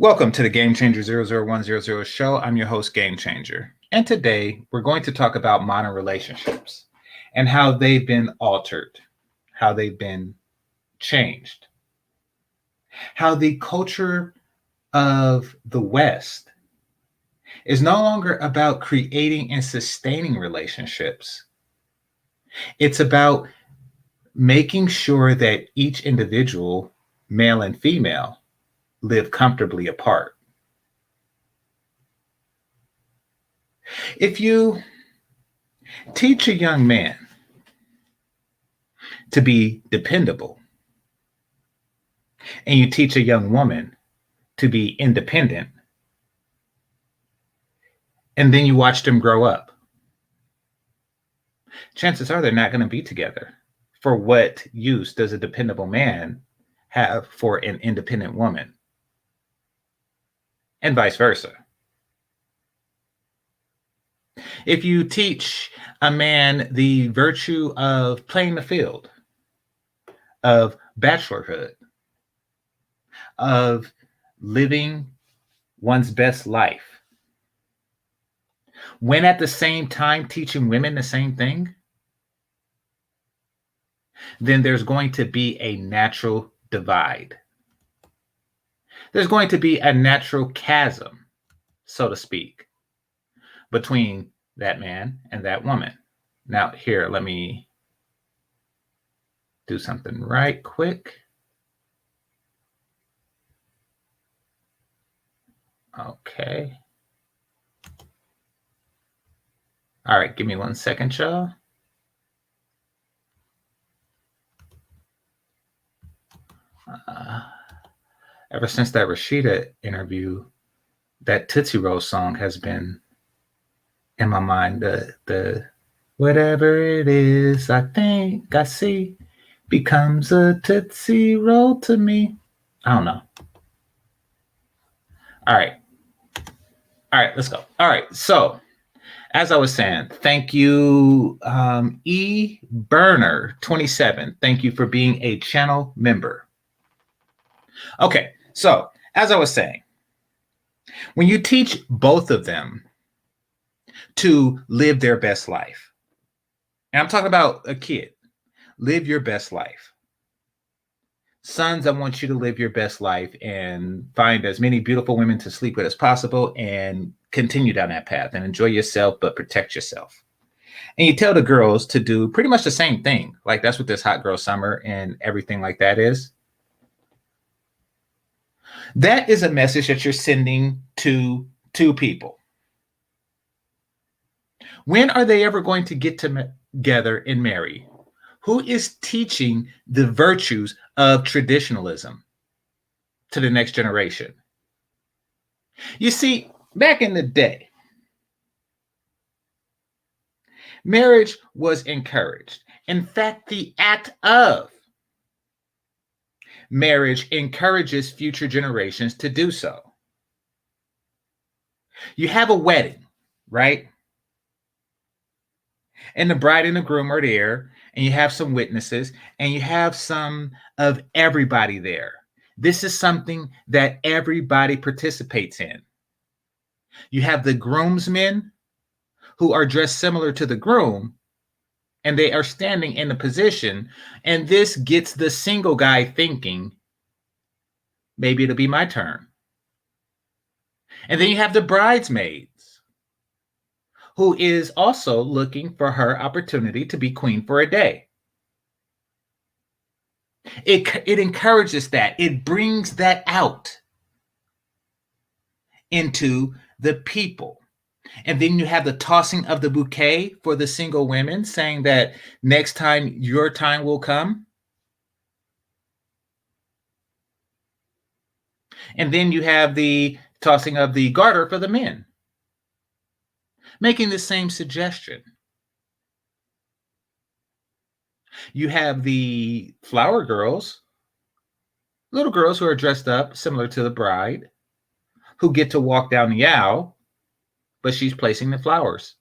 Welcome to the Game Changer 00100 show. I'm your host, Game Changer. And today we're going to talk about modern relationships and how they've been altered, how they've been changed, how the culture of the West is no longer about creating and sustaining relationships. It's about making sure that each individual, male and female, live comfortably apart. If you teach a young man to be dependable, and you teach a young woman to be independent, and then you watch them grow up, chances are they're not going to be together. For what use does a dependable man have for an independent woman? And vice versa. If you teach a man the virtue of playing the field, of bachelorhood, of living one's best life, when at the same time teaching women the same thing, then there's going to be a natural divide. There's going to be a natural chasm, so to speak, between that man and that woman. Now, here, let me do something right quick. Okay. All right, give me 1 second, y'all. Ever since that Rashida interview, that Tootsie Roll song has been in my mind. The whatever it is I think I see becomes a Tootsie Roll to me. I don't know. All right, let's go. All right, so as I was saying, thank you, eBurner27. Thank you for being a channel member. Okay, so as I was saying, when you teach both of them to live their best life, and I'm talking about a kid, live your best life. Sons, I want you to live your best life and find as many beautiful women to sleep with as possible and continue down that path and enjoy yourself, but protect yourself. And you tell the girls to do pretty much the same thing. Like that's what this hot girl summer and everything like that is. That is a message that you're sending to two people. When are they ever going to get together and marry? Who is teaching the virtues of traditionalism to the next generation? You see, back in the day, marriage was encouraged. In fact, the act of marriage encourages future generations to do so. You have a wedding, right? And the bride and the groom are there, and you have some witnesses, and you have some of everybody there. This is something that everybody participates in. You have the groomsmen who are dressed similar to the groom, and they are standing in a position, and this gets the single guy thinking, maybe it'll be my turn. And then you have the bridesmaids, who is also looking for her opportunity to be queen for a day. It encourages that. It brings that out into the people. And then you have the tossing of the bouquet for the single women, saying that next time your time will come. And then you have the tossing of the garter for the men, making the same suggestion. You have the flower girls, little girls who are dressed up similar to the bride, who get to walk down the aisle, but she's placing the flowers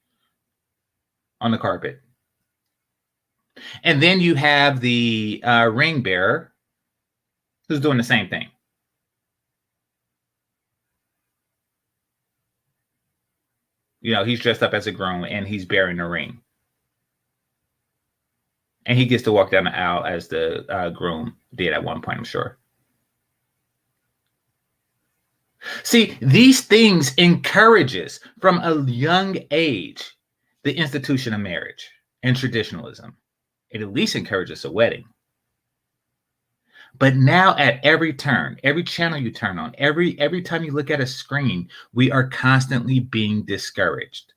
on the carpet. And then you have the ring bearer who's doing the same thing. he's dressed up as a groom and he's bearing a ring. And he gets to walk down the aisle as the groom did at one point, I'm sure. See, these things encourages from a young age the institution of marriage and traditionalism. It at least encourages a wedding. But now at every turn, every channel you turn on, every time you look at a screen, we are constantly being discouraged.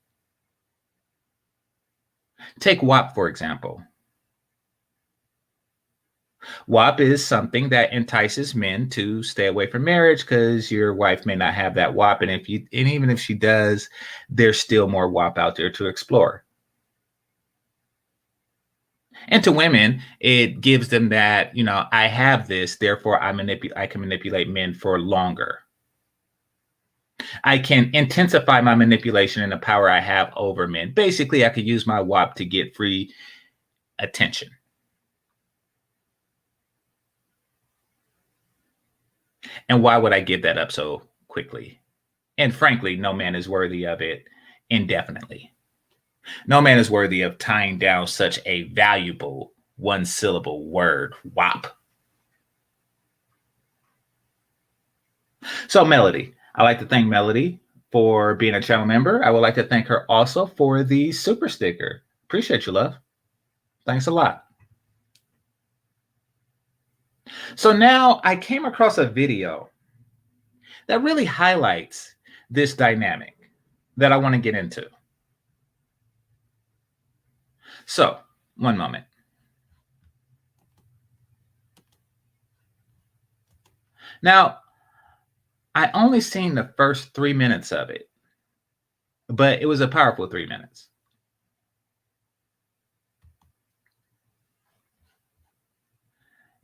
Take WAP, for example. WAP is something that entices men to stay away from marriage because your wife may not have that WAP. And even if she does, there's still more WAP out there to explore. And to women, it gives them that, I have this, therefore I can manipulate men for longer. I can intensify my manipulation and the power I have over men. Basically, I could use my WAP to get free attention. And why would I give that up so quickly? And frankly, no man is worthy of it indefinitely. No man is worthy of tying down such a valuable one-syllable word, WAP. So Melody, I'd like to thank Melody for being a channel member. I would like to thank her also for the super sticker. Appreciate you, love. Thanks a lot. So now I came across a video that really highlights this dynamic that I want to get into. So, one moment. Now, I only seen the first 3 minutes of it, but it was a powerful 3 minutes.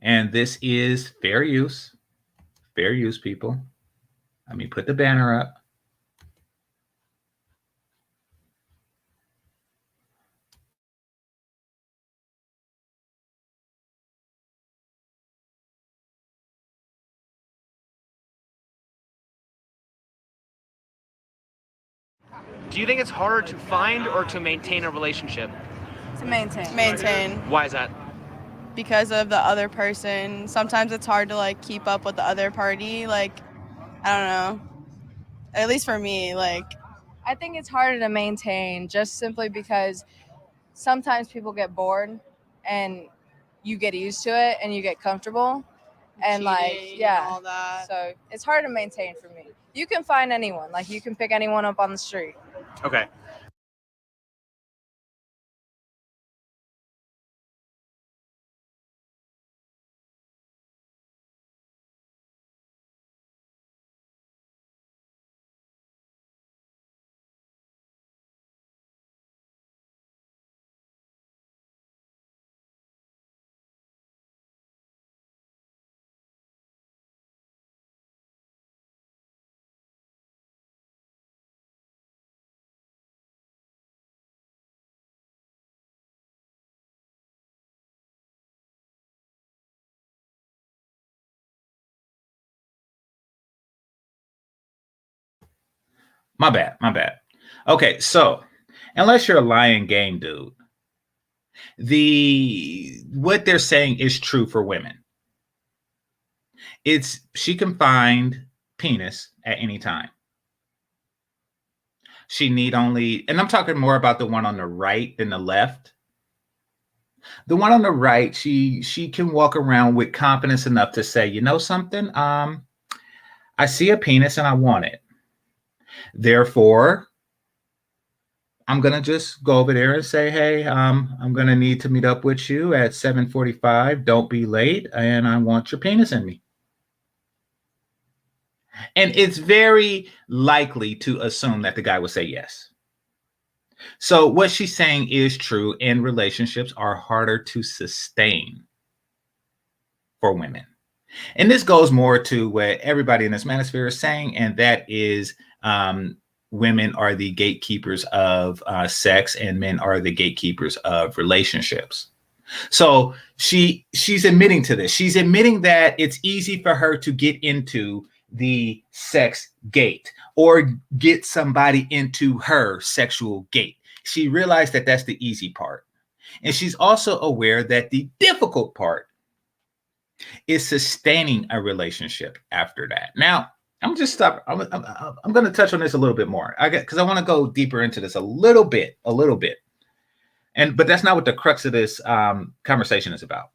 And this is fair use. Fair use, people. Let me put the banner up. Do you think it's harder to find or to maintain a relationship? To maintain. Maintain. Why is that? Because of the other person. Sometimes it's hard to keep up with the other party. I don't know. At least for me, I think it's harder to maintain just simply because sometimes people get bored and you get used to it and you get comfortable and cheating and all that. So it's hard to maintain for me. You can find anyone, you can pick anyone up on the street. Okay. My bad. Okay, so unless you're a lying game dude, what they're saying is true for women. She can find penis at any time. She need only, and I'm talking more about the one on the right than the left. The one on the right, she can walk around with confidence enough to say, you know something, I see a penis and I want it. Therefore, I'm going to just go over there and say, hey, I'm going to need to meet up with you at 7:45. Don't be late. And I want your penis in me. And it's very likely to assume that the guy will say yes. So what she's saying is true, and relationships are harder to sustain for women. And this goes more to what everybody in this manosphere is saying, and that is women are the gatekeepers of sex and men are the gatekeepers of relationships. So she's admitting to this. She's admitting that it's easy for her to get into the sex gate or get somebody into her sexual gate. She realized that that's the easy part. And she's also aware that the difficult part is sustaining a relationship after that. Now, I'm going to touch on this a little bit more because I want to go deeper into this a little bit. But that's not what the crux of this conversation is about.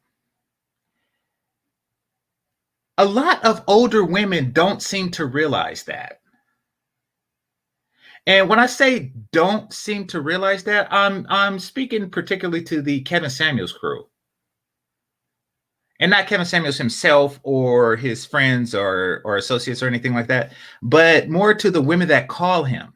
A lot of older women don't seem to realize that. And when I say don't seem to realize that, I'm speaking particularly to the Kevin Samuels crew. And not Kevin Samuels himself or his friends or associates or anything like that, but more to the women that call him.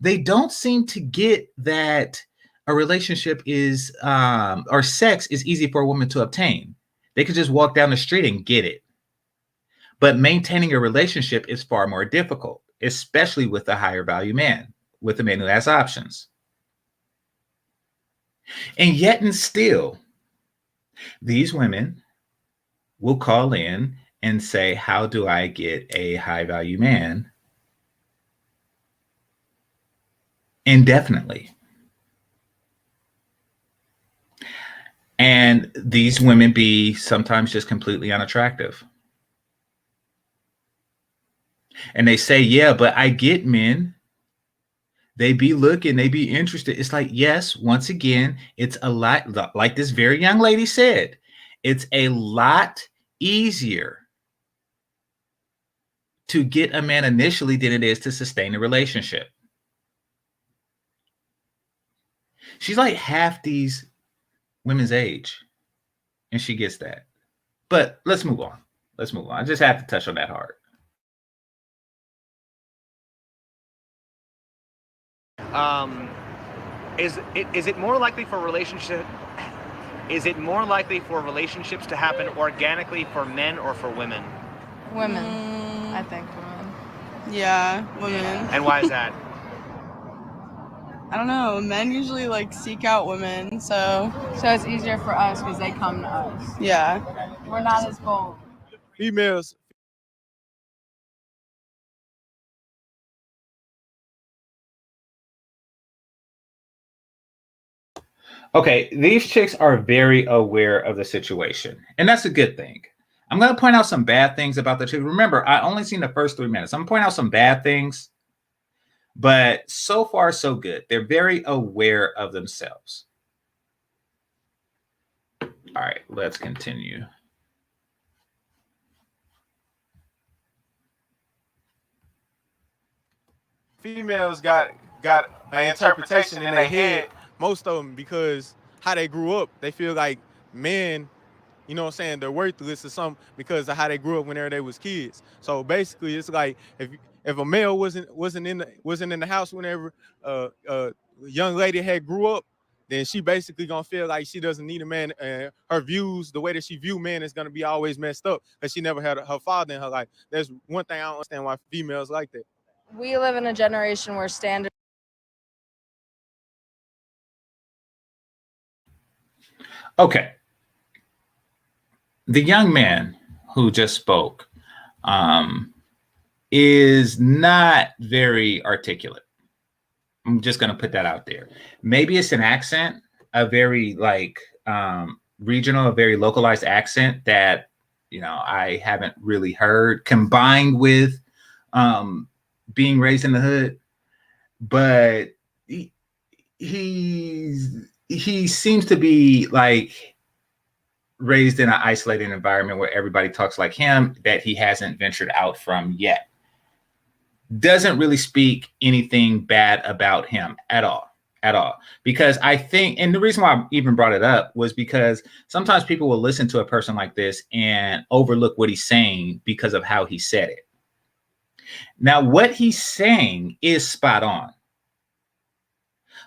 They don't seem to get that a relationship is, or sex is easy for a woman to obtain. They could just walk down the street and get it. But maintaining a relationship is far more difficult, especially with a higher value man, with a man who has options. And yet and still, these women will call in and say, how do I get a high value man indefinitely? And these women be sometimes just completely unattractive. And they say, yeah, but I get men. They be looking, they be interested. It's like, yes, once again, it's a lot, like this very young lady said, it's a lot easier to get a man initially than it is to sustain a relationship. She's like half these women's age, and she gets that. But let's move on. I just have to touch on that hard. Is it more likely for relationships to happen organically for men or for women? Women. I think women. Yeah, women. And why is that? I don't know. Men usually like seek out women, so it's easier for us because they come to us. Yeah. We're not as bold. Females. Okay, these chicks are very aware of the situation, and that's a good thing. I'm going to point out some bad things about the chick. Remember, I only seen the first 3 minutes. I'm going to point out some bad things, but so far, so good. They're very aware of themselves. All right, let's continue. Females got an interpretation in their head, most of them, because how they grew up, they feel like men, you know what I'm saying, they're worthless or something because of how they grew up whenever they was kids. So basically, it's like if a male wasn't in the house whenever a young lady had grew up, then she basically gonna feel like she doesn't need a man, and her views, the way that she view men, is gonna be always messed up because she never had her father in her life. There's one thing I don't understand why females like that. We live in a generation where standards. Okay. The young man who just spoke is not very articulate. I'm just going to put that out there. Maybe it's an accent, a very regional, a very localized accent that, I haven't really heard, combined with being raised in the hood. But he seems to be like raised in an isolated environment where everybody talks like him, that he hasn't ventured out from yet. Doesn't really speak anything bad about him at all. Because I think, and the reason why I even brought it up was because sometimes people will listen to a person like this and overlook what he's saying because of how he said it. Now, what he's saying is spot on.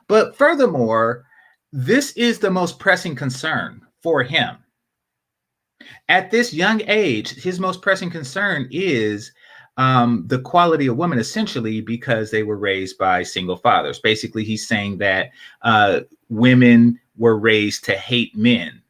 But furthermore, this is the most pressing concern for him. At this young age, his most pressing concern is the quality of women, essentially, because they were raised by single fathers. Basically, he's saying that women were raised to hate men.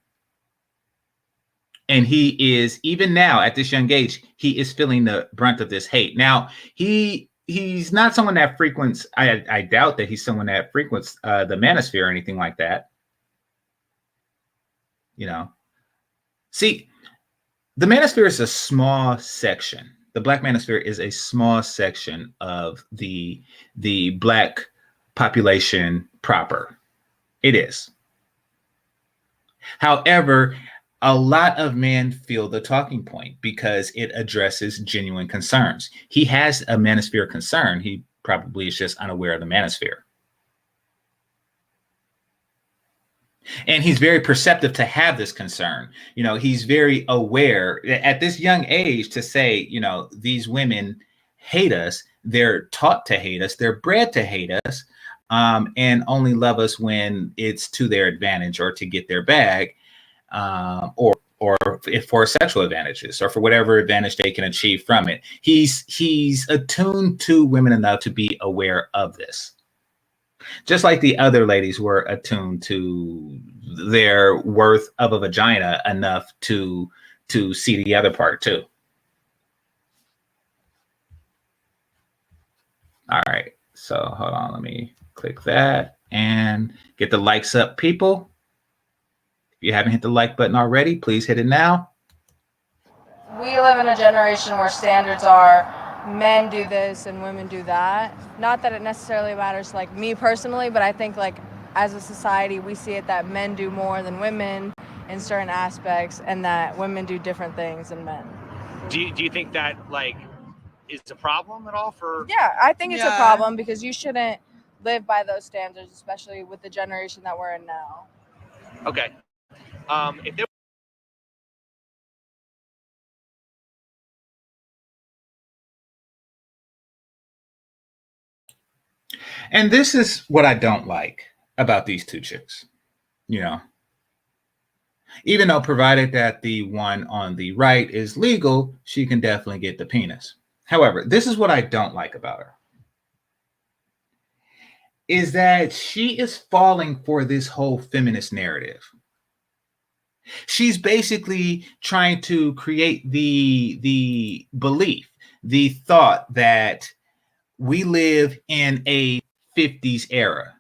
And he is, even now at this young age, he is feeling the brunt of this hate. Now, he's not someone that frequents, I doubt that he's someone that frequents the Manosphere or anything like that. You know, see, the Manosphere is a small section. The Black Manosphere is a small section of the Black population proper. It is. However, a lot of men feel the talking point because it addresses genuine concerns. He has a Manosphere concern. He probably is just unaware of the Manosphere. And he's very perceptive to have this concern. You know, he's very aware at this young age to say, you know, these women hate us. They're taught to hate us. They're bred to hate us, and only love us when it's to their advantage or to get their bag, or if for sexual advantages or for whatever advantage they can achieve from it. He's attuned to women enough to be aware of this. Just like the other ladies were attuned to their worth of a vagina enough to see the other part too. All right, so hold on, let me click that and get the likes up, people. If you haven't hit the like button already, please hit it now. We live in a generation where standards are men do this and women do that. Not that it necessarily matters, like me personally, but I think like as a society, we see it that men do more than women in certain aspects and that women do different things than men. Do you think that like is a problem at all for? Yeah, I think it's a problem because you shouldn't live by those standards, especially with the generation that we're in now. Okay. If there And this is what I don't like about these two chicks, you know. Even though provided that the one on the right is legal, she can definitely get the penis. However, this is what I don't like about her. Is that she is falling for this whole feminist narrative. She's basically trying to create the belief, the thought that we live in a 50s era.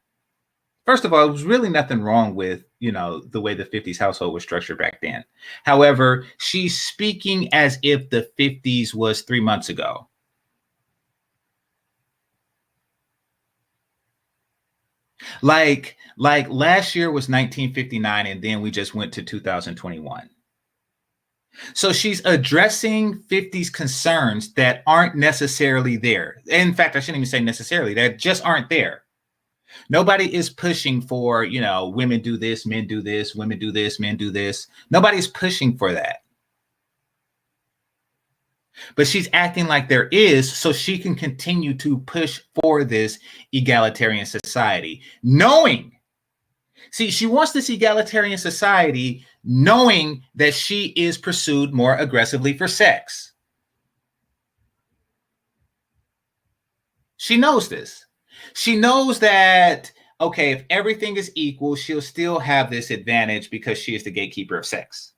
First of all, there was really nothing wrong with, you know, the way the 50s household was structured back then. However, she's speaking as if the 50s was 3 months ago. Like last year was 1959, and then we just went to 2021. So she's addressing 50s concerns that aren't necessarily there. In fact, I shouldn't even say necessarily, that just aren't there. Nobody is pushing for, you know, women do this, men do this, women do this, men do this. Nobody's pushing for that. But she's acting like there is, so she can continue to push for this egalitarian society, knowing, see, she wants this egalitarian society knowing that she is pursued more aggressively for sex. She knows this. She knows that, okay, if everything is equal, she'll still have this advantage because she is the gatekeeper of sex.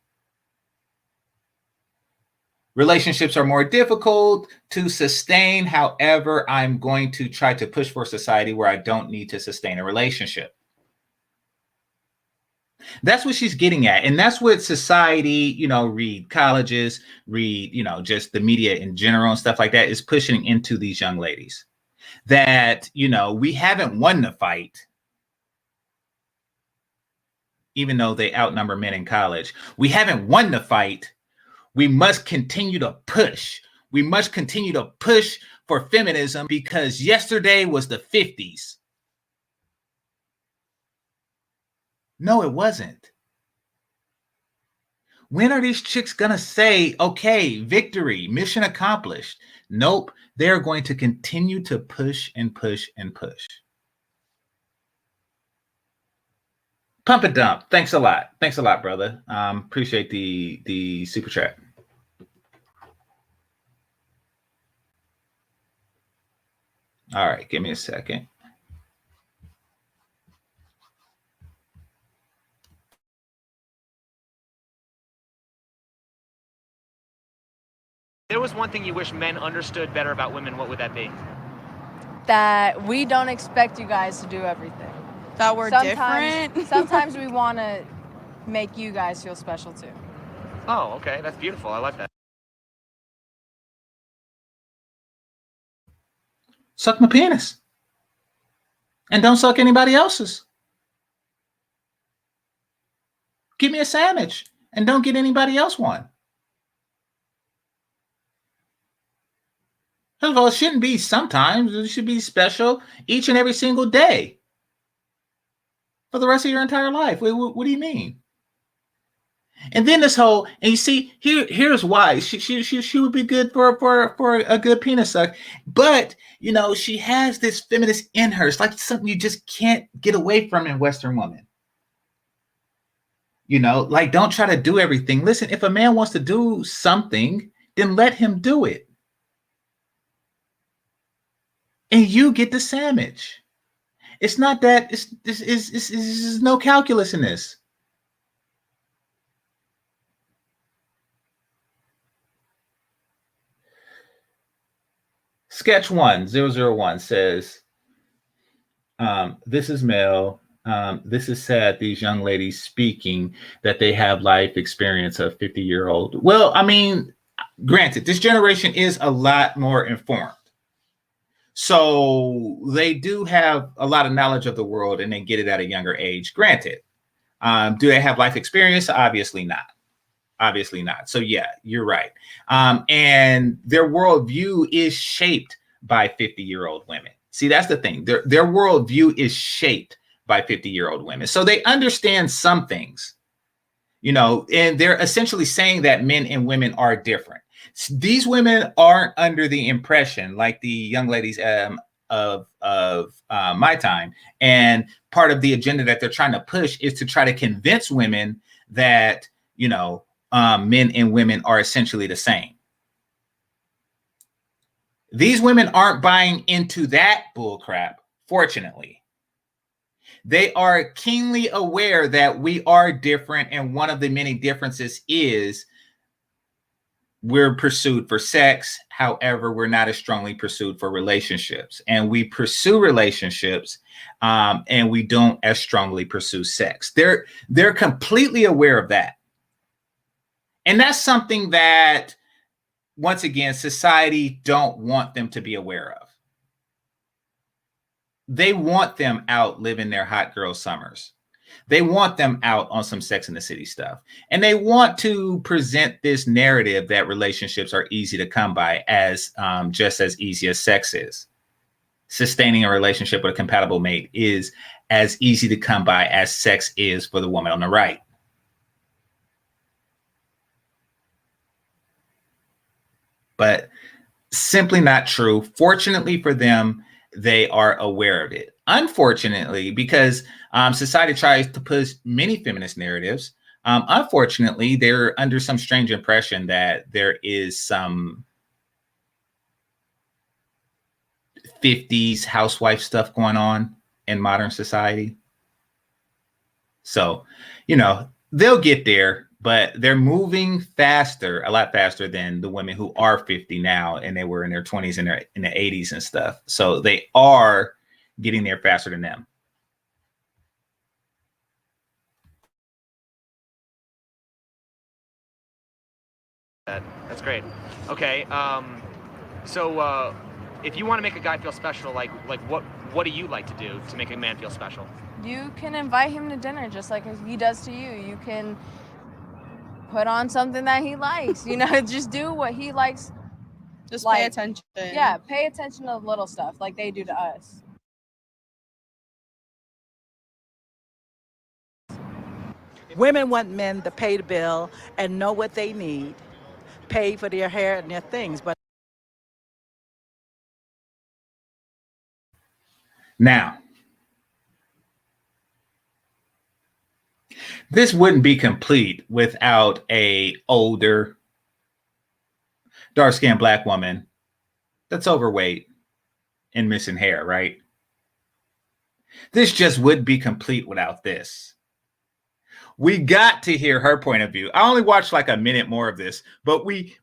Relationships are more difficult to sustain. However, I'm going to try to push for a society where I don't need to sustain a relationship. That's what she's getting at. And that's what society, you know, read colleges, read, you know, just the media in general and stuff like that is pushing into these young ladies. That, you know, we haven't won the fight, even though they outnumber men in college. We haven't won the fight. We must continue to push. We must continue to push for feminism because yesterday was the 50s. No, it wasn't. When are these chicks going to say, okay, victory, mission accomplished? Nope. They're going to continue to push and push and push. Pump and dump. Thanks a lot. Thanks a lot, brother. Appreciate the super chat. All right, give me a second. there was one thing you wish men understood better about women, what would that be? That we don't expect you guys to do everything. That we're different. Sometimes we want to make you guys feel special too. Oh, okay, that's beautiful. I like that. Suck my penis. And don't suck anybody else's. Give me a sandwich and don't get anybody else one. First of all, it shouldn't be sometimes. It should be special each and every single day for the rest of your entire life. What do you mean? And then this whole, and you see, here's why she would be good for a good penis suck. But, you know, she has this feminist in her. It's like something you just can't get away from in Western women. You know, like, don't try to do everything. Listen, if a man wants to do something, then let him do it. And you get the sandwich. It's not that, it's no calculus in this. Sketch 1001 says, this is male. This is sad. These young ladies speaking that they have life experience of 50-year-old. Well, I mean, granted, this generation is a lot more informed. So they do have a lot of knowledge of the world and they get it at a younger age. Granted, do they have life experience? Obviously not. Obviously not. So yeah, you're right. And their worldview is shaped by 50-year-old women. See, that's the thing. Their worldview is shaped by 50-year-old women. So they understand some things, you know, and they're essentially saying that men and women are different. These women aren't under the impression, like the young ladies of my time. And part of the agenda that they're trying to push is to try to convince women that, you know, men and women are essentially the same. These women aren't buying into that bullcrap, fortunately. They are keenly aware that we are different, and one of the many differences is we're pursued for sex. However, we're not as strongly pursued for relationships. And we pursue relationships, and we don't as strongly pursue sex. They're completely aware of that. And that's something that, once again, society don't want them to be aware of. They want them out living their hot girl summers. They want them out on some Sex in the City stuff. And they want to present this narrative that relationships are easy to come by as just as easy as sex is. Sustaining a relationship with a compatible mate is as easy to come by as sex is for the woman on the right. But simply not true. Fortunately for them, they are aware of it. Unfortunately, because society tries to push many feminist narratives, unfortunately, they're under some strange impression that there is some 50s housewife stuff going on in modern society. So, you know, they'll get there, but they're moving faster, a lot faster than the women who are 50 now, and they were in their 20s and in the 80s and stuff. So they are getting there faster than them. That's great. Okay, so if you want to make a guy feel special, like what do you like to do to make a man feel special? You can invite him to dinner just like he does to you. You can put on something that he likes, you know, just do what he likes. Just like, pay attention. Yeah, pay attention to little stuff like they do to us. Women want men to pay the bill and know what they need, pay for their hair and their things. But now, this wouldn't be complete without a older, dark-skinned Black woman that's overweight and missing hair, right? This just wouldn't be complete without this. We got to hear her point of view. I only watched like a minute more of this, but we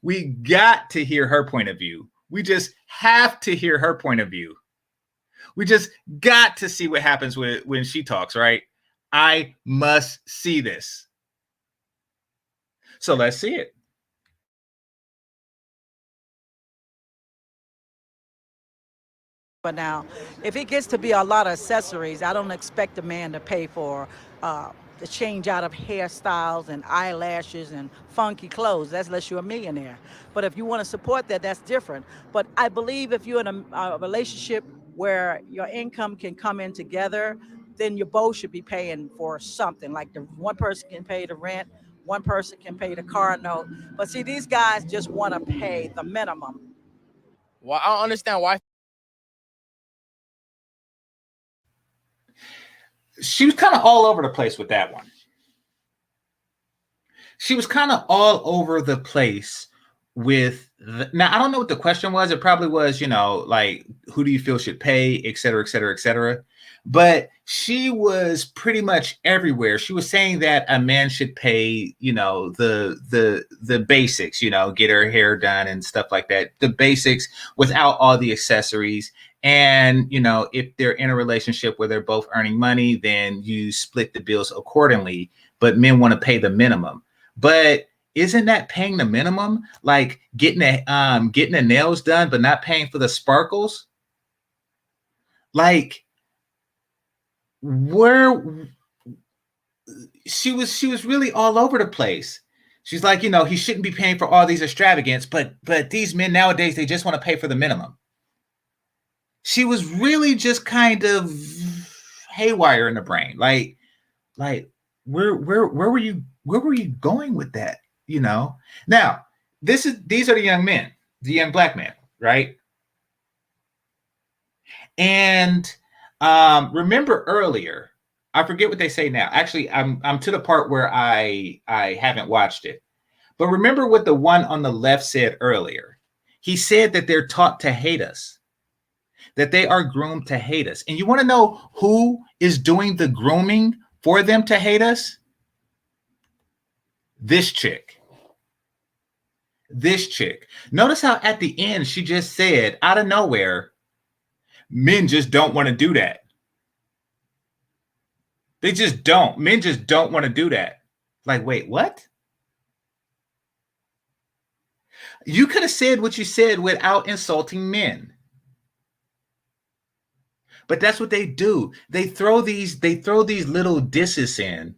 got to hear her point of view. We just have to hear her point of view. We just got to see what happens when she talks, right? I must see this. So let's see it. But now, if it gets to be a lot of accessories, I don't expect a man to pay for the change out of hairstyles and eyelashes and funky clothes. That's unless you're a millionaire. But if you want to support that, that's different. But I believe if you're in a relationship where your income can come in together, then you both should be paying for something. Like the one person can pay the rent, one person can pay the car note. But see, these guys just want to pay the minimum. Well, I don't understand why. She was kind of all over the place with that one. She was kind of all over the place with now, I don't know what the question was. It probably was, like, who do you feel should pay, et cetera, et cetera, et cetera. But she was pretty much everywhere. She was saying that a man should pay, the basics, get her hair done and stuff like that. The basics without all the accessories. And, if they're in a relationship where they're both earning money, then you split the bills accordingly. But men want to pay the minimum. But isn't that paying the minimum? Like getting the nails done, but not paying for the sparkles? Like, where she was really all over the place. She's like, he shouldn't be paying for all these extravagance, but these men nowadays, they just want to pay for the minimum. She was really just kind of haywire in the brain. Like where were you going with that? Now these are the young men, the young black men, right? And remember earlier, I forget what they say now. Actually, I'm to the part where I haven't watched it. But remember what the one on the left said earlier. He said that they're taught to hate us, that they are groomed to hate us. And you want to know who is doing the grooming for them to hate us? This chick. This chick. Notice how at the end she just said, out of nowhere, men just don't want to do that. They just don't. Men just don't want to do that. Like, wait, what? You could have said what you said without insulting men. But that's what they do. They throw these little disses in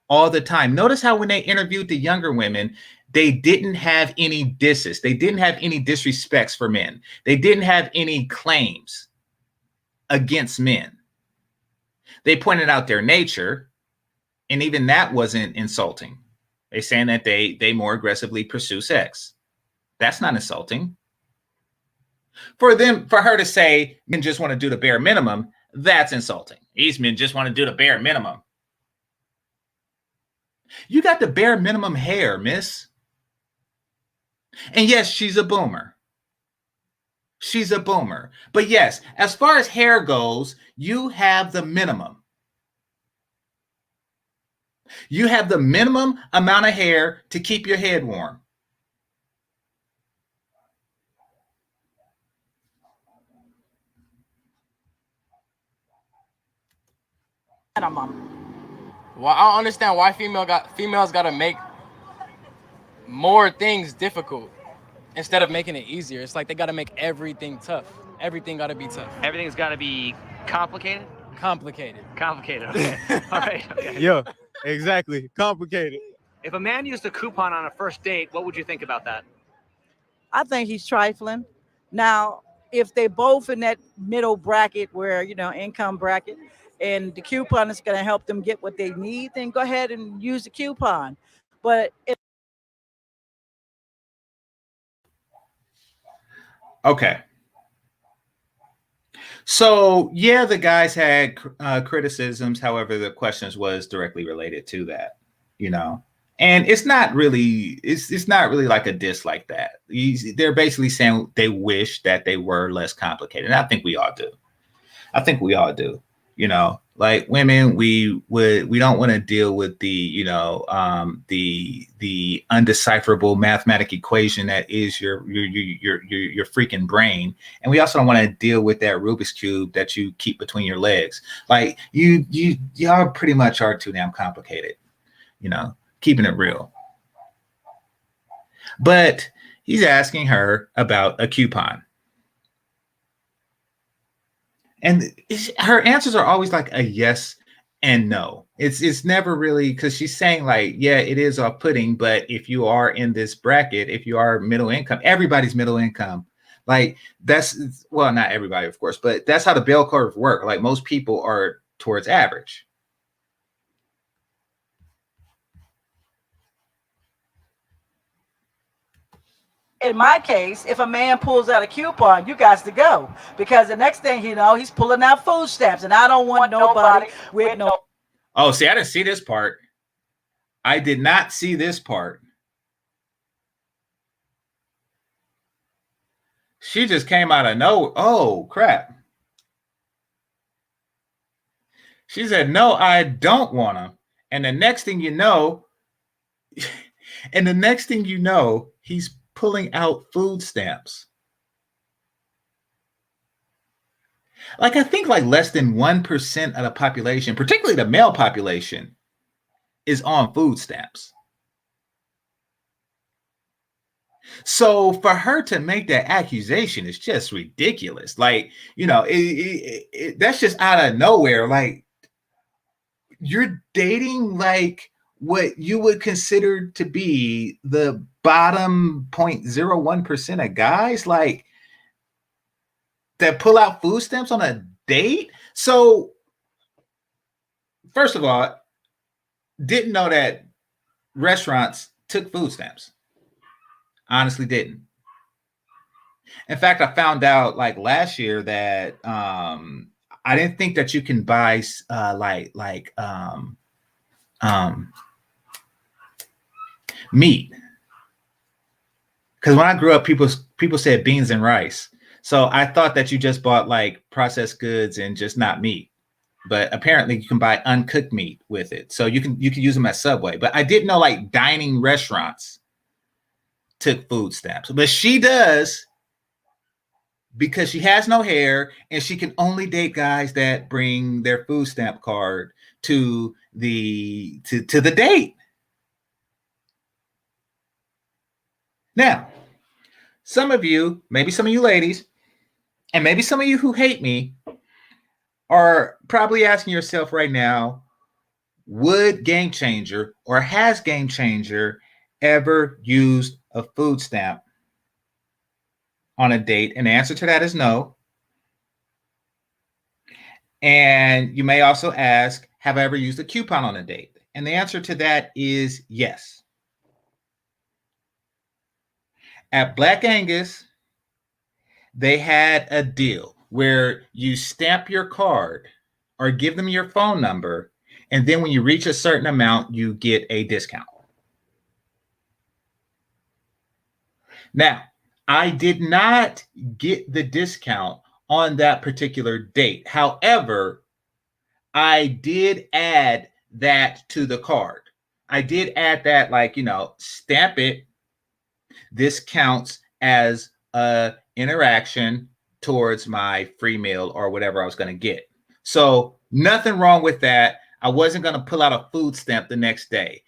all the time. Notice how when they interviewed the younger women, they didn't have any disses. They didn't have any disrespects for men. They didn't have any claims against men. They pointed out their nature, and even that wasn't insulting. They're saying that they more aggressively pursue sex. That's not insulting. For her to say men just want to do the bare minimum, that's insulting. These men just want to do the bare minimum. You got the bare minimum hair, miss. And yes, she's a boomer. She's a boomer. But yes, as far as hair goes, you have the minimum. You have the minimum amount of hair to keep your head warm. Well, I don't understand why females got to make more things difficult instead of making it easier. It's like they got to make everything tough. Everything got to be tough. Everything's got to be complicated? Complicated. Complicated, okay. All right, okay. Yeah, exactly. Complicated. If a man used a coupon on a first date, what would you think about that? I think he's trifling. Now, if they both in that middle bracket where, income bracket, and the coupon is going to help them get what they need, then go ahead and use the coupon. But Okay. So, yeah, the guys had criticisms. However, the questions was directly related to that, and it's not really like a diss like that. They're basically saying they wish that they were less complicated. And I think we all do. You know, like women, we don't want to deal with the the undecipherable mathematic equation that is your freaking brain, and we also don't want to deal with that Rubik's cube that you keep between your legs. Like y'all pretty much are too damn complicated. You know, keeping it real. But he's asking her about a coupon. And her answers are always like a yes and no. It's never really, because she's saying like, yeah, it is off-putting, but if you are in this bracket, if you are middle income, everybody's middle income. Like that's, well, not everybody, of course, but that's how the bell curve work. Like most people are towards average. In my case, if a man pulls out a coupon, you got to go, because the next thing you know, he's pulling out food stamps, and I don't want nobody with no. Oh, see, I didn't see this part. I did not see this part. She just came out of nowhere. Oh, crap. She said, no, I don't want them. And the next thing you know, he's pulling out food stamps. Like, I think like less than 1% of the population, particularly the male population, is on food stamps. So for her to make that accusation is just ridiculous. Like, you know, that's just out of nowhere. Like, you're dating like what you would consider to be the bottom 0.01% of guys, like, that pull out food stamps on a date. So first of all, didn't know that restaurants took food stamps. Honestly didn't. In fact, I found out like last year that I didn't think that you can buy meat. Because when I grew up, people said beans and rice. So I thought that you just bought like processed goods and just not meat. But apparently you can buy uncooked meat with it. So you can use them at Subway. But I didn't know like dining restaurants took food stamps. But she does, because she has no hair and she can only date guys that bring their food stamp card to the date. Now, some of you, maybe some of you ladies, and maybe some of you who hate me, are probably asking yourself right now, would Game Changer or has Game Changer ever used a food stamp on a date? And the answer to that is no. And you may also ask, have I ever used a coupon on a date? And the answer to that is yes. At Black Angus, they had a deal where you stamp your card or give them your phone number, and then when you reach a certain amount, you get a discount. Now, I did not get the discount on that particular date. However, I did add that to the card. I did add that, like, you know, stamp it. This counts as a interaction towards my free meal or whatever I was going to get. So nothing wrong with that. I wasn't going to pull out a food stamp the next day.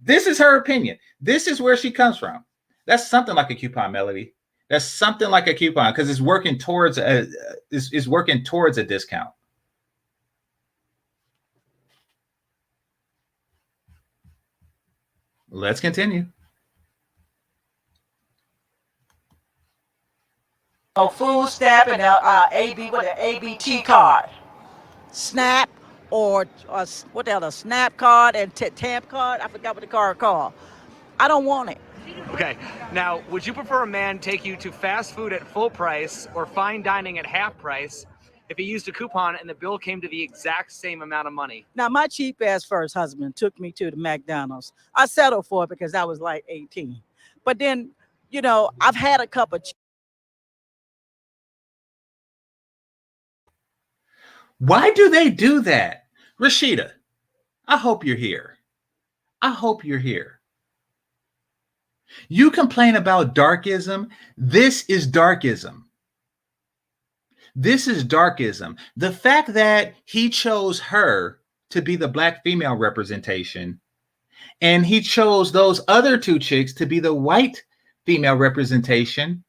This is her opinion. This is where she comes from. That's something like a coupon, Melody. That's something like a coupon, because it's working towards a discount. Let's continue. Food stamp and ABT card. Snap or what the hell, a Snap card and Tamp card. I forgot what the card called. I don't want it. Okay, now, would you prefer a man take you to fast food at full price or fine dining at half price if he used a coupon and the bill came to the exact same amount of money? Now, my cheap ass first husband took me to the McDonald's. I settled for it because I was like 18. But then, you know, I've had a cup of Why do they do that? Rashida, I hope you're here. I hope you're here. You complain about darkism. This is darkism. This is darkism. The fact that he chose her to be the black female representation and he chose those other two chicks to be the white female representation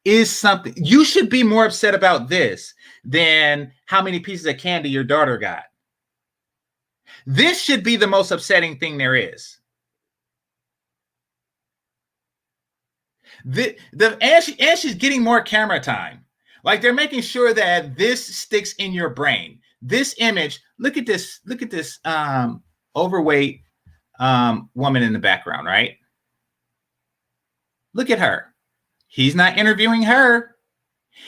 is something. You should be more upset about this than how many pieces of candy your daughter got. This should be the most upsetting thing there is. And she's getting more camera time. Like they're making sure that this sticks in your brain. This image, look at this overweight woman in the background, right? Look at her. He's not interviewing her.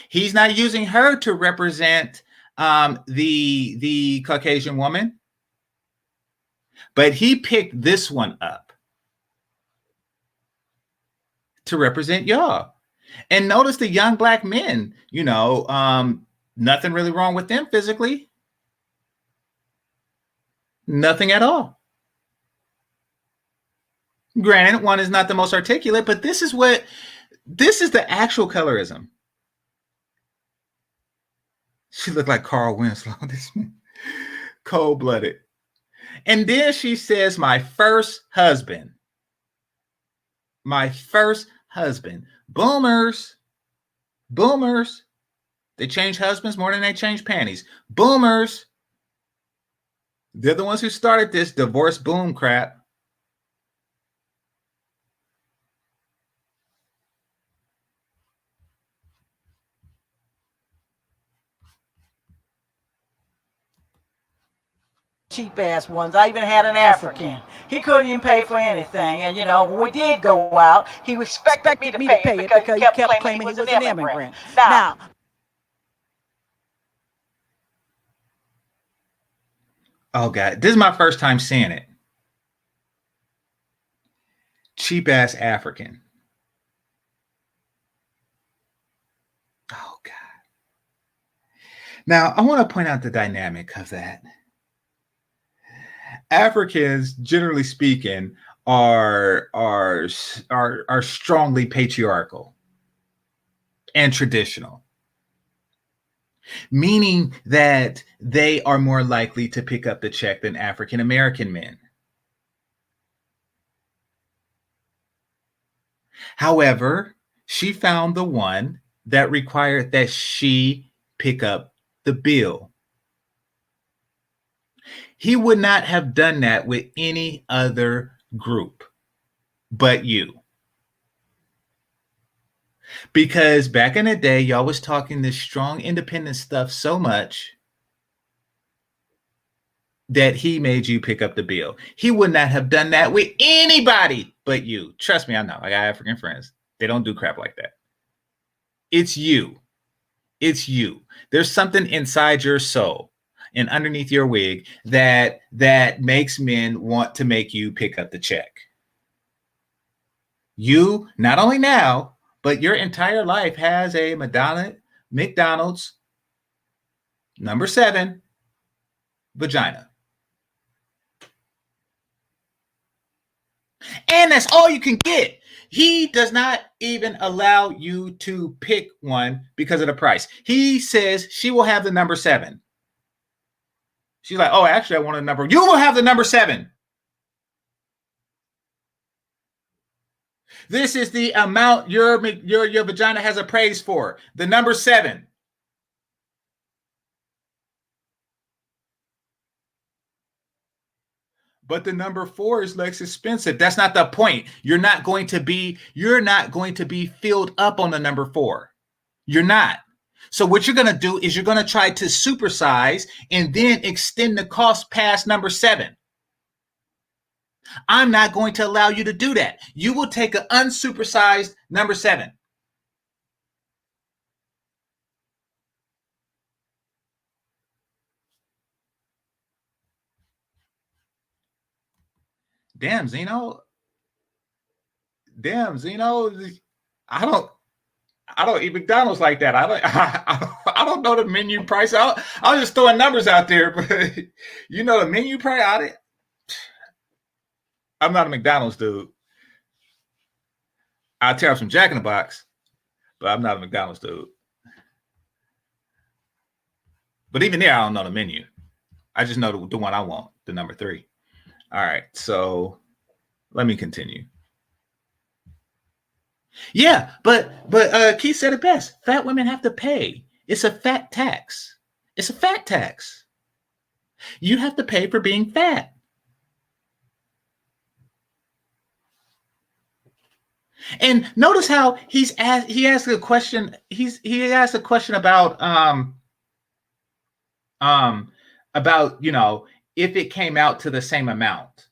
He's not using her to represent the Caucasian woman. But he picked this one up to represent y'all. And notice the young black men, nothing really wrong with them physically. Nothing at all. Granted, one is not the most articulate, but this is the actual colorism. She looked like Carl Winslow. This cold-blooded. And then she says, my first husband. My first husband. Boomers. They change husbands more than they change panties. Boomers. They're the ones who started this divorce boom crap. Cheap ass ones. I even had an African. He couldn't even pay for anything. And when we did go out, he expected me to pay it because he kept claiming he was an immigrant. Now, oh God, this is my first time seeing it. Cheap ass African. Oh God. Now I want to point out the dynamic of that. Africans, generally speaking, are strongly patriarchal and traditional, meaning that they are more likely to pick up the check than African American men. However, she found the one that required that she pick up the bill. He would not have done that with any other group but you. Because back in the day, y'all was talking this strong independent stuff so much that he made you pick up the bill. He would not have done that with anybody but you. Trust me, I know. I got African friends. They don't do crap like that. It's you. It's you. There's something inside your soul and underneath your wig that makes men want to make you pick up the check. You, not only now, but your entire life has a McDonald's number 7 vagina. And that's all you can get. He does not even allow you to pick one because of the price. He says she will have the number 7. She's like, oh, actually, I want a number. You will have the number 7. This is the amount your vagina has appraised for. The number 7. But the number 4 is less expensive. That's not the point. You're not going to be filled up on the number 4. You're not. So what you're going to do is you're going to try to supersize and then extend the cost past number 7. I'm not going to allow you to do that. You will take an unsupersized number 7. Damn, Zeno. I don't eat McDonald's like that. I don't don't know the menu price. I was just throwing numbers out there, but you know the menu price. I'm not a McDonald's dude. I'll tear up some Jack in the Box, but I'm not a McDonald's dude. But even there, I don't know the menu. I just know the one I want, the number 3. All right, so let me continue. Yeah, but Keith said it best. Fat women have to pay. It's a fat tax. It's a fat tax. You have to pay for being fat. And notice how he asked a question. He asked a question about if it came out to the same amount.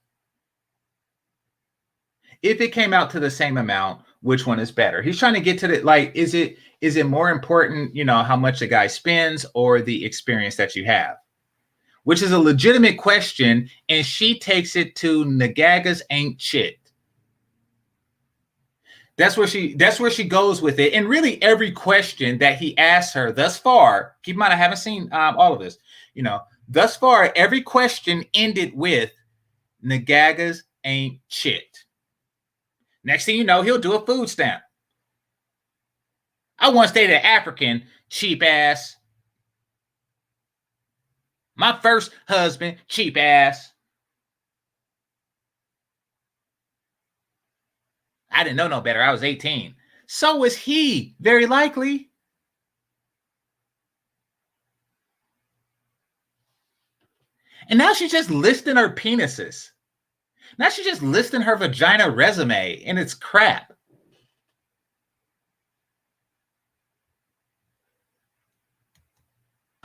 If it came out to the same amount, which one is better? He's trying to get to the, like, is it more important, how much the guy spends or the experience that you have? Which is a legitimate question, and she takes it to Nagagas ain't shit. That's where she goes with it. And really every question that he asks her thus far, keep in mind I haven't seen all of this, thus far every question ended with Nagagas ain't shit. Next thing you know, he'll do a food stamp. I once dated an African, cheap ass. My first husband, cheap ass. I didn't know no better. I was 18. So was he, very likely. And now she's just listing her penises. Now she's just listing her vagina resume, and it's crap.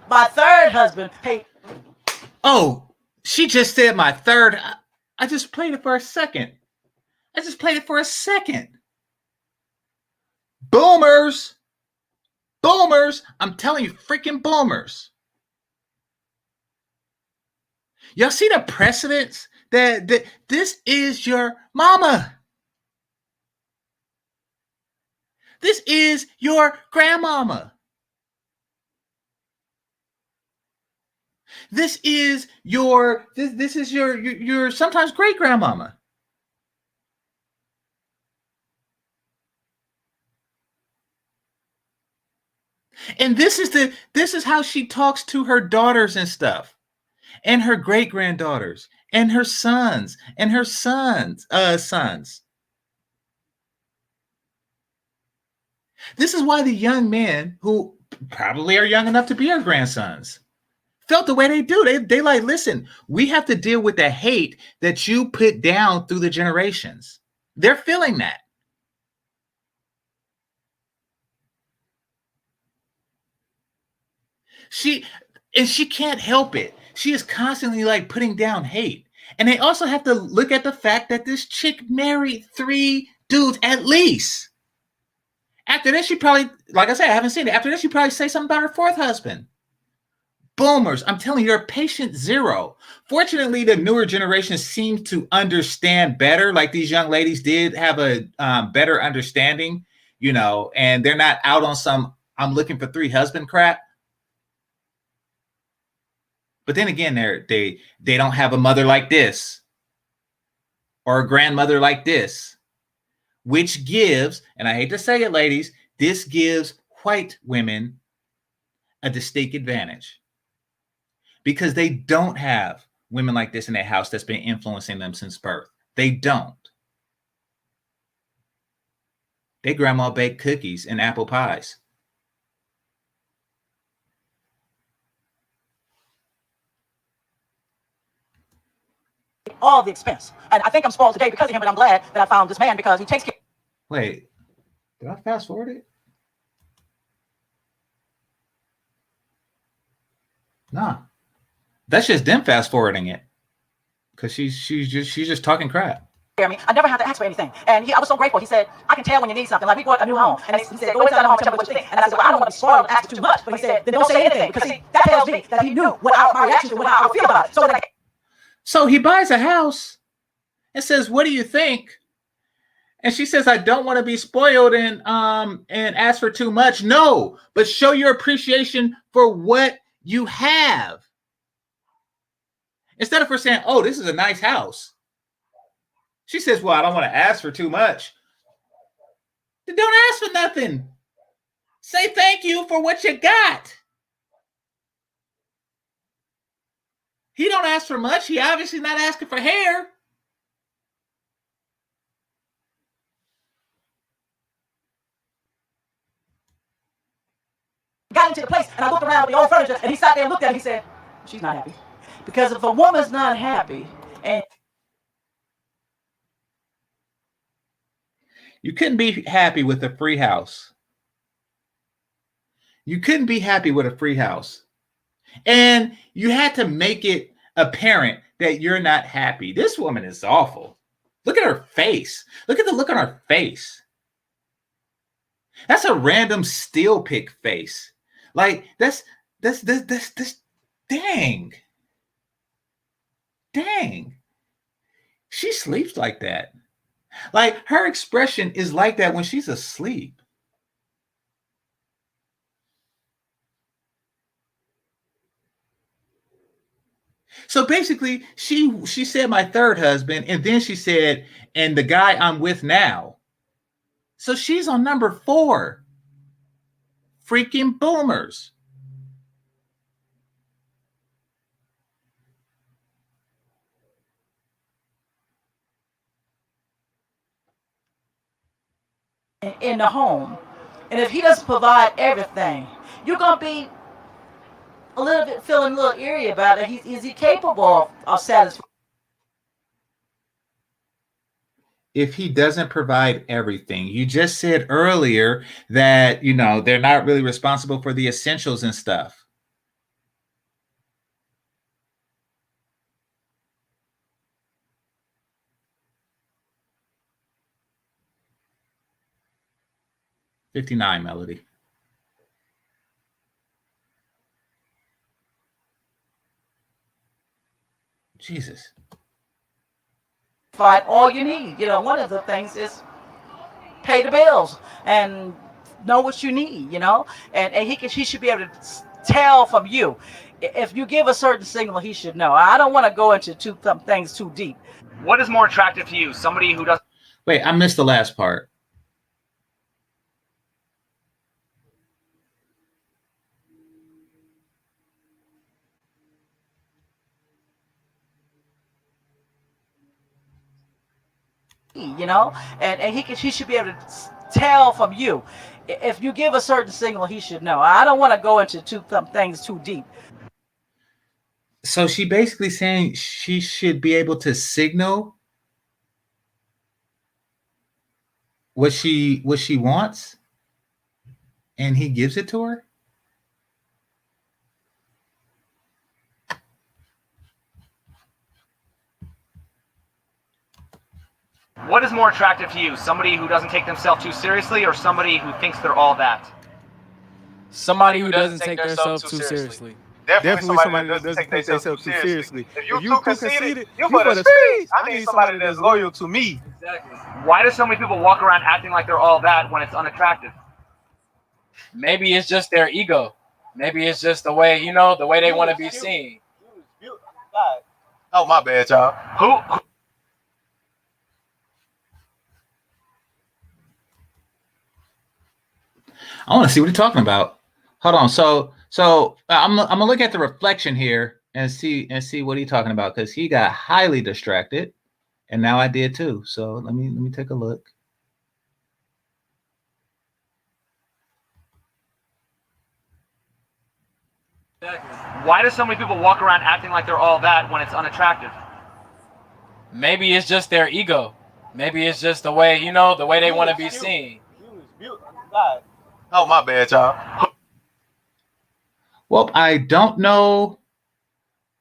My third husband paid. Oh, she just said my third. I just played it for a second. Boomers. I'm telling you, freaking boomers. Y'all see the precedence that this is your mama. This is your grandmama. This is your sometimes great grandmama. And this is how she talks to her daughters and stuff, and her great granddaughters, and her sons, and her sons. This is why the young men who probably are young enough to be our grandsons felt the way they do. They like, listen, we have to deal with the hate that you put down through the generations. They're feeling that. She can't help it. She is constantly like putting down hate. And they also have to look at the fact that this chick married 3 dudes at least. After this, she probably, like I said, I haven't seen it. After this, she probably say something about her 4th husband. Boomers, I'm telling you, you're patient zero. Fortunately, the newer generation seems to understand better. Like these young ladies did have a better understanding, and they're not out on some I'm looking for 3 husband crap. But then again, they don't have a mother like this or a grandmother like this, which gives, and I hate to say it, ladies, this gives white women a distinct advantage because they don't have women like this in their house that's been influencing them since birth. They don't. They grandma baked cookies and apple pies. All the expense. And I think I'm spoiled today because of him, but I'm glad that I found this man because he takes care. Wait, did I fast forward it? Nah. That's just them fast forwarding it. Because she's just talking crap. Me. I never had to ask for anything. And I was so grateful. He said, I can tell when you need something. Like we bought a new home. And he said, go inside the home and tell me what you think. And I said, well, I don't want to be spoiled and ask for too much. But he said, then don't say anything. Because that tells me that he knew what my reaction to how I feel about it. So he buys a house and says, what do you think? And she says, I don't want to be spoiled and ask for too much. No, but show your appreciation for what you have. Instead of her saying, oh, this is a nice house. She says, well, I don't want to ask for too much. Then don't ask for nothing. Say thank you for what you got. He don't ask for much. He obviously not asking for hair. Got into the place and I looked around the old furniture and he sat there and looked at it and he said, she's not happy. Because if a woman's not happy and you couldn't be happy with a free house. You couldn't be happy with a free house. And you had to make it apparent that you're not happy. This woman is awful. Look at her face. Look at the look on her face. That's a random steel pick face. Like that's dang. Dang. She sleeps like that. Like her expression is like that when she's asleep. So basically, she said my third husband, and then she said, and the guy I'm with now. So she's on number 4. Freaking boomers. in the home. And if he doesn't provide everything, you're going to be a little bit feeling a little eerie about it. Is he capable of satisfying? If he doesn't provide everything, you just said earlier that, you know, they're not really responsible for the essentials and stuff. $59, Melody. Jesus. Find all you need. You know, one of the things is pay the bills and know what you need, you know, and he should be able to tell from you. If you give a certain signal, he should know. I don't want to go into things too deep. What is more attractive to you? Somebody who doesn't. Wait, I missed the last part. You know, and he should be able to tell from you. If you give a certain signal, he should know. I don't want to go into things too deep. So she basically saying she should be able to signal what she wants, and he gives it to her. What is more attractive to you? Somebody who doesn't take themselves too seriously, or somebody who thinks they're all that? Somebody who doesn't take themselves too seriously. Definitely somebody that doesn't take themselves too seriously. If you too conceited, you for the streets. I need somebody that's loyal to me. Exactly. Why do so many people walk around acting like they're all that when it's unattractive? Maybe it's just their ego. Maybe it's just the way, you know, the way they want to be seen. Oh, my bad, y'all. Who? I want to see what you're talking about. Hold on. So I'm gonna look at the reflection here and see what he's talking about, because he got highly distracted, and now I did too. So let me take a look. Why do so many people walk around acting like they're all that when it's unattractive? Maybe it's just their ego. Maybe it's just the way, you know, the way they want to be seen. Oh, my bad, y'all. Well, I don't know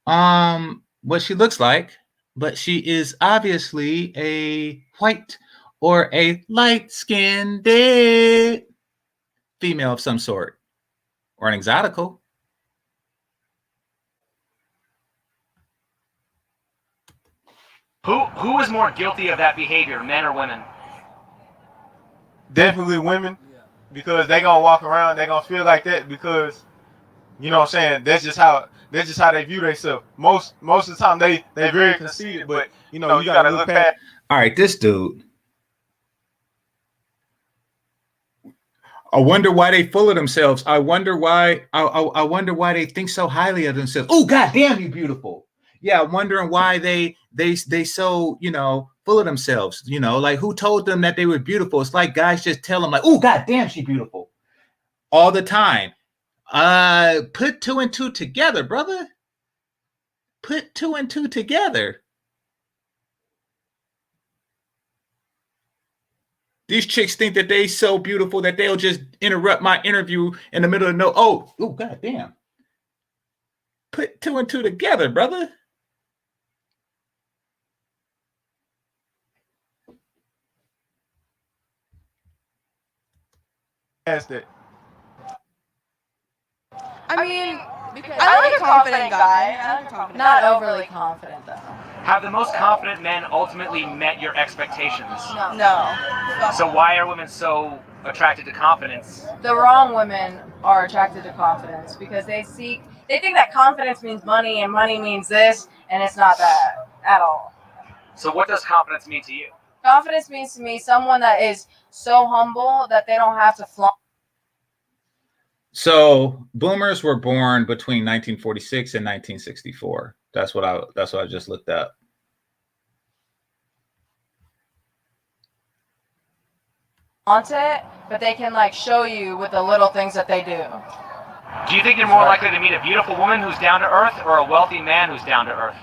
what she looks like, but she is obviously a white or a light-skinned female of some sort, or an exotical. Who is more guilty of that behavior, men or women? definitely women, because they gonna walk around, they gonna feel like that because you know what I'm saying, that's just how they view themselves. Most of the time they very conceited, but you know you gotta look past. All right, this dude. I wonder why they full of themselves. I wonder why. I wonder why they think so highly of themselves. Oh, goddamn, you beautiful. Yeah, I'm wondering why they so, you know, full of themselves. You know, like who told them that they were beautiful? It's like guys just tell them like, oh, goddamn, she beautiful, all the time. Put two and two together, brother. Put two and two together. These chicks think that they so beautiful that they'll just interrupt my interview in the middle of no. Oh, goddamn. Put two and two together, brother. Past that. I mean, I like a confident guy. Not overly confident though. Have the most confident men ultimately met your expectations? No. So why are women so attracted to confidence? The wrong women are attracted to confidence because they think that confidence means money and money means this, and it's not that at all. So what does confidence mean to you? Confidence means to me someone that is so humble that they don't have to flaunt. So boomers were born between 1946 and 1964. That's what I just looked up. It, but they can like show you with the little things that they do. Do you think you're more likely to meet a beautiful woman who's down to earth or a wealthy man who's down to earth?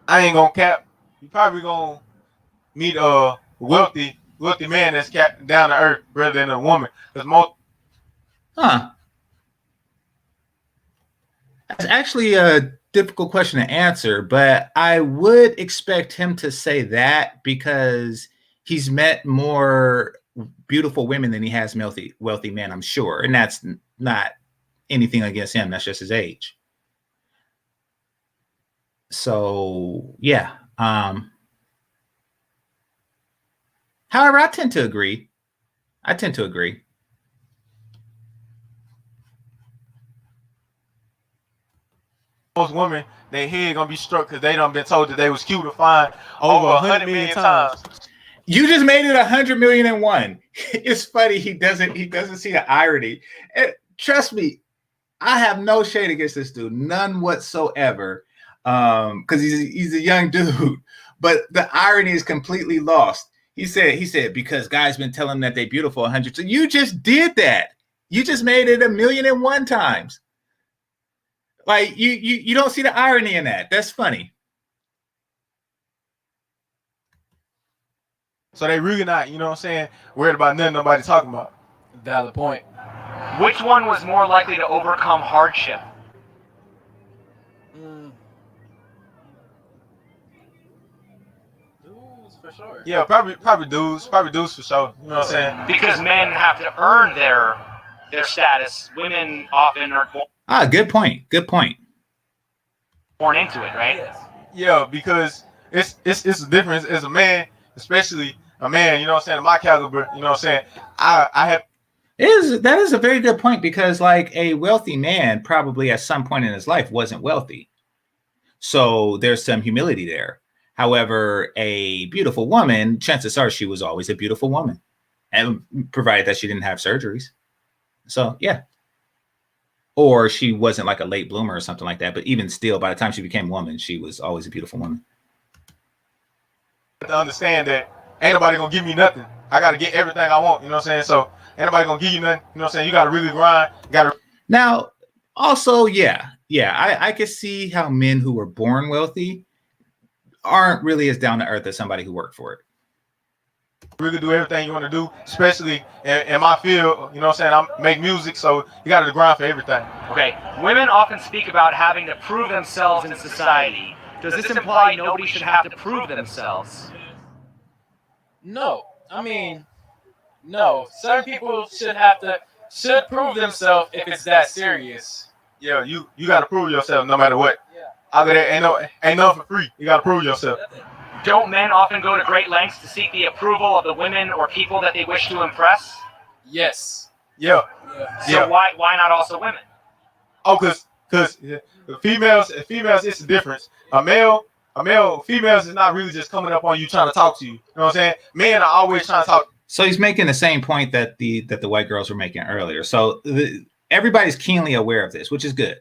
I ain't gonna cap. You probably gonna meet a wealthy man that's down to earth rather than a woman. Cause most. That's actually a difficult question to answer, but I would expect him to say that because he's met more beautiful women than he has wealthy men, I'm sure. And that's not anything against him. That's just his age. So, yeah. However, I tend to agree. Most women, their head gonna be struck because they done been told that they was cute or fine over 100 million times. You just made it 100 million and one. It's funny. He doesn't see the irony. And trust me, I have no shade against this dude, none whatsoever. Because he's a young dude, but the irony is completely lost. He said because guys been telling him that they're beautiful 100. So you just did that. You just made it 1,000,001 times. Like you don't see the irony in that. That's funny. So they really not, you know what I'm saying, worried about nothing nobody talking about. Valid point. Which one was more likely to overcome hardship? Dudes for sure. Yeah, probably dudes for sure. You know what I'm saying? Because men have to earn their status. Women often are Good point. born into it, right? Yeah, because it's a difference as a man, especially a man, you know what I'm saying, of my caliber, you know what I'm saying? I have That is a very good point, because like a wealthy man probably at some point in his life wasn't wealthy. So there's some humility there. However, a beautiful woman, chances are she was always a beautiful woman, and provided that she didn't have surgeries. So yeah. Or she wasn't like a late bloomer or something like that. But even still, by the time she became a woman, she was always a beautiful woman. to understand that ain't nobody gonna give me nothing. I gotta get everything I want, you know what I'm saying? So ain't nobody gonna give you nothing, you know what I'm saying? You gotta really grind. Now, also, I can see how men who were born wealthy aren't really as down to earth as somebody who worked for it. Really do everything you want to do, especially in my field, you know what I'm saying? I make music, so you gotta grind for everything. Okay, women often speak about having to prove themselves in society. Does this imply nobody should have to prove themselves? No, I mean, no. Certain people should prove themselves if it's that serious. Yeah, you gotta prove yourself no matter what. Yeah. Out there ain't nothing for free. You gotta prove yourself. Don't men often go to great lengths to seek the approval of the women or people that they wish to impress? Yes. Yeah. So why not also women? Oh, cause females it's the difference. Females is not really just coming up on you trying to talk to you. You know what I'm saying? Men are always trying to talk. So he's making the same point that the white girls were making earlier. So everybody's keenly aware of this, which is good.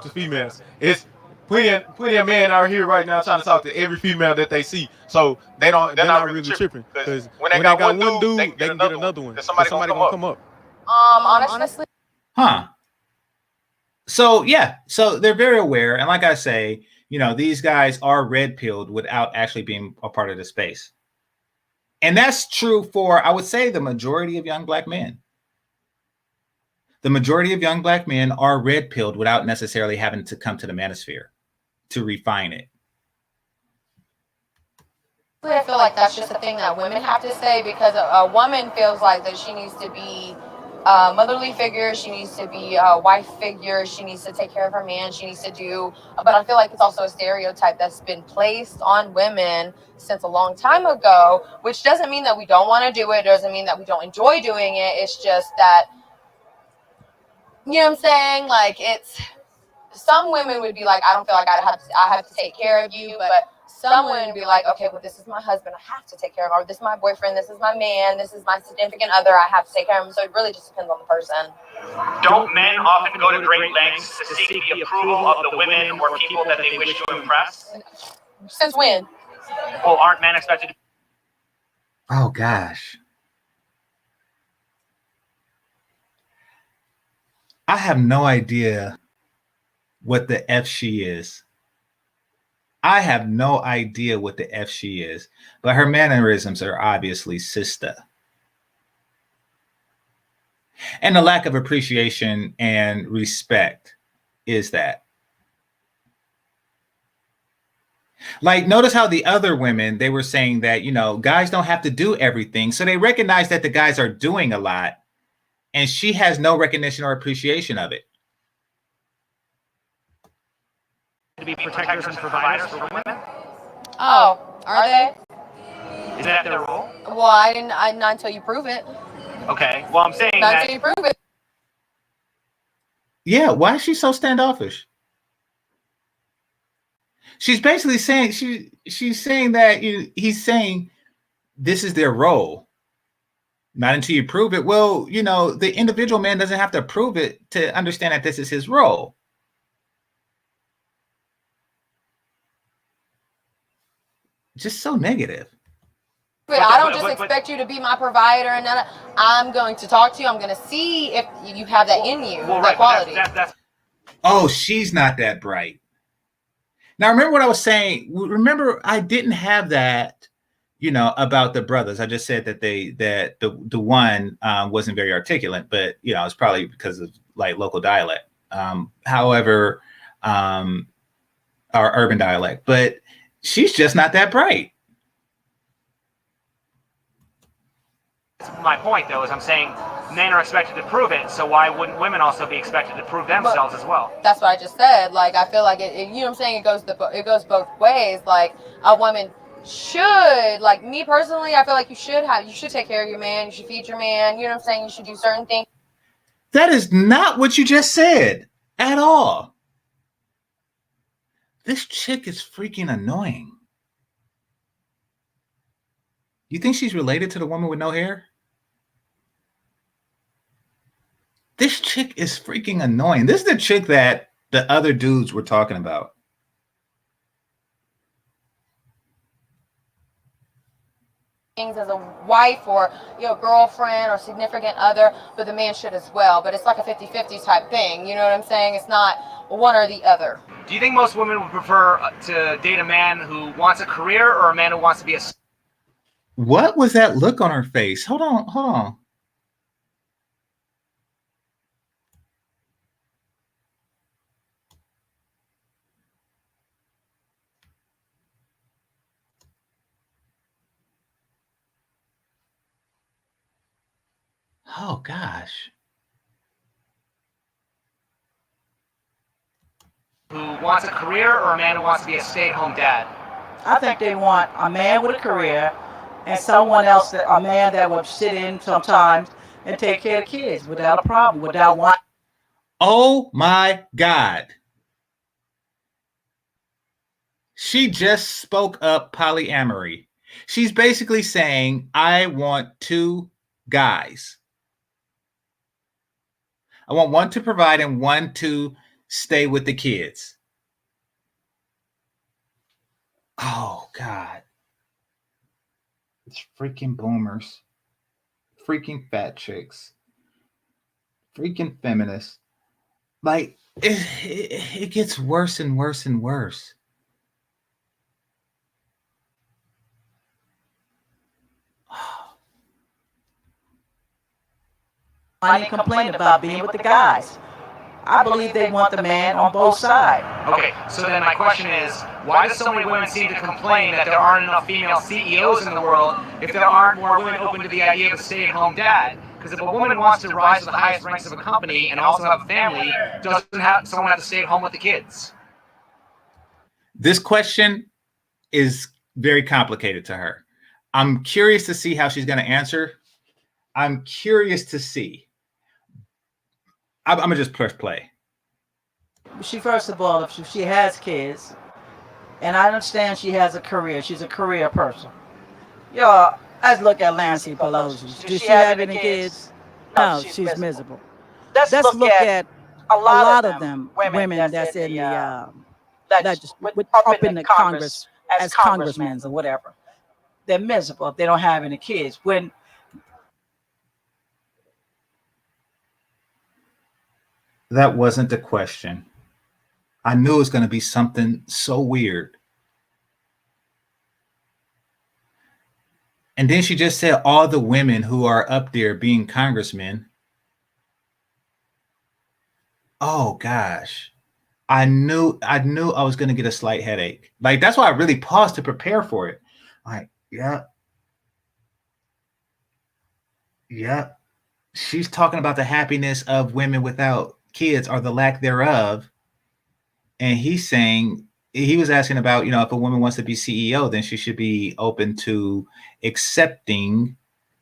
To females, it's plenty of men out here right now trying to talk to every female that they see. So they're not really tripping because when they got one dude, they can get another one. Somebody gonna come up. Honestly. Huh. So yeah, so they're very aware, and like I say, these guys are red pilled without actually being a part of the space. And that's true for, I would say, the majority of young black men. The majority of young black men are red pilled without necessarily having to come to the manosphere to refine it. I feel like that's just a thing that women have to say, because a woman feels like that she needs to be a motherly figure, she needs to be a wife figure, she needs to take care of her man, she needs to do, but I feel like it's also a stereotype that's been placed on women since a long time ago, which doesn't mean that we don't want to do it, doesn't mean that we don't enjoy doing it, it's just that, you know what I'm saying, like, it's, some women would be like, I don't feel like I have to take care of you, but some women would be like, okay, well, this is my husband, I have to take care of him, or this is my boyfriend, this is my man, this is my significant other, I have to take care of him. So it really just depends on the person. Don't men often go to great lengths to seek the approval of the women or people that they wish to impress? Since when? Well, aren't men expected to? Oh gosh. I have no idea what the F she is. I have no idea what the F she is, but her mannerisms are obviously sister. And the lack of appreciation and respect is that. Like, notice how the other women, they were saying that, guys don't have to do everything. So they recognize that the guys are doing a lot, and she has no recognition or appreciation of it. To be protectors and providers for women? Oh, are they? Is that their role? Well, not until you prove it. Okay, well, I'm saying Not that. until you prove it. Yeah, why is she so standoffish? She's basically saying, she's saying that he's saying this is their role. Not until you prove it. Well, the individual man doesn't have to prove it to understand that this is his role. Just so negative. But I don't just expect you to be my provider, and I'm going to talk to you. I'm going to see if you have that in you, that quality. Oh, she's not that bright. Now, remember what I was saying? Remember, I didn't have that, about the brothers. I just said that the one wasn't very articulate, but, it's probably because of like local dialect. However, our urban dialect, but she's just not that bright. My point, though, is I'm saying men are expected to prove it, so why wouldn't women also be expected to prove themselves as well? That's what I just said. Like, I feel like it you know what I'm saying? It goes both ways. Like, a woman should, like, me personally, I feel like you should take care of your man, you should feed your man, you know what I'm saying? You should do certain things. That is not what you just said at all. This chick is freaking annoying. You think she's related to the woman with no hair? This chick is freaking annoying. This is the chick that the other dudes were talking about. Things as a wife or girlfriend or significant other, but the man should as well. But it's like a 50-50 type thing. You know what I'm saying? It's not one or the other. Do you think most women would prefer to date a man who wants a career or a man who wants to be a... What was that look on her face? Hold on. Oh, gosh. Who wants a career or a man who wants to be a stay-at-home dad? I think they want a man with a career and someone else, a man that would sit in sometimes and take care of kids without a problem, without one. Oh my God. She just spoke up polyamory. She's basically saying, I want two guys. I want one to provide and one to stay with the kids. Oh, God. It's freaking boomers, freaking fat chicks, freaking feminists. Like, it gets worse and worse and worse. I didn't complain about being with the guys. I believe they want the man on both sides. Okay, so then my question is, why do so many women seem to complain that there aren't enough female CEOs in the world if there aren't more women open to the idea of a stay-at-home dad? Because if a woman wants to rise to the highest ranks of a company and also have a family, doesn't someone have to stay at home with the kids? This question is very complicated to her. I'm curious to see how she's going to answer. I'm curious to see. I'm going to just press play. She, first of all, if she has kids, and I understand she has a career, she's a career person. Yo, let's look at Nancy Pelosi. Does she have any kids? No, she's miserable. Let's look at a lot of them women that's in the up in the Congress as congressmen or whatever. They're miserable if they don't have any kids. When that wasn't the question. I knew it was going to be something so weird. And then she just said all the women who are up there being congressmen. Oh gosh. I knew I was going to get a slight headache. Like, that's why I really paused to prepare for it. Like, yeah. She's talking about the happiness of women without kids or the lack thereof. And he's saying, he was asking about, if a woman wants to be CEO, then she should be open to accepting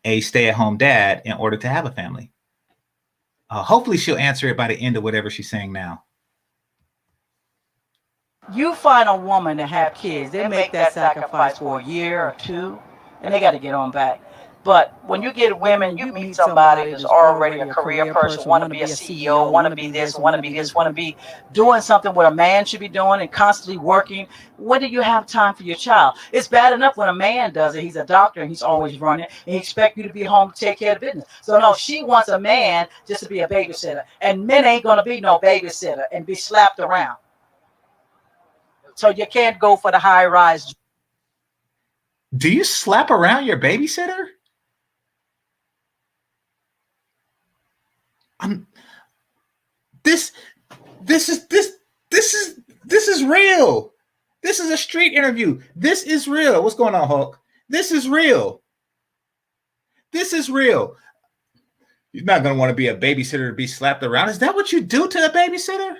a stay-at-home dad in order to have a family. Hopefully she'll answer it by the end of whatever she's saying now. You find a woman to have kids, they make that sacrifice for a year or two, and they got to get on back. But when you get women, you meet somebody that's already a career person, want to be a CEO, want to be this, want to be this, want to be doing something what a man should be doing and constantly working. When do you have time for your child? It's bad enough when a man does it. He's a doctor and he's always running, and he expects you to be home to take care of business. So no, she wants a man just to be a babysitter. And men ain't going to be no babysitter and be slapped around. So you can't go for the high rise. Do you slap around your babysitter? This is real. This is a street interview. This is real. What's going on, Hulk? This is real. This is real. You're not going to want to be a babysitter to be slapped around. Is that what you do to a babysitter?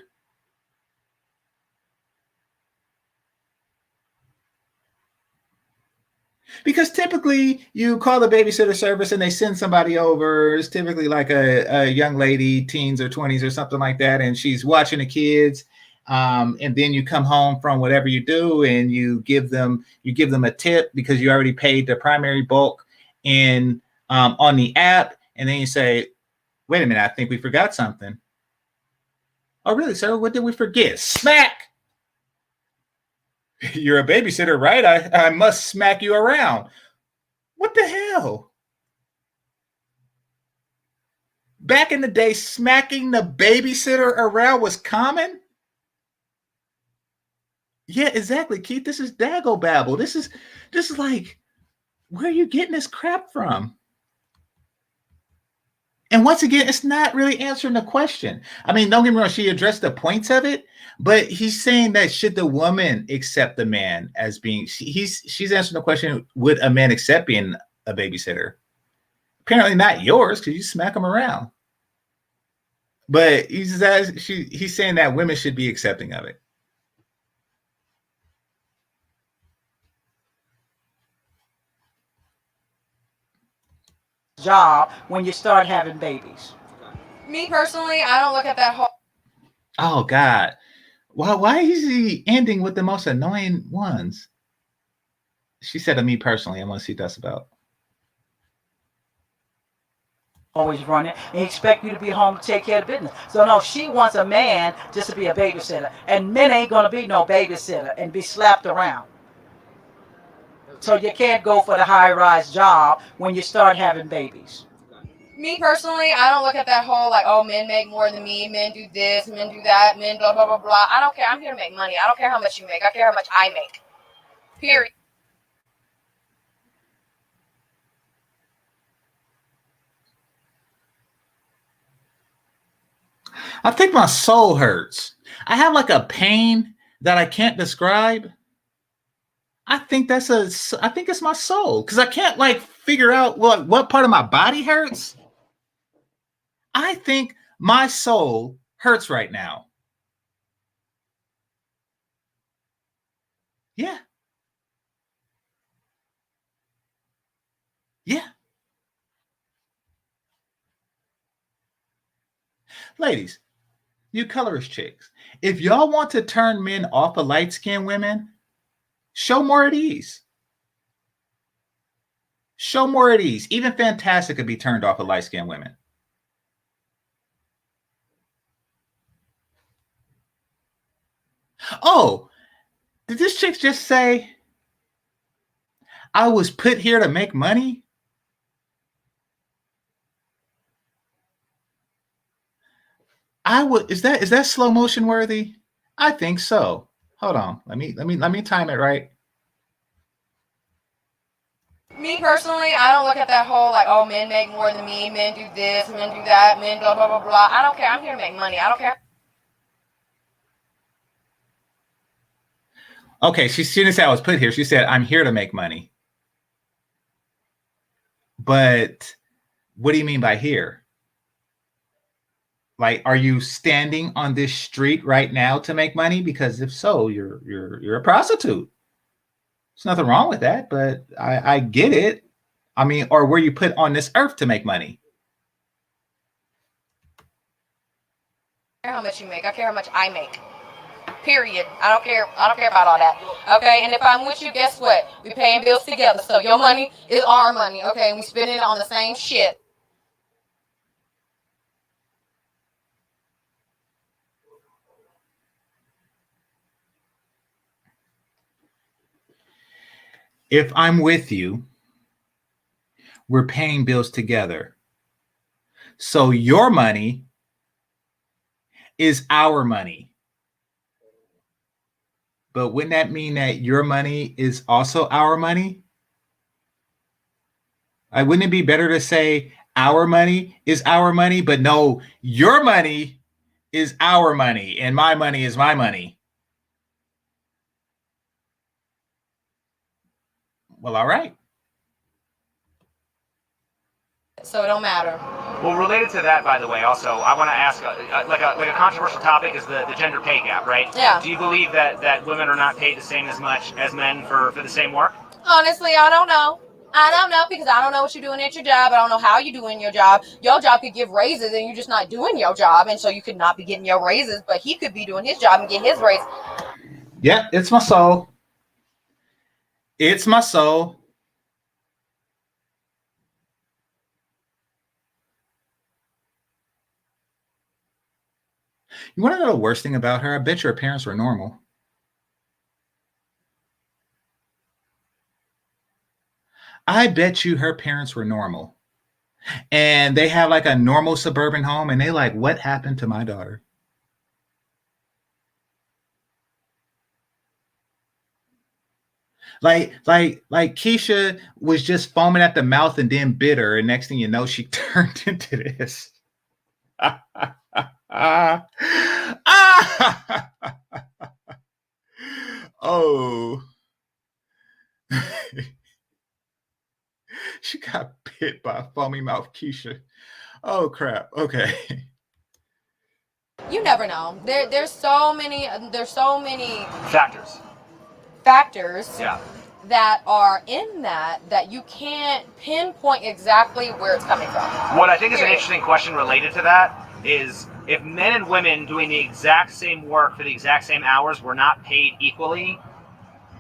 Because typically you call the babysitter service and they send somebody over. It's typically like a young lady, teens or 20s or something like that. And she's watching the kids. And then you come home from whatever you do and you give them a tip because you already paid the primary bulk on the app. And then you say, wait a minute, I think we forgot something. Oh, really, sir? What did we forget? Smack! You're a babysitter, right? I must smack you around. What the hell? Back in the day, smacking the babysitter around was common? Yeah, exactly, Keith. This is daggobabble. This is like, where are you getting this crap from? And once again, it's not really answering the question. I mean, don't get me wrong, she addressed the points of it, but he's saying that should the woman accept the man as being, she's answering the question, would a man accept being a babysitter? Apparently not yours, because you smack him around. But he's saying that women should be accepting of it. job when you start having babies? Me personally, I don't look at that whole. Oh God. Why is he ending with the most annoying ones? She said to me personally, I want to see what that's about. Always running and expect you to be home to take care of the business. So no, she wants a man just to be a babysitter, and men ain't gonna be no babysitter and be slapped around. So you can't go for the high-rise job when you start having babies. Me personally, I don't look at that whole like, oh, men make more than me, men do this, men do that, men blah blah blah blah. I don't care. I'm here to make money. I don't care how much you make. I care how much I make. Period. I think my soul hurts. I have like a pain that I can't describe. I think it's my soul because I can't like figure out what part of my body hurts. I think my soul hurts right now. Yeah. Yeah. Ladies, you colorist chicks, if y'all want to turn men off of light-skinned women, show more of these. Show more of these. Even Fantastic could be turned off of light-skinned women. Oh, did this chick just say, I was put here to make money? Is that slow motion worthy? I think so. Hold on. Let me time it right. Me personally, I don't look at that whole like, oh, men make more than me, men do this, men do that, men blah blah blah blah. I don't care. I'm here to make money. I don't care. Okay, she didn't say I was put here. She said I'm here to make money. But what do you mean by here? Like, are you standing on this street right now to make money? Because if so, you're a prostitute. There's nothing wrong with that, but I get it. I mean, or were you put on this earth to make money? I don't care how much you make. I care how much I make. Period. I don't care about all that. Okay, and if I'm with you, guess what? We paying bills together. So your money is our money. Okay, and we spending it on the same shit. If I'm with you, we're paying bills together. So your money is our money. But wouldn't that mean that your money is also our money? Wouldn't it be better to say our money is our money, but no, your money is our money and my money is my money? Well, all right. So it don't matter. Well, related to that, by the way, also, I want to ask, like a controversial topic is the gender pay gap, right? Yeah. Do you believe that women are not paid the same as much as men for the same work? Honestly, I don't know. I don't know because I don't know what you're doing at your job. I don't know how you're doing your job. Your job could give raises and you're just not doing your job, and so you could not be getting your raises, but he could be doing his job and get his raise. Yeah, it's my soul. It's my soul. You want to know the worst thing about her? I bet your parents were normal. I bet you her parents were normal. And they have like a normal suburban home and they like, what happened to my daughter? Like Keisha was just foaming at the mouth and then bitter, and next thing you know, she turned into this. Oh. She got bit by a foamy mouth Keisha. Oh crap. Okay. You never know. There's so many Factors. factors. Yeah. that are in that you can't pinpoint exactly where it's coming from. What I think is an interesting question related to that is, if men and women doing the exact same work for the exact same hours were not paid equally,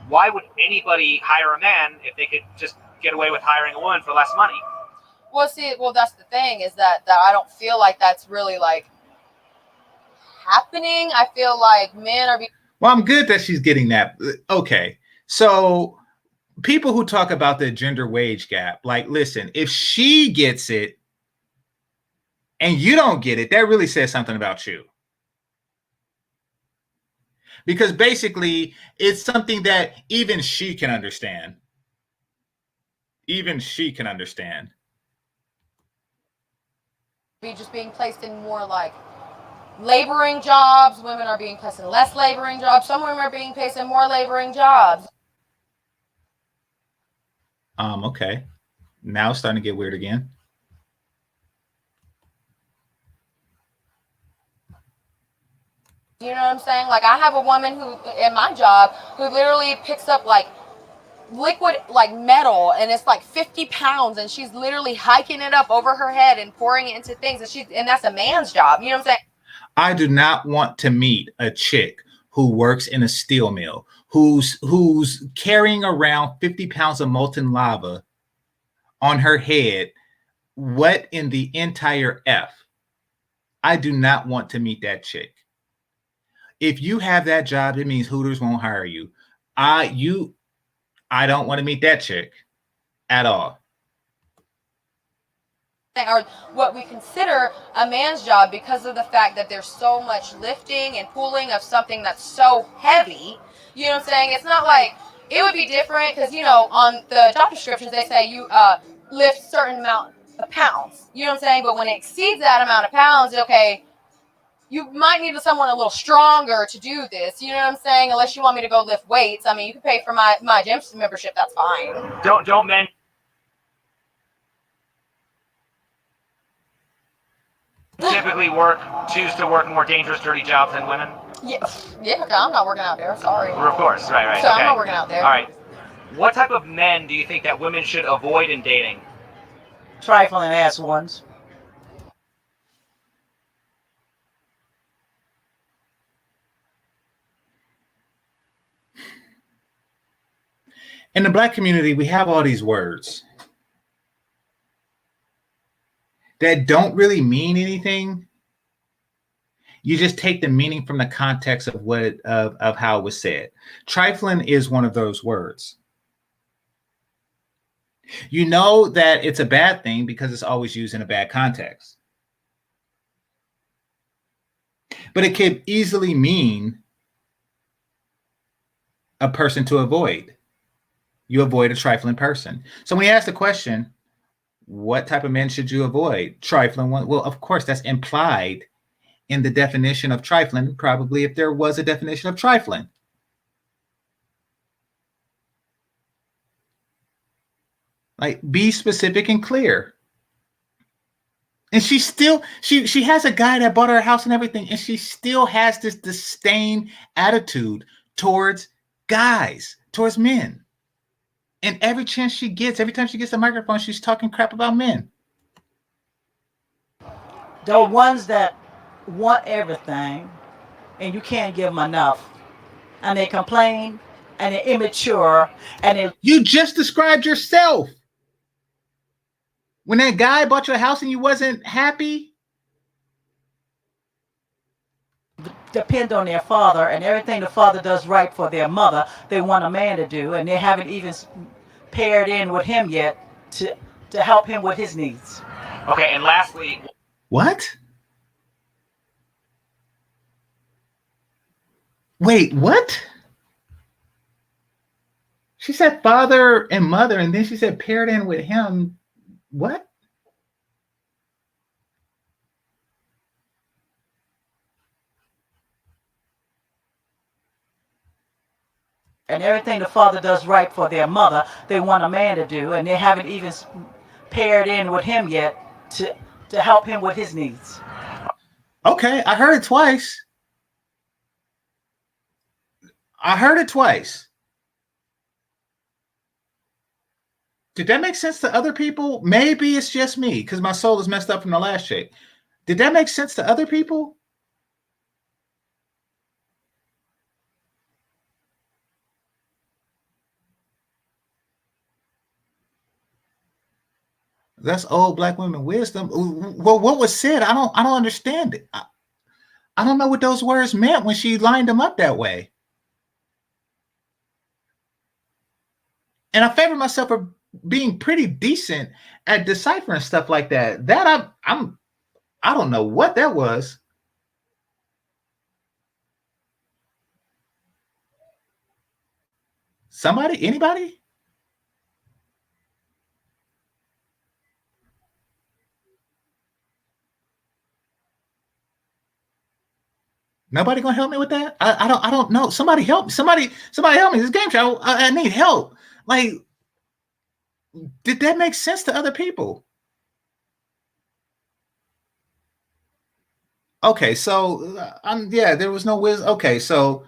why would anybody hire a man if they could just get away with hiring a woman for less money? Well, that's the thing, is that I don't feel like that's really like happening. I feel like men are well, I'm good that she's getting that. Okay. So people who talk about the gender wage gap, like, listen, if she gets it and you don't get it, that really says something about you. Because basically, it's something that even she can understand. Even she can understand. Be just being placed in more like laboring jobs. Women are being placed in less laboring jobs. Some women are being placed in more laboring jobs. Okay. Now it's starting to get weird again. You know what I'm saying? Like, I have a woman who, in my job, who literally picks up like liquid, like metal, and it's like 50 pounds, and she's literally hiking it up over her head and pouring it into things, and that's a man's job. You know what I'm saying? I do not want to meet a chick who works in a steel mill, who's carrying around 50 pounds of molten lava on her head. What in the entire F? I do not want to meet that chick. If you have that job, it means Hooters won't hire you. I don't want to meet that chick at all. Or what we consider a man's job, because of the fact that there's so much lifting and pulling of something that's so heavy. You know what I'm saying? It's not like, it would be different because, you know, on the job descriptions they say you lift certain amount of pounds. You know what I'm saying? But when it exceeds that amount of pounds, okay, you might need someone a little stronger to do this. You know what I'm saying? Unless you want me to go lift weights. I mean, you can pay for my gym membership. That's fine. Don't men typically choose to work more dangerous, dirty jobs than women? Yeah, I'm not working out there. Sorry. Of course, right. So okay. I'm not working out there. All right. What type of men do you think that women should avoid in dating? Trifling ass ones. In the Black community, we have all these words that don't really mean anything. You just take the meaning from the context of of how it was said. Trifling is one of those words. You know that it's a bad thing because it's always used in a bad context. But it could easily mean a person to avoid. You avoid a trifling person. So when you ask the question, what type of men should you avoid? Trifling one. Well, of course, that's implied in the definition of trifling, probably, if there was a definition of trifling. Like, be specific and clear. And she has a guy that bought her a house and everything, and she still has this disdain attitude towards guys, towards men. And every chance she gets, every time she gets the microphone, she's talking crap about men. The ones that want everything and you can't give them enough, and they complain and they're immature, and you just described yourself. When that guy bought you a house and you wasn't happy, depend on their father, and everything the father does right for their mother, they want a man to do, and they haven't even paired in with him yet to help him with his needs. Okay, and lastly, what? Wait, what? She said father and mother, and then she said paired in with him. What? And everything the father does right for their mother, they want a man to do, and they haven't even paired in with him yet to help him with his needs. Okay, I heard it twice. Did that make sense to other people? Maybe it's just me because my soul is messed up from the last chick. Did that make sense to other people? That's old black women wisdom. Well, what was said? I don't understand it. I don't know what those words meant when she lined them up that way. And I favor myself for being pretty decent at deciphering stuff like that. That I don't know what that was. Somebody? Anybody? Nobody gonna help me with that? I don't know. Somebody help me. Somebody help me. This game show. I need help. Like, did that make sense to other people? Okay, so yeah, there was no wisdom. Okay, so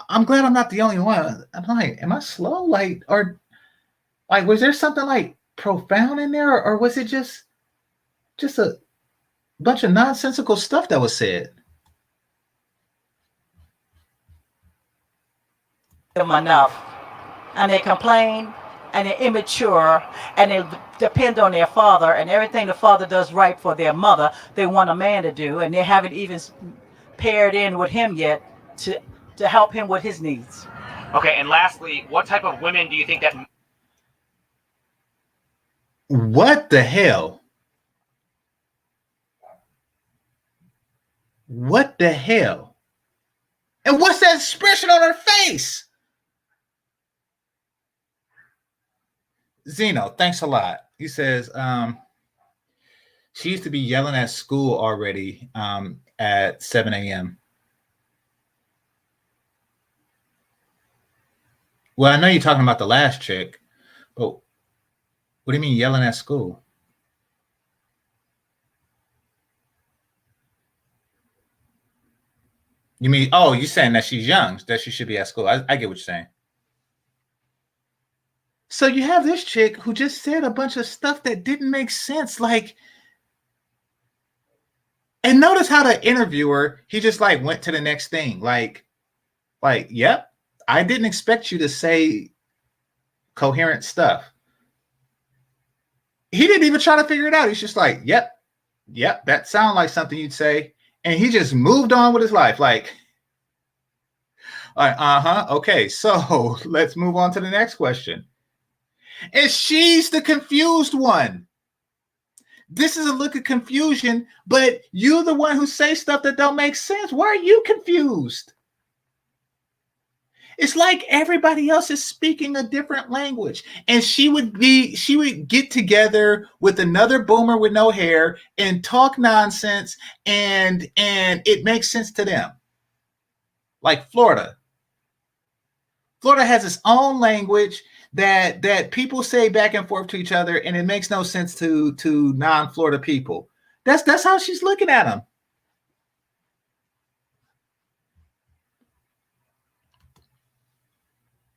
I'm glad I'm not the only one. I'm like, am I slow? Like, or like, was there something like profound in there, or was it just a bunch of nonsensical stuff that was said? Them enough, and they complain, and they're immature, and they depend on their father, and everything the father does right for their mother, they want a man to do, and they haven't even paired in with him yet to help him with his needs. Okay, and lastly, what type of women do you think that... What the hell? What the hell? And what's that expression on her face? Zeno, thanks a lot. He says, she used to be yelling at school already at 7 a.m. Well, I know you're talking about the last chick, but what do you mean yelling at school? You mean, oh, you're saying that she's young, that she should be at school. I get what you're saying. So you have this chick who just said a bunch of stuff that didn't make sense. Like, and notice how the interviewer, he just like went to the next thing. Like, yep, I didn't expect you to say coherent stuff. He didn't even try to figure it out. He's just like, yep, that sounds like something you'd say. And he just moved on with his life. Like, okay, so let's move on to the next question. And she's the confused one. This is a look of confusion, but you're the one who say stuff that don't make sense. Why are you confused? It's like everybody else is speaking a different language. And she would get together with another boomer with no hair and talk nonsense, and it makes sense to them. Like Florida. Florida has its own language that people say back and forth to each other, and it makes no sense to non-Florida people. That's how she's looking at them.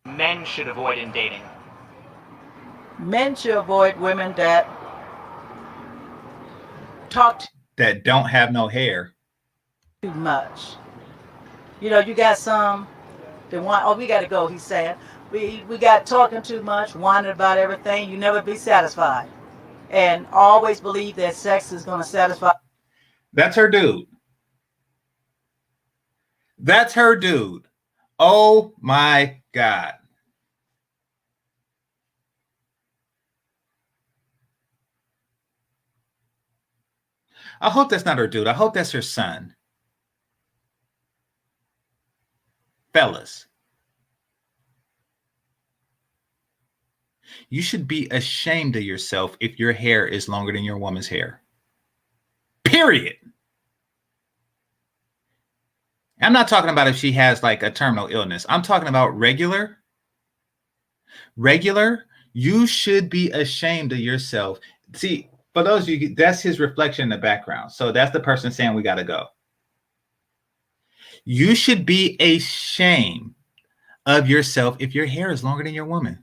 Men should avoid in dating. Men should avoid women that talk that don't have no hair too much. You know, you got some that want, oh, we got to go, he's saying. We got talking too much, whining about everything. You never be satisfied. And always believe that sex is going to satisfy. That's her dude. That's her dude. Oh my God. I hope that's not her dude. I hope that's her son. Fellas, you should be ashamed of yourself if your hair is longer than your woman's hair. Period. I'm not talking about if she has like a terminal illness. I'm talking about regular. You should be ashamed of yourself. See, for those of you, that's his reflection in the background. So that's the person saying we got to go. You should be ashamed of yourself if your hair is longer than your woman.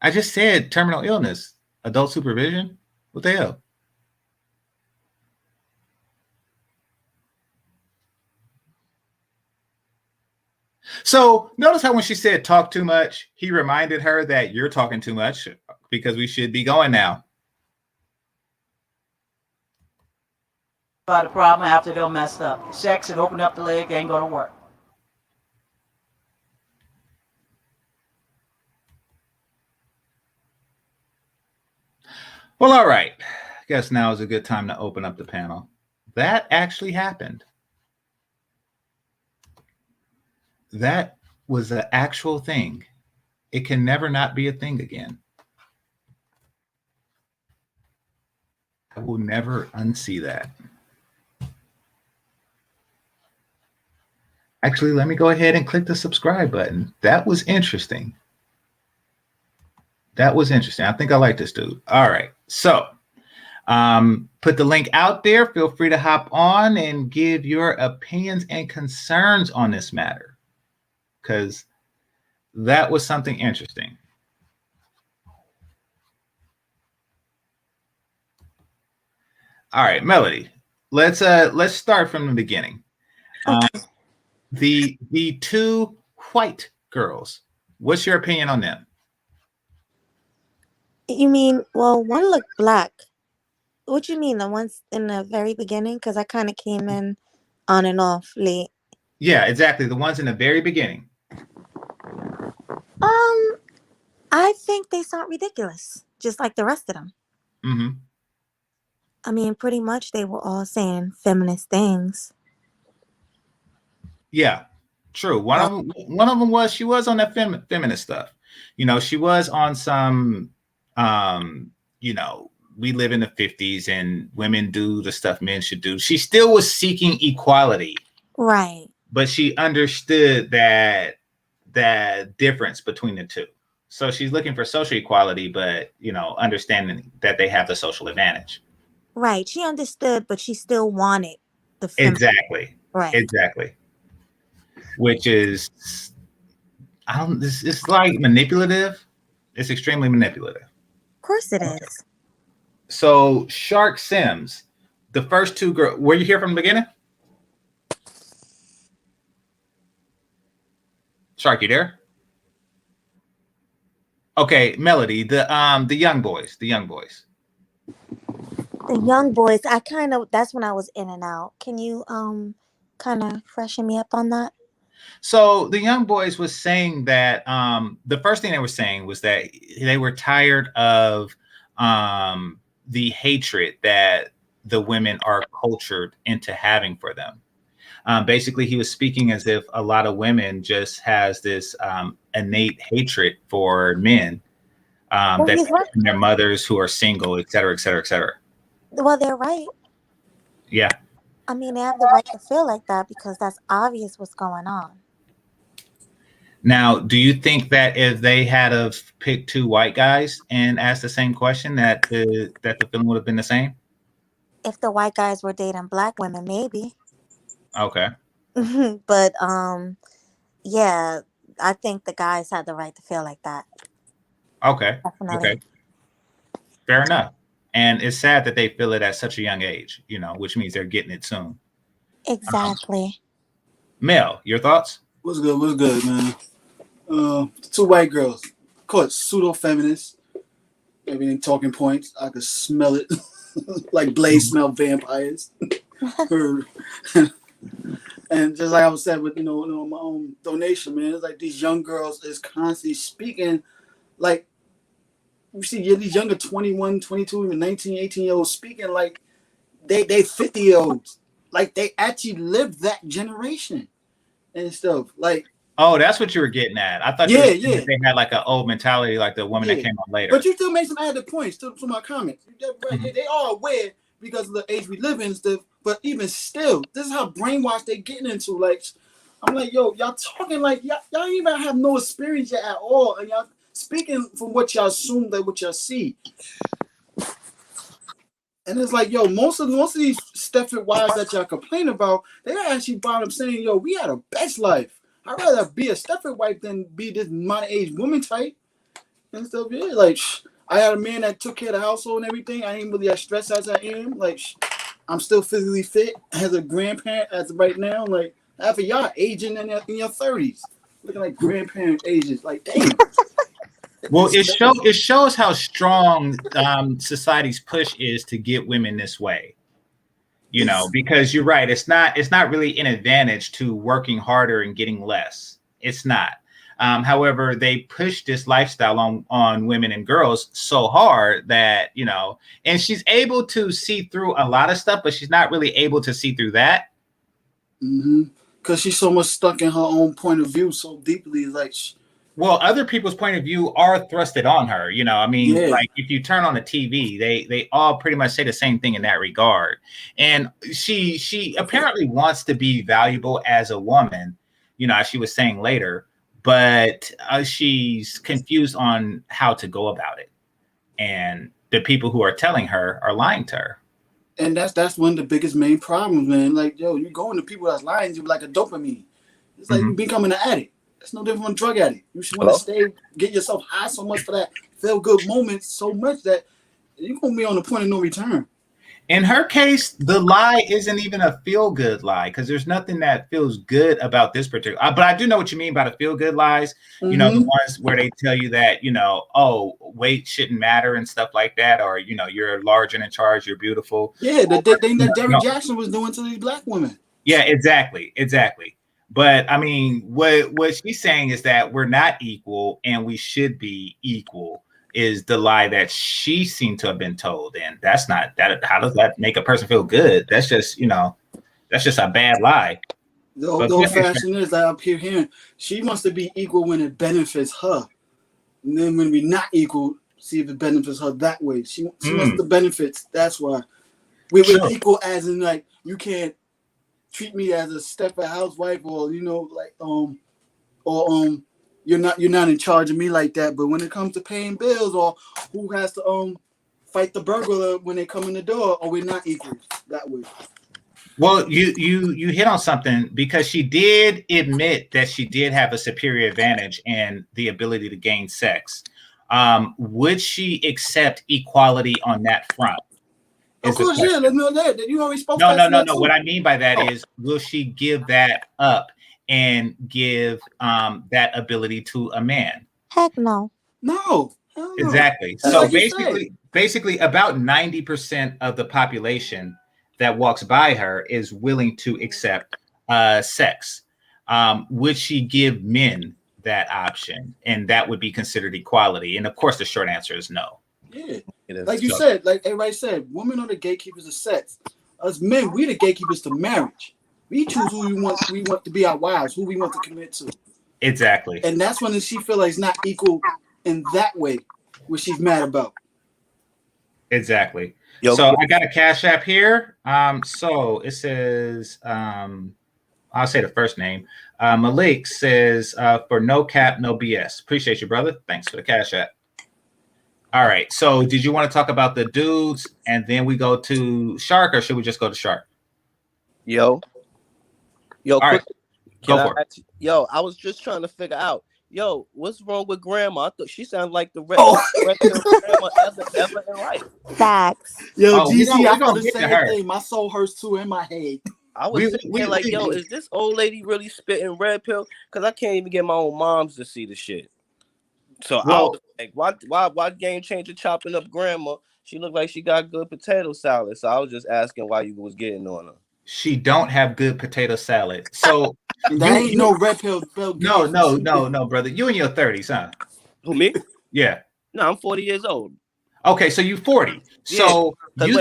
I just said terminal illness, adult supervision. What the hell? So notice how when she said talk too much, he reminded her that you're talking too much because we should be going now. About the problem after they're messed up. Sex and open up the leg ain't gonna work. Well, all right. I guess now is a good time to open up the panel. That actually happened. That was an actual thing. It can never not be a thing again. I will never unsee that. Actually, let me go ahead and click the subscribe button. That was interesting. That was interesting. I think I like this dude. All right. So put the link out there. Feel free to hop on and give your opinions and concerns on this matter, because that was something interesting. All right, Melody, let's start from the beginning. The two white girls, what's your opinion on them? You mean, well, one looked black. What you mean, the ones in the very beginning? Because I kind of came in on and off late. Yeah, exactly. The ones in the very beginning. I think they sound ridiculous, just like the rest of them. Mm-hmm. I mean, pretty much they were all saying feminist things. Yeah, true. One of them was, she was on that feminist stuff. You know, she was on some, you know, we live in the 50s and women do the stuff men should do. She still was seeking equality. Right. But she understood that difference between the two. So she's looking for social equality, but, you know, understanding that they have the social advantage. Right. She understood, but she still wanted the feminist. Exactly. Right. Exactly. Which is, it's like manipulative. It's extremely manipulative. Of course it is. So Shark Sims, the first two girls, were you here from the beginning? Shark, you there? Okay, Melody, the young boys. The young boys, that's when I was in and out. Can you kind of freshen me up on that? So the young boys was saying that the first thing they were saying was that they were tired of the hatred that the women are cultured into having for them. Basically, he was speaking as if a lot of women just has this innate hatred for men that right. Their mothers who are single, et cetera, et cetera, et cetera. Well, they're right. Yeah. I mean, they have the right to feel like that because that's obvious what's going on. Now, do you think that if they had of picked two white guys and asked the same question, that the film would have been the same? If the white guys were dating black women, maybe. Okay. But yeah, I think the guys had the right to feel like that. Okay. Definitely. Okay. Fair enough. And it's sad that they feel it at such a young age, you know, which means they're getting it soon. Exactly. Mel, your thoughts? What's good? What's good, man? Two white girls, call it pseudo-feminists. Everything talking points. I could smell it, like Blaze smell vampires. And just like I was saying with my own donation, man, it's like these young girls is constantly speaking, like you see these younger 21, 22, even 19, 18-year-olds speaking like they 50-year-olds, like they actually lived that generation and stuff. Like, oh, that's what you were getting at. I thought they had like an old mentality, like the woman that came on later. But you still made some added points to my comments. They are aware because of the age we live in and stuff. But even still, this is how brainwashed they're getting into. Like, I'm like, yo, y'all talking like y'all even have no experience yet at all, and y'all speaking from what y'all assume that what y'all see. And it's like, yo, most of these Stepford wives that y'all complain about, they actually brought up saying, yo, we had a best life. I'd rather be a Stepford wife than be this modern age woman type. and stuff. Yeah, like I had a man that took care of the household and everything. I ain't really as stressed as I am. Like I'm still physically fit as a grandparent as of right now. Like half of y'all aging in your 30s, looking like grandparent ages. Like damn. Well, it shows how strong society's push is to get women this way. You know, because you're right. It's not really an advantage to working harder and getting less. It's not. However, they push this lifestyle on women and girls so hard that, you know, and she's able to see through a lot of stuff, but she's not really able to see through that. Because she's so much stuck in her own point of view so deeply. Like, well, other people's point of view are thrusted on her. You know, I mean, Yeah. like if you turn on the TV, they all pretty much say the same thing in that regard. And she apparently wants to be valuable as a woman, you know, as she was saying later, but she's confused on how to go about it. And the people who are telling her are lying to her. and that's one of the biggest main problems, man. Like, yo, you going to people that's lying to you like a dopamine. It's like you becoming an addict. It's no different from a drug addict. You should want to stay, get yourself high so much for that feel good moments so much that you're gonna be on the point of no return. In her case, the lie isn't even a feel-good lie because there's nothing that feels good about this particular. But I do know what you mean by the feel-good lies. You know, the ones where they tell you that, you know, oh, weight shouldn't matter and stuff like that, or you know, you're large and in charge, you're beautiful. Yeah, the thing that Derrick Jackson was doing to these black women. Yeah, exactly. But I mean, what she's saying is that we're not equal and we should be equal. Is the lie that she seemed to have been told, and that's not that. How does that make a person feel good? That's just, you know, that's just a bad lie. The old fashioned is that I keep hearing she wants to be equal when it benefits her, and then when we're not equal, see if it benefits her that way. She wants the benefits. That's why we're equal, as in like you can't treat me as a Stepford housewife, or you know, like you're not in charge of me like that. But when it comes to paying bills or who has to fight the burglar when they come in the door, or we're not equal that way. Well, you hit on something because she did admit that she did have a superior advantage in the ability to gain sex. Would she accept equality on that front? Of course, yeah. Let me know that. You already spoke. No. What I mean by that is, will she give that up and give that ability to a man? Heck no. No. Exactly. So like basically about 90% of the population that walks by her is willing to accept sex. Would she give men that option? And that would be considered equality. And of course, the short answer is no. Yeah. Like you said, like everybody said, women are the gatekeepers of sex. Us men, we the gatekeepers to marriage. We choose who we want to be our wives, who we want to commit to. Exactly. And that's when she feels like it's not equal in that way, which she's mad about. Exactly. So I got a Cash App here. So it says, I'll say the first name. Malik says, for no cap, no BS. Appreciate you, brother. Thanks for the Cash App. All right. So did you want to talk about the dudes and then we go to Shark, or should we just go to Shark? Yo, all right. Go for it. Yo, I was just trying to figure out, yo, what's wrong with grandma? I thought she sounded like the red grandma ever in life. Facts. Yo, GC, I got the same thing. My soul hurts too in my head. I was sitting there like, yo, is this old lady really spitting red pill? Because I can't even get my own moms to see the shit. So I was like, why Game Changer chopping up grandma? She looked like she got good potato salad. So I was just asking why you was getting on her. She don't have good potato salad. So that ain't no red pill. No, brother. You in your 30s, huh? Who, me? Yeah. No, I'm 40 years old. Okay, so you 40. So yeah, you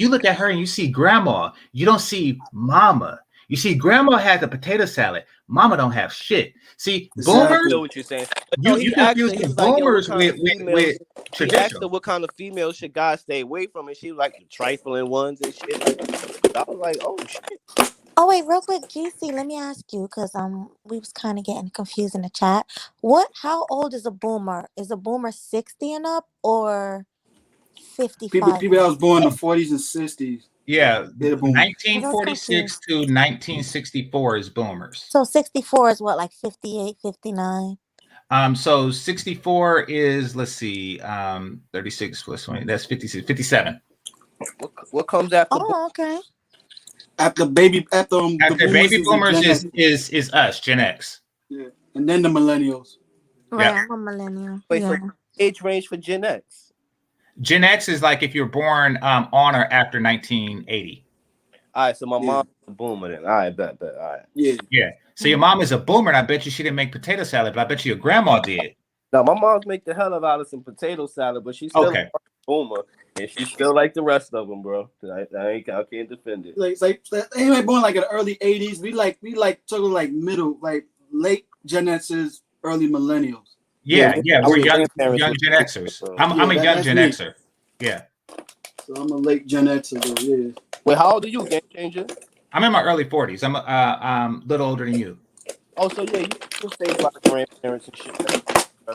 look at her and you see grandma. You don't see mama. You see, grandma has a potato salad. Mama don't have shit. See, boomers. I know what you're saying. You confuse the boomers with traditional. He asked her what kind of females should guys stay away from, and she was like the trifling ones and shit. I was like, oh shit. Oh wait, real quick, GC, let me ask you, because we was kind of getting confused in the chat. How old is a boomer? Is a boomer 60 and up or 55? People that was born in the 40s and 60s. Yeah, 1946 to 1964 is boomers. So 64 is what, like 58, 59? So 64 is, let's see, 36 plus 20. That's 56, 57. What comes after? Oh, okay. After the After boomers baby is the boomers Gen X. is us, Gen X. Yeah. And then the millennials. Right, Yeah. I'm a millennial. Wait, Yeah. so age range for Gen X? Gen X is like if you're born on or after 1980. All right, so my mom's a boomer then. All right, bet. All right. Yeah. Yeah. So your mom is a boomer, and I bet you she didn't make potato salad, but I bet you your grandma did. Now my mom's make the hell out of some potato salad, but she's still Okay. a boomer, and she's still like the rest of them, bro. I can't defend it. Like anyway, born like in the early 80s. We talking like middle, like late Gen X's, early millennials. Yeah, we're young grandparents Gen Xers. I'm a Yeah, young that's Gen me. Xer. Yeah. So I'm a late Gen Xer though, yeah. Wait, how old are you, Game Changer? I'm in my early 40s. I'm a little older than you. Oh, so yeah, you still stay by grandparents and shit.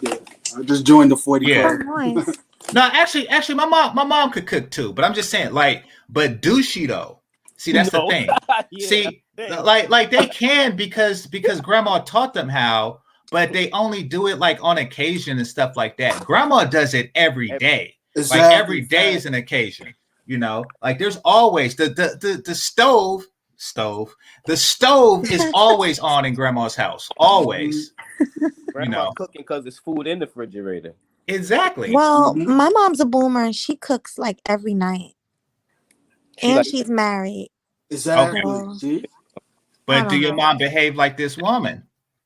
Yeah. I just joined the 40 Yeah. club. Oh, nice. No, actually, my mom could cook too, but I'm just saying, like, but do she though? See, that's the thing. Yeah, See, like they can because grandma taught them how, but they only do it like on occasion and stuff like that. Grandma does it every day. Exactly. Like every day is an occasion. You know, like there's always the stove. The stove is always on in grandma's house. Always. Grandma cooking because there's food in the refrigerator. Exactly. Well, my mom's a boomer and she cooks like every night. She's married. Exactly. So, See? But do your mom behave like this woman?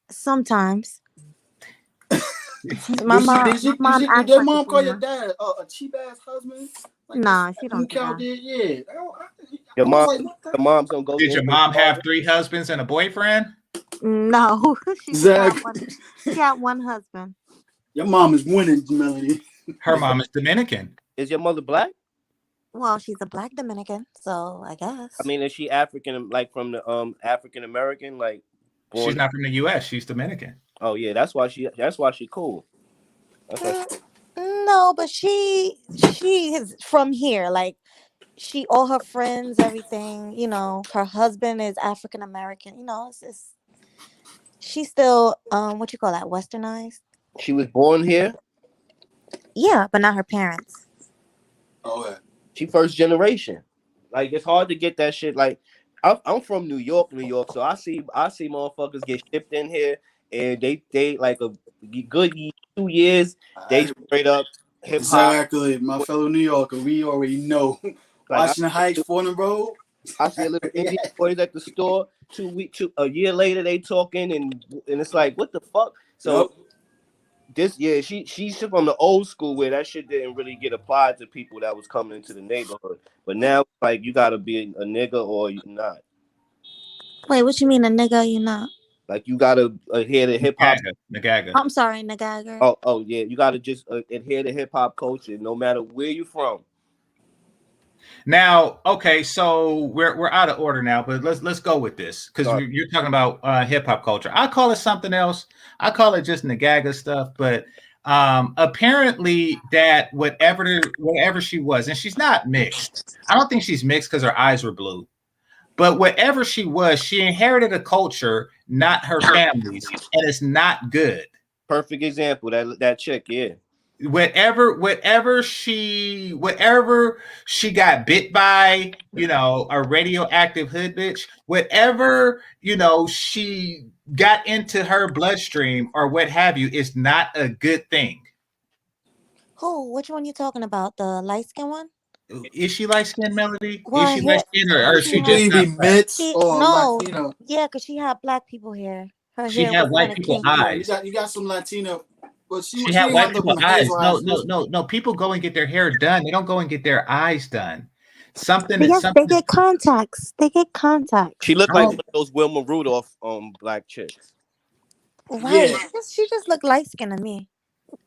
Sometimes. My mom. Did your mom call your dad a cheap ass husband? Like nah, she don't. Yeah. Your mom's gonna go. Did your mom have 3 husbands and a boyfriend? No, she had one husband. Your mom is winning, Melody. Her mom is Dominican. Is your mother black? Well, she's a black Dominican, so I guess. I mean, is she African, like from the African American, like? She's not from the U.S. She's Dominican. Oh yeah, that's why she cool. No, but she is from here. Like all her friends, everything. You know, her husband is African American. You know, it's she's still what you call that, westernized. She was born here. Yeah, but not her parents. Oh yeah. She first generation. Like it's hard to get that shit. Like I'm from New York, so I see motherfuckers get shipped in here, and they like a good 2 years. They straight up hip hop. Exactly, my fellow New Yorker. We already know. Like, Washington Heights, Fordham Road. I see a little Indian boys at the store. A year later, they talking, and it's like, what the fuck? So she's from the old school where that shit didn't really get applied to people that was coming into the neighborhood. But now, like, you gotta be a nigga or you're not. Wait, what you mean a nigga? You not? Like you gotta adhere to hip hop. Nagaga. I'm sorry, Nagaga. Oh yeah, you gotta just adhere to hip hop culture, no matter where you're from. Now, okay, so we're out of order now, but let's go with this because you're talking about hip hop culture. I call it something else. I call it just Nagaga stuff, but apparently that whatever she was, and she's not mixed. I don't think she's mixed because her eyes were blue. But whatever she was, she inherited a culture, not her family's, and it's not good. Perfect example, that chick, yeah. Whatever she got bit by, a radioactive hood bitch, whatever, she got into her bloodstream or what have you, is not a good thing. Who? Which one you talking about? The light skin one? Is she light skinned, Melody? Well, is she light skinned or is she just no? Yeah, because she had black people hair. She had white people eyes. You got some Latino. Well, she had white people eyes. No. People go and get their hair done. They don't go and get their eyes done. They get contacts. She looked like one of those Wilma Rudolph black chicks. Right. Yeah. She just looked light skinned to me.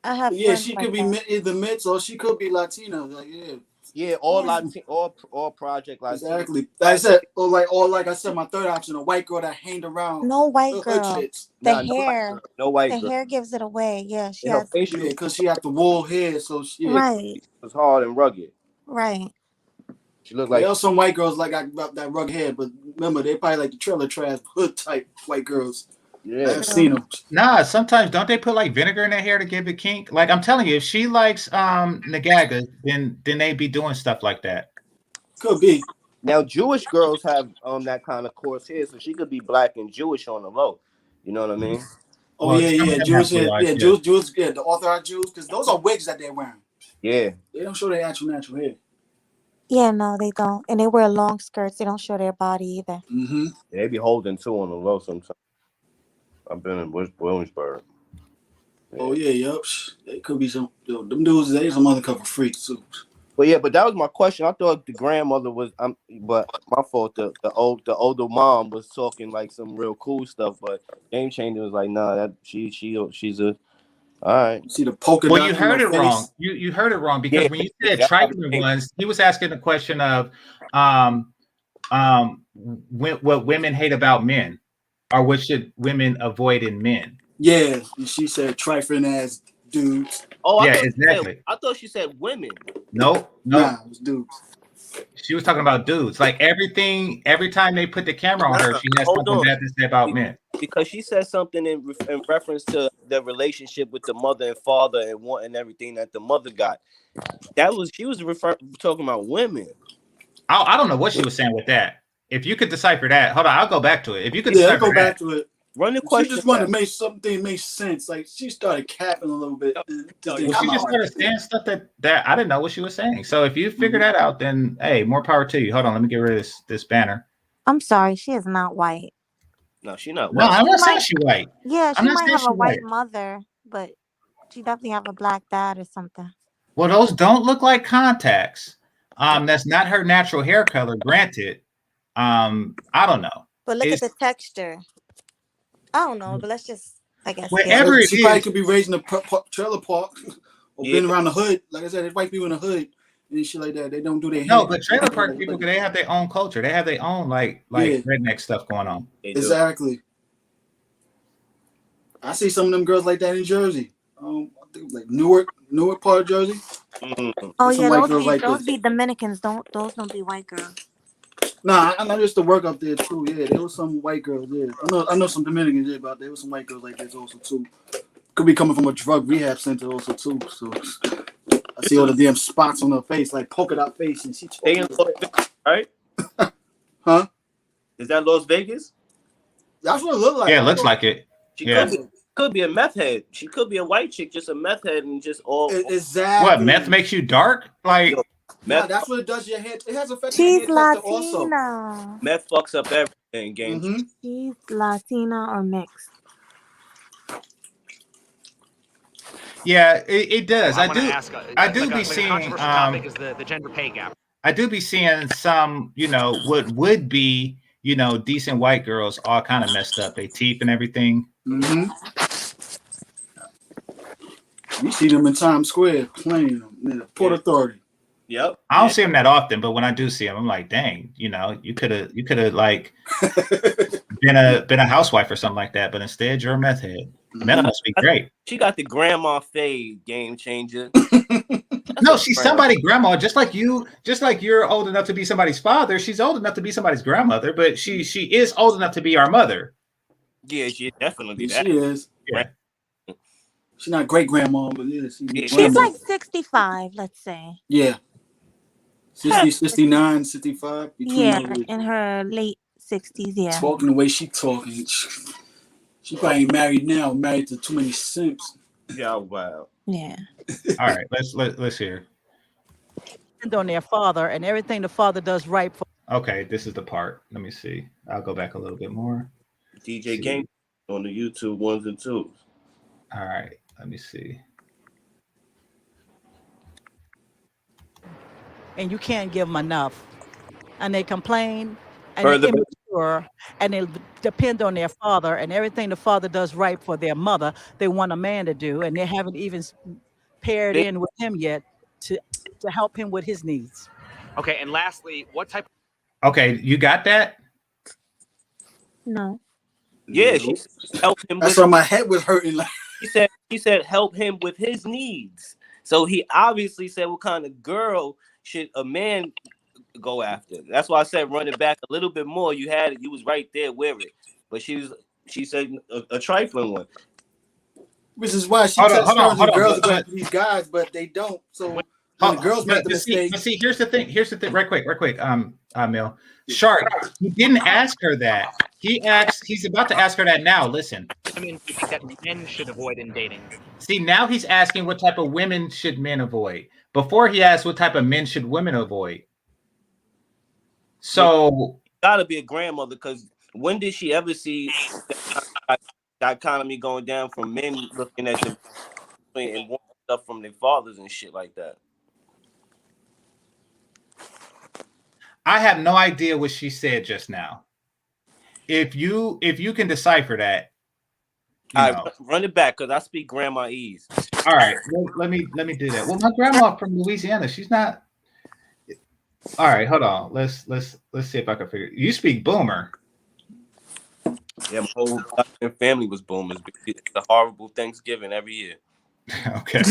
I have. Yeah, she could be either mixed or she could be Latino. Like all project Latino. Exactly. Like I said, like I said, my third option, a white girl that hanged around. No white girl. The hair. No white girl. The hair gives it away. Yeah, she has. Because she had the wool hair, so she. Right. It was hard and rugged. Right. She looked like. There are some white girls like that rugged hair, but remember they probably like the trailer trash hood type white girls. Yeah. I've seen them. Nah, sometimes don't they put like vinegar in their hair to give it kink? Like I'm telling you, if she likes Nagaga, then they be doing stuff like that. Could be. Now Jewish girls have that kind of coarse hair, so she could be black and Jewish on the low. You know what I mean? Oh Well, yeah, some of yeah, them have Jews, blue eyes, yeah. Jews, yeah, the Orthodox Jews, because those are wigs that they're wearing. Yeah. They don't show their actual natural hair. Yeah, no, they don't. And they wear long skirts. They don't show their body either. Mm-hmm. Yeah, they be holding two on the low sometimes. I've been in Williamsburg. Yeah. Oh yeah, yep. They could be some. Them dudes, they some undercover freaks too. But yeah, but that was my question. I thought the grandmother was, but my fault. The older mom was talking like some real cool stuff, but Game Changer was like, nah, that she's a all right. You see the polka Well, dot you in heard her it face? wrong. You heard it wrong because Yeah, when you said that's trifling ones, he was asking the question of what women hate about men, or what should women avoid in men. Yeah, and she said trifling ass dudes. Oh, Yeah, exactly. I thought she said women. No, Nah, it was dudes. She was talking about dudes. Like every time they put the camera on her, she has Hold something on. bad to say about men. Because she said something in reference to the relationship with the mother and father and wanting everything that the mother got. She was talking about women. I don't know what she was saying with that. If you could decipher that, hold on, I'll go back to it. If you could Yeah, decipher go back to it. Run the She question. just wanted to make something make sense. Like she started capping a little bit. Well, she just started saying stuff that I didn't know what she was saying. So if you figure that out, then hey, more power to you. Hold on, let me get rid of this banner. I'm sorry, she is not white. No, she's not No, white. I'm not saying she's white. Yeah, I'm she not might saying have a she's white white. mother, but she definitely have a black dad or something. Well, those don't look like contacts. That's not her natural hair color. Granted, I don't know. But look at the texture. I don't know, but let's just, I guess. Wherever it she probably is, could be raised in a trailer park or been around the hood. Like I said, there's white people in the hood and shit like that. They don't do their hair. no, but trailer park people, they have their own culture. They have their own like redneck stuff going on. Exactly. I see some of them girls like that in Jersey. I think like Newark part of Jersey. Oh yeah, those be Dominicans. Those don't be white girls. Nah, I know just to work up there too. Yeah, there was some white girls. Yeah, I know some Dominicans. Yeah, but there was some white girls like this also too. Could be coming from a drug rehab center also too. So I see all the damn spots on her face, like polka dot face, and she. They in Las Vegas, right? Huh? Is that Las Vegas? That's what it looked like. Yeah, it looks like it. She could be a meth head. She could be a white chick, just a meth head, and just all. Exactly. What, meth makes you dark? Like. Nah, that's what it does to your head. It has effect She's on your hair Latina. also. Meth fucks up everything, game. Mm-hmm. She's Latina or mixed. Yeah, it does. Well, I do be seeing. Controversial topic is the gender pay gap. I do be seeing some, what would be, decent white girls all kind of messed up. They teeth and everything. Mm-hmm. You see them in Times Square playing them in the Port Authority. Yep. I don't see them that often, but when I do see them, I'm like, dang, you could have like been a housewife or something like that, but instead you're a meth head. Meth must be great. She got the grandma fade, game changer. No, she's somebody's grandma, just like you're old enough to be somebody's father. She's old enough to be somebody's grandmother, but she is old enough to be our mother. Yeah, she definitely that. She is. Yeah. She's not great grandma, but she's like 65, let's say. Yeah. 60, 69, 65. Yeah, in her late 60s, yeah. Talking the way she talking. She probably ain't married now, married to too many simps. Yeah, wow. Yeah. All right, let's hear. And on their father, and everything the father does right for. Okay, this is the part. Let me see. I'll go back a little bit more. DJ Game on the YouTube 1s and 2s. All right, let me see. And you can't give them enough, and they complain, and they're immature, and they depend on their father, and everything the father does right for their mother, they want a man to do, and they haven't even paired in with him yet to help him with his needs. Okay, and lastly, what type? Okay, you got that? No. Yeah, she helped him. That's why my head was hurting. Like she said, help him with his needs. So he obviously said, what kind of girl should a man go after? That's why I said run it back a little bit more. You was right there with it, but she was She said a trifling one. Which is why she Hold touched on, girls and girls but- go after these guys, but they don't. So when the girls make the mistake. But see, here's the thing. Right quick. Mil. Shark, he didn't ask her that. He's about to ask her that now. Listen. Women do you think that men should avoid in dating? See, now he's asking what type of women should men avoid. Before he asked what type of men should women avoid. So Gotta be a grandmother, because when did she ever see the economy going down from men looking at the and wanting stuff from their fathers and shit like that? I have no idea what she said just now. If you can decipher that, all right, run it back, because I speak grandmaese. All right, let me do that. Well, my grandma from Louisiana, she's not. All right, hold on. Let's see if I can figure. You speak boomer. Yeah, my whole family was boomers. It's a horrible Thanksgiving every year. Okay.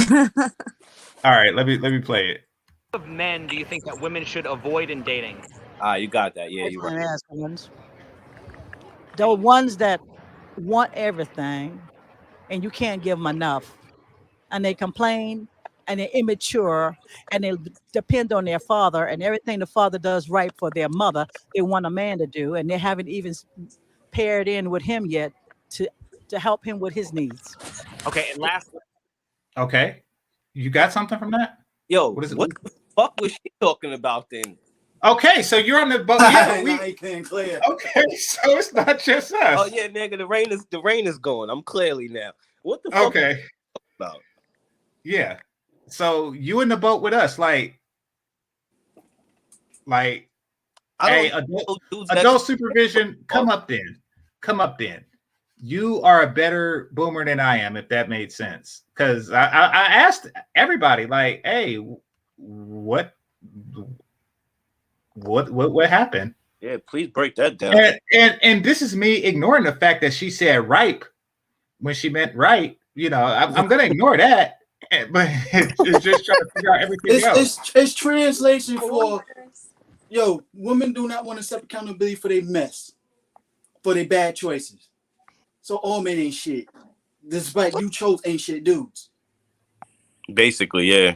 All right, let me play it. What type of men do you think that women should avoid in dating? You got that. Yeah, you're right. The ones that want everything and you can't give them enough, and they complain and they're immature and they depend on their father, and everything the father does right for their mother, they want a man to do, and they haven't even paired in with him yet to help him with his needs. Okay, and last. Okay, you got something from that? Yo, what the fuck was she talking about then? Okay, so you're on the boat. Yeah, clear. Okay, so it's not just us. Oh yeah, nigga, the rain is gone. I'm clearly now. What the fuck? Okay. About? Yeah. So you in the boat with us, like hey, adult supervision. Come up then. You are a better boomer than I am, if that made sense. Because I asked everybody, like, hey, what happened? Yeah, please break that down. And this is me ignoring the fact that she said ripe when she meant right. You know, I'm gonna ignore that, but it's just trying to figure out everything else. It's translation for women do not want to accept accountability for their mess, for their bad choices. So all men ain't shit, despite you chose ain't shit dudes. Basically, yeah.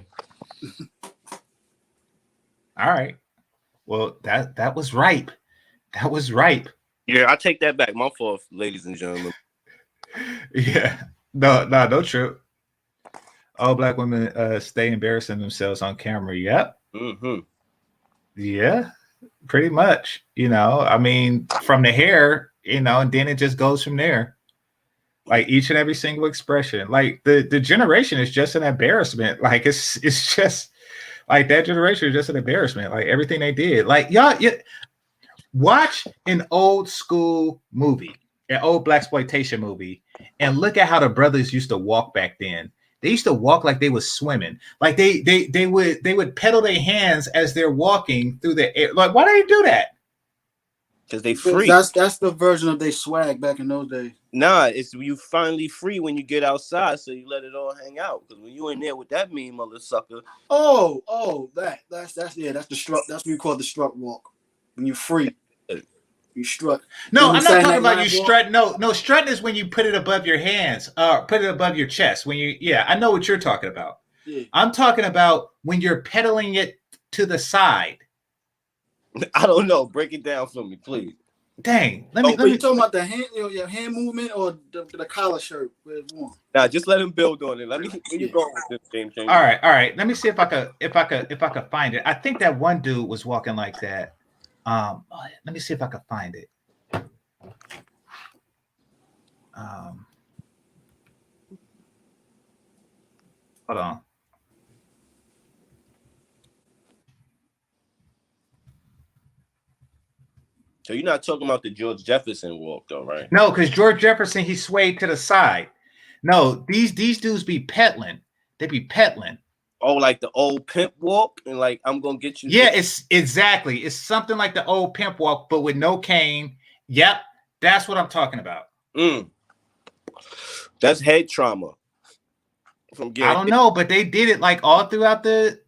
All right. Well, that was ripe. That was ripe. Yeah, I take that back. My fault, ladies and gentlemen. Yeah. No true. All black women stay embarrassing themselves on camera. Yep. Mm-hmm. Yeah, pretty much. You know, I mean, from the hair, you know, and then it just goes from there. Like each and every single expression. Like the generation is just an embarrassment. Like it's just like that generation is just an embarrassment. Like everything they did. Like y'all watch an old school movie, an old blaxploitation movie, and look at how the brothers used to walk back then. They used to walk like they was swimming. Like they would pedal their hands as they're walking through the air. Like, why do they do that? Because they free. That's the version of their swag back in those days. Nah, it's you finally free when you get outside, so you let it all hang out. Because when you in there with that mean mother sucker. That's the strut. That's what we call the strut walk. When you're free. You strut. No, I'm not talking about you strut. No, strutting is when you put it above your hands, put it above your chest. When I know what you're talking about. Yeah. I'm talking about when you're pedaling it to the side. I don't know. Break it down for me, please. Dang. Let me talking about the hand, your hand movement or the collar shirt? Nah, just let him build on it. Let me. Where you going with this game changer? All right. Let me see if I could find it. I think that one dude was walking like that. Let me see if I can find it. Hold on. So you're not talking about the George Jefferson walk, though, right? No, because George Jefferson, he swayed to the side. No, these dudes be peddling. They be peddling. Oh, like the old pimp walk, and like I'm gonna get you. Yeah, it's exactly. It's something like the old pimp walk, but with no cane. Yep, that's what I'm talking about. That's head trauma. I don't know, but they did it like all throughout the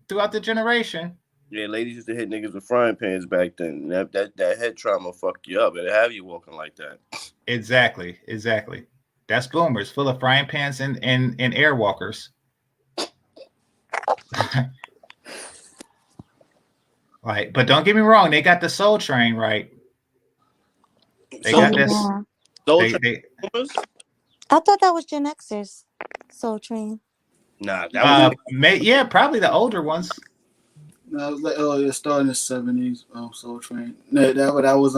generation. Yeah, ladies used to hit niggas with frying pans back then. That head trauma fucked you up. It'll have you walking like that. Exactly. That's boomers, full of frying pans and air walkers. Right, but don't get me wrong, they got the Soul Train right. They got this. Yeah. They I thought that was Gen Xers. Soul Train. Nah, that was probably the older ones. No, it was like it started in the 70s. Soul Train. That was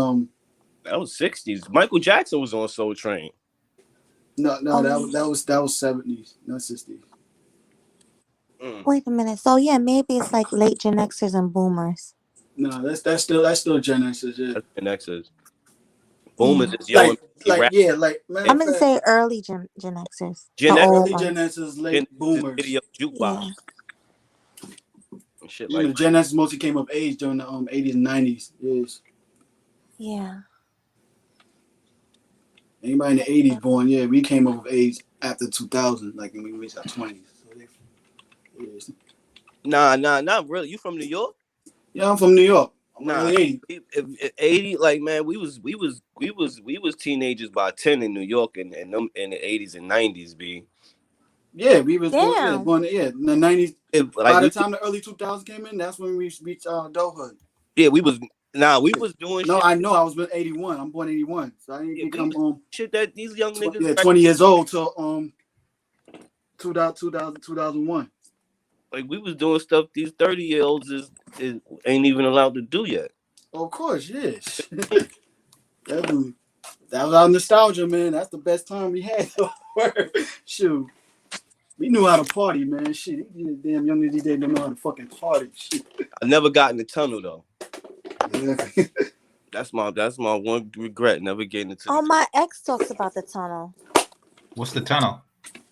That was 60s. Michael Jackson was on Soul Train. No, that was 70s, not 60s. Wait a minute. So yeah, maybe it's like late Gen Xers and boomers. No, that's still Gen Xers. Yeah. That's Gen Xers. Boomers is young. I'm gonna say early Gen Xers. Early Gen Xers, late boomers. Video jukebox. Yeah. Shit like Gen Xers mostly came of age during the 80s and 90s. Yes. Yeah. Anybody in the 80s born, we came of age after 2000, like when we reached our 20s. So Nah, not really. You from New York? Yeah, I'm from New York. I'm nah, 80, like man, we was teenagers by 10 in New York and them in the 80s and 90s, B. Yeah, we was born in the 90s. By the time the early 2000s came in, that's when we reached adulthood. Yeah, we was doing No, shit. I know I was 81. I'm born 81. So I didn't become shit that these young niggas 20 years old till 2001. Like we was doing stuff these 30-year-olds is ain't even allowed to do yet. Of course, yes. Definitely. That was our nostalgia, man. That's the best time we had. Shoot. We knew how to party, man. Shit, these damn young niggas they don't know how to fucking party. Shit. I never got in the tunnel though. Yeah. That's my one regret, never getting into. Oh, my ex talks about the tunnel. What's the tunnel?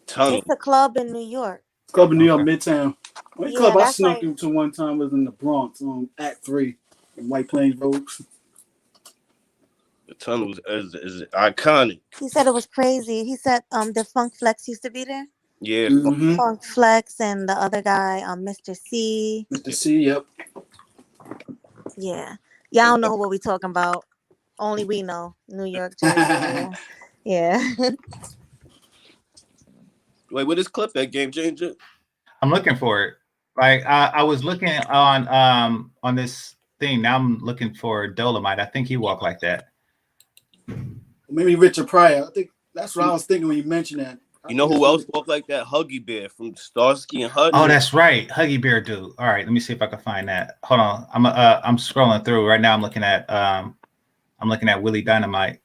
It's a club in New York. Club in New York, Midtown. One club I snuck like... into one time was in the Bronx, Act 3, in White Plains Road. The tunnel is iconic. He said it was crazy. He said the Funk Flex used to be there. Yeah, Funk Flex and the other guy, Mr. C. Mr. C, yep. Yeah. Y'all don't know what we talking about. Only we know. New York, Jersey. Yeah. Wait, what is clip at Game Changer? I'm looking for it. Like I was looking on this thing. Now I'm looking for Dolomite. I think he walked like that. Maybe Richard Pryor. I think that's what I was thinking when you mentioned that. You know who else walked like that? Huggy Bear from Starsky and Hutch. Oh, that's right, Huggy Bear dude. All right, let me see if I can find that. Hold on, I'm scrolling through right now. I'm looking at Willie Dynamite.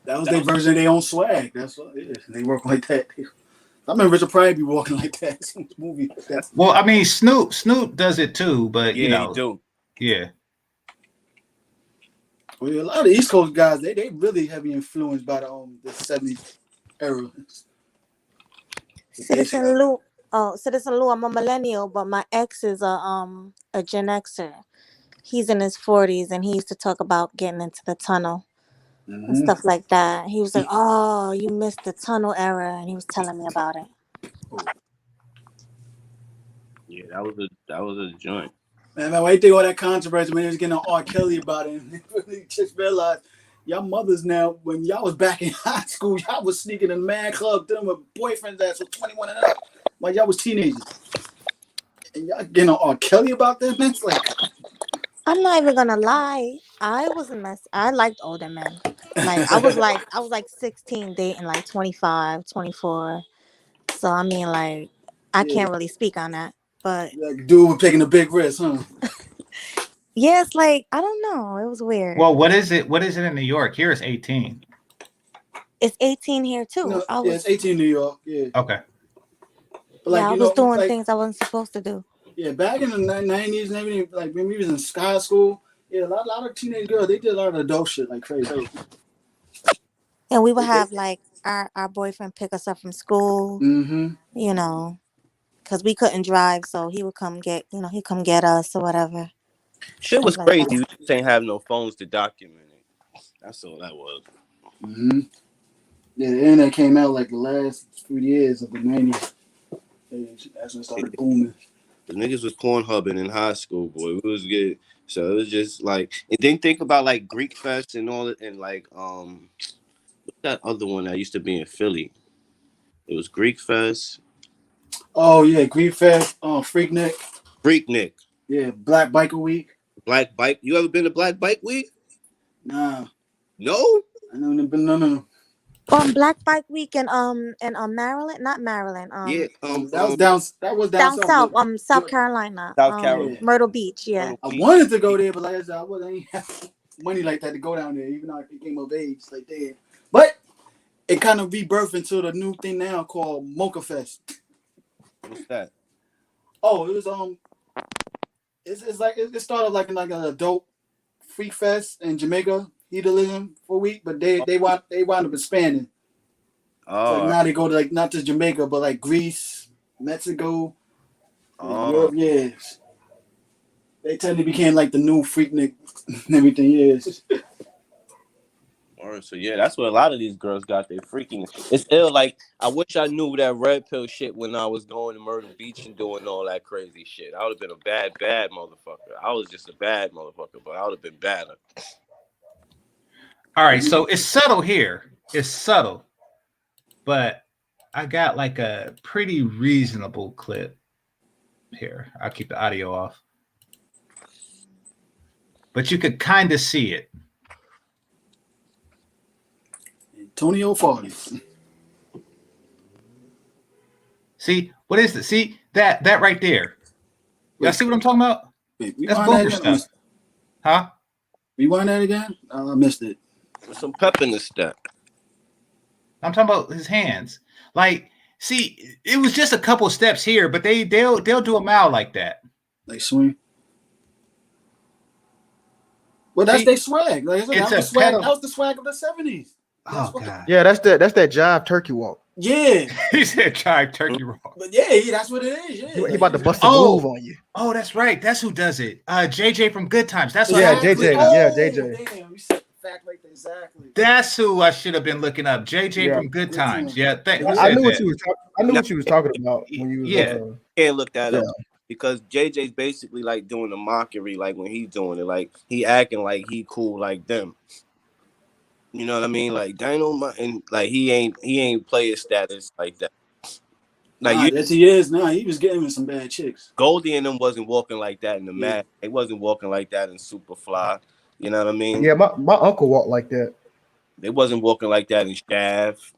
That was their version of their own swag. That's what it is. They work like that. I remember Richard Pryor be walking like that. Some movie. Well, I mean, Snoop does it too, but he do. Yeah. Well, a lot of East Coast guys, they really heavy influenced by the 70s era. Citizen Lou, I'm a millennial, but my ex is a Gen Xer. He's in his 40s, and he used to talk about getting into the tunnel and stuff like that. He was like, "Oh, you missed the tunnel era," and he was telling me about it. Yeah, that was a joint. Man, why you think all that controversy when they was getting on R. Kelly about it? And just realized y'all mothers now, when y'all was back in high school, y'all was sneaking in the man club dealing with boyfriends that was 21 and up while y'all was teenagers. And y'all getting on R. Kelly about that, man? It's like, I'm not even gonna lie. I liked older men. Like I was like 16 dating like 25, 24. So I mean, like I can't really speak on that. But like dude was taking a big risk, huh? Yeah, it's like I don't know. It was weird. Well, what is it? What is it in New York? Here it's 18. It's 18 here too. No, it's 18 in New York. Yeah. Okay. But like, I was doing things I wasn't supposed to do. Yeah, back in the 90s and everything, like when we was in high school, a lot of teenage girls, they did a lot of adult shit like crazy. And we would have like our boyfriend pick us up from school. You know. Because we couldn't drive, so he would come get us or whatever. Shit was crazy. We just ain't have no phones to document it. That's all that was. Yeah, the internet came out like the last few years of the 90s. That's when it started booming. The niggas was Pornhubbing in high school, boy. We was good. So it was just like, and then think about like Greek Fest and all it, and like what's that other one that used to be in Philly? It was Greek Fest. Oh yeah, Greek Fest, Freaknik. Freaknik. Yeah, Black Biker Week. Black Bike. You ever been to Black Bike Week? Nah. No? I never been. No. Black Bike Week in Maryland, not Maryland. Yeah. That was down south. South Carolina. South Carolina. Myrtle Beach. Yeah. Myrtle I Beach. wanted to go there, but like I said, I wasn't have money like that to go down there, even though I became of age. Like that. But it kind of rebirthed into the new thing now called Mocha Fest. What's that? Oh, it was it's like it started like an adult freak fest in Jamaica, hedonism for a week, but they wound up expanding. Oh, So now they go to like not just Jamaica, but like Greece, Mexico, Europe. Yes, they tend to became like the new Freaknik and everything. Yes. So yeah, that's what a lot of these girls got their freaking. It's ill. Like I wish I knew that Redpill shit when I was going to Myrtle Beach and doing all that crazy shit. I would have been a bad motherfucker. I was just a bad motherfucker, but I would have been badder. All right, so it's subtle here. It's subtle, but I got like a pretty reasonable clip here. I'll keep the audio off, but you could kind of see it. Antonio Farley. See, what is this? See that right there? Y'all see what I'm talking about? Wait, That's booger stuff. Huh? Rewind that again? I missed it. There's some pep in the step. I'm talking about his hands. Like, see, it was just a couple steps here, but they'll do a mile like that. Like swing. Well, that's their swag. Like, that was the swag of the 70s. Oh God. Yeah, that's that jive turkey walk. Yeah. He said jive turkey walk. But yeah, that's what it is. Yeah. He about to bust a move on you. Oh, that's right. That's who does it. JJ from Good Times. That's what JJ. JJ. Damn, you said the fact right there, exactly. That's who I should have been looking up. JJ from Good Times. Yeah, I knew what you was talking about when you was, can't look that up because JJ's basically like doing the mockery, like when he's doing it, like he acting like he cool like them. You know what I mean? Like Dynamite, and like he ain't player status like that. Like yes, he is. Nah, he was getting with some bad chicks. Goldie and them wasn't walking like that in the mat. They wasn't walking like that in Superfly. You know what I mean? Yeah, my uncle walked like that. They wasn't walking like that in Shaft.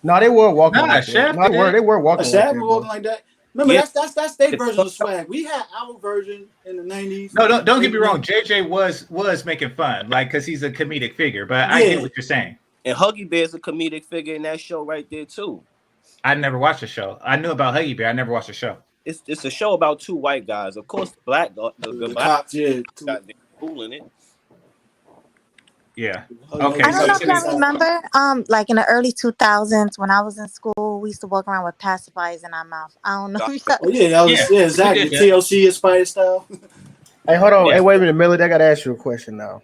No, they were walking like Shaft. that. They were walking like Shaft that. Walking like that. Remember, that's their version of swag. We had our version in the 90s. No, don't get me wrong. JJ was making fun, like, because he's a comedic figure, but I get what you're saying. And Huggy Bear's a comedic figure in that show right there, too. I never watched the show. I knew about Huggy Bear. I never watched the show. It's a show about two white guys. Of course, the black the cops, got cool in it. Yeah. Okay. I don't know if y'all remember, like in the early 2000s when I was in school, we used to walk around with pacifiers in our mouth. I don't know. Exactly. TLC inspired style. Hey, hold on. Hey, wait a minute, Melody. I gotta ask you a question now.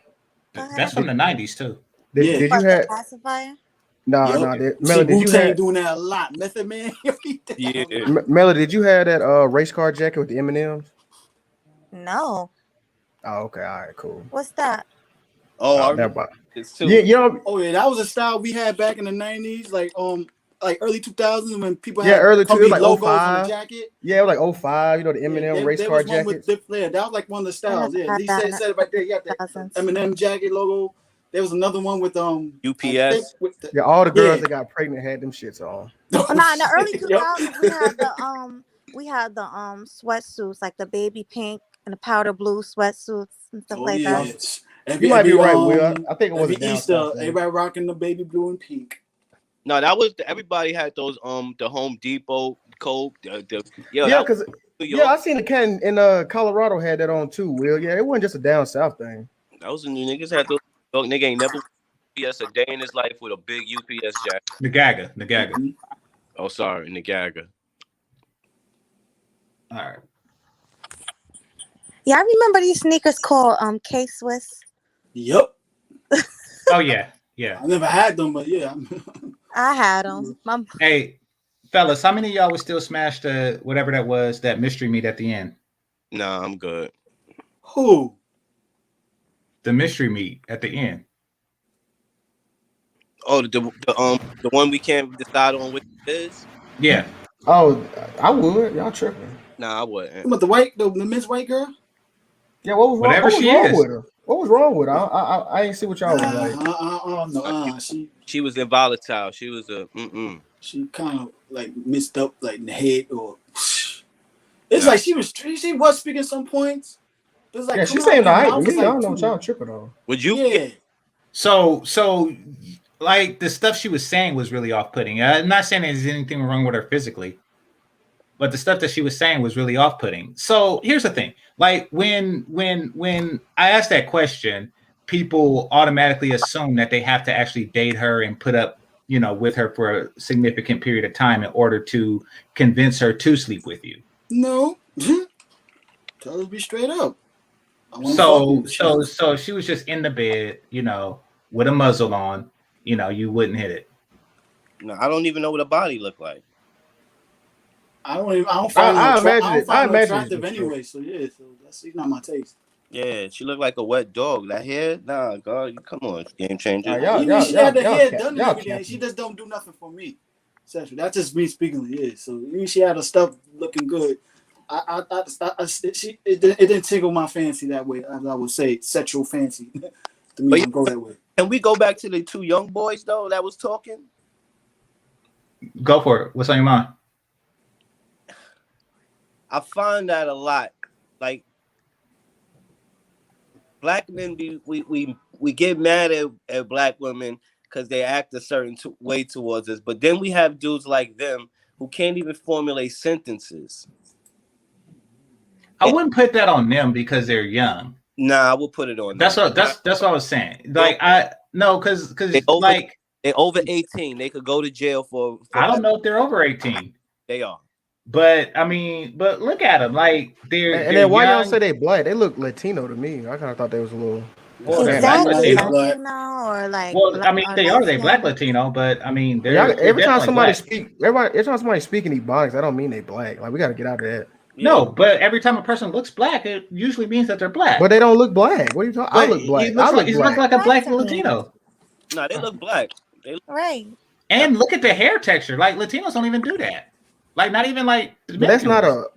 That's from the 90s too. Did you have pacifier? No. Melody, did you have doing that a lot? Method Man. Yeah. Melody, did you have that race car jacket with the M&Ms? No. Oh, okay. All right. Cool. What's that? Oh, it's too. Yeah, you know. Oh yeah, that was a style we had back in the 90s, like early 2000s when people had early 2000s, like logos 05. on the jacket. Yeah, it was like 05. You know, the Eminem race car jacket. That was like one of the styles. Yeah, he said it right there. You got the Eminem jacket logo. There was another one with UPS. All the girls that got pregnant had them shits on. In the early 2000s, we had the sweatsuits, like the baby pink and the powder blue sweatsuits and stuff like that. You might be right, Will. I think it was Easter. Everybody rocking the baby blue and pink. No, that was everybody had those the Home Depot coat. Because I seen the cat in Colorado had that on too, Will. Yeah, it wasn't just a down south thing. That was the new niggas had those. Nigga ain't never UPS a day in his life with a big UPS jacket. Nagaga. Oh, sorry, Nagaga. All right. Yeah, I remember these sneakers called K-Swiss. Yep. Oh yeah. I never had them, but yeah. I had them. Hey, Fellas, how many of y'all would still smash the whatever that was, that mystery meat at the end? Nah, I'm good. Who? The mystery meat at the end. Oh, the one we can't decide on which it is. Yeah. Oh, I would. Y'all tripping? Nah, I wouldn't. What, the Miss White girl? Yeah, what was wrong? Whatever What was she wrong is. with her? What was wrong with her? I ain't see what y'all was like. No, She was involatile. She was a She kind of like messed up, like in the head, or it's like she was speaking some points. It was like, Yeah, she coming seemed out her alright. mouth was I don't like know what y'all tripping on. Would you? Yeah. So like the stuff she was saying was really off-putting. I'm not saying there's anything wrong with her physically, but the stuff that she was saying was really off-putting. So here's the thing: like when I asked that question, people automatically assume that they have to actually date her and put up, with her for a significant period of time in order to convince her to sleep with you. No, tell her to be straight up. So she was just in the bed, with a muzzle on, you wouldn't hit it. No, I don't even know what a body looked like. I don't find her attractive true. anyway. So yeah, that's not my taste. Yeah, she looked like a wet dog. That hair, nah, God, come on, game changer. She had the hair done and everything. She just don't do nothing for me. Essentially, that's just me speaking. Yeah, so even she had her stuff looking good. It didn't tickle my fancy that way, as I would say, sexual fancy. To me, don't go that way. Can we go back to the two young boys though that was talking? Go for it. What's on your mind? I find that a lot. Like black men, we get mad at black women because they act a certain way towards us, but then we have dudes like them who can't even formulate sentences. I wouldn't put that on them because they're young. Nah, I will put it on. That's what I was saying. Like because like they're over 18. They could go to jail for I don't know if they're over 18. They are. But I mean, look at them. Like they're then why young. y'all say they black? They look Latino to me. I kind of thought they was a little. Exactly, Latino or like. Well, I mean, they black Latino, but I mean, every time somebody speak in Ebonics, that don't mean they black. Like we got to get out of that. Yeah. No, but every time a person looks black, it usually means that they're black. But they don't look black. What are you talking? I look black. He looks like a black Latino. No, they look black. Right. And look at the hair texture. Like Latinos don't even do that. Like not even like. But that's not a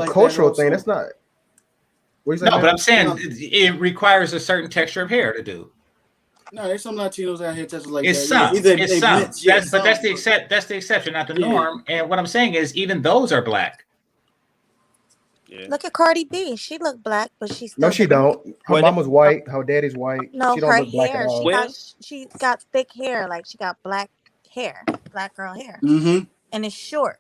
cultural thing. That's not. No, but I'm saying it requires a certain texture of hair to do. No, there's some Latinos out here just like it's that. It's some. That's the exception, not the norm. And what I'm saying is, even those are black. Yeah. Look at Cardi B. She look black, but she's still. No, she don't. Her mama's white. Her daddy's white. No, she don't her look black hair. at all. She got thick hair. Like she got black hair, black girl hair, and it's short.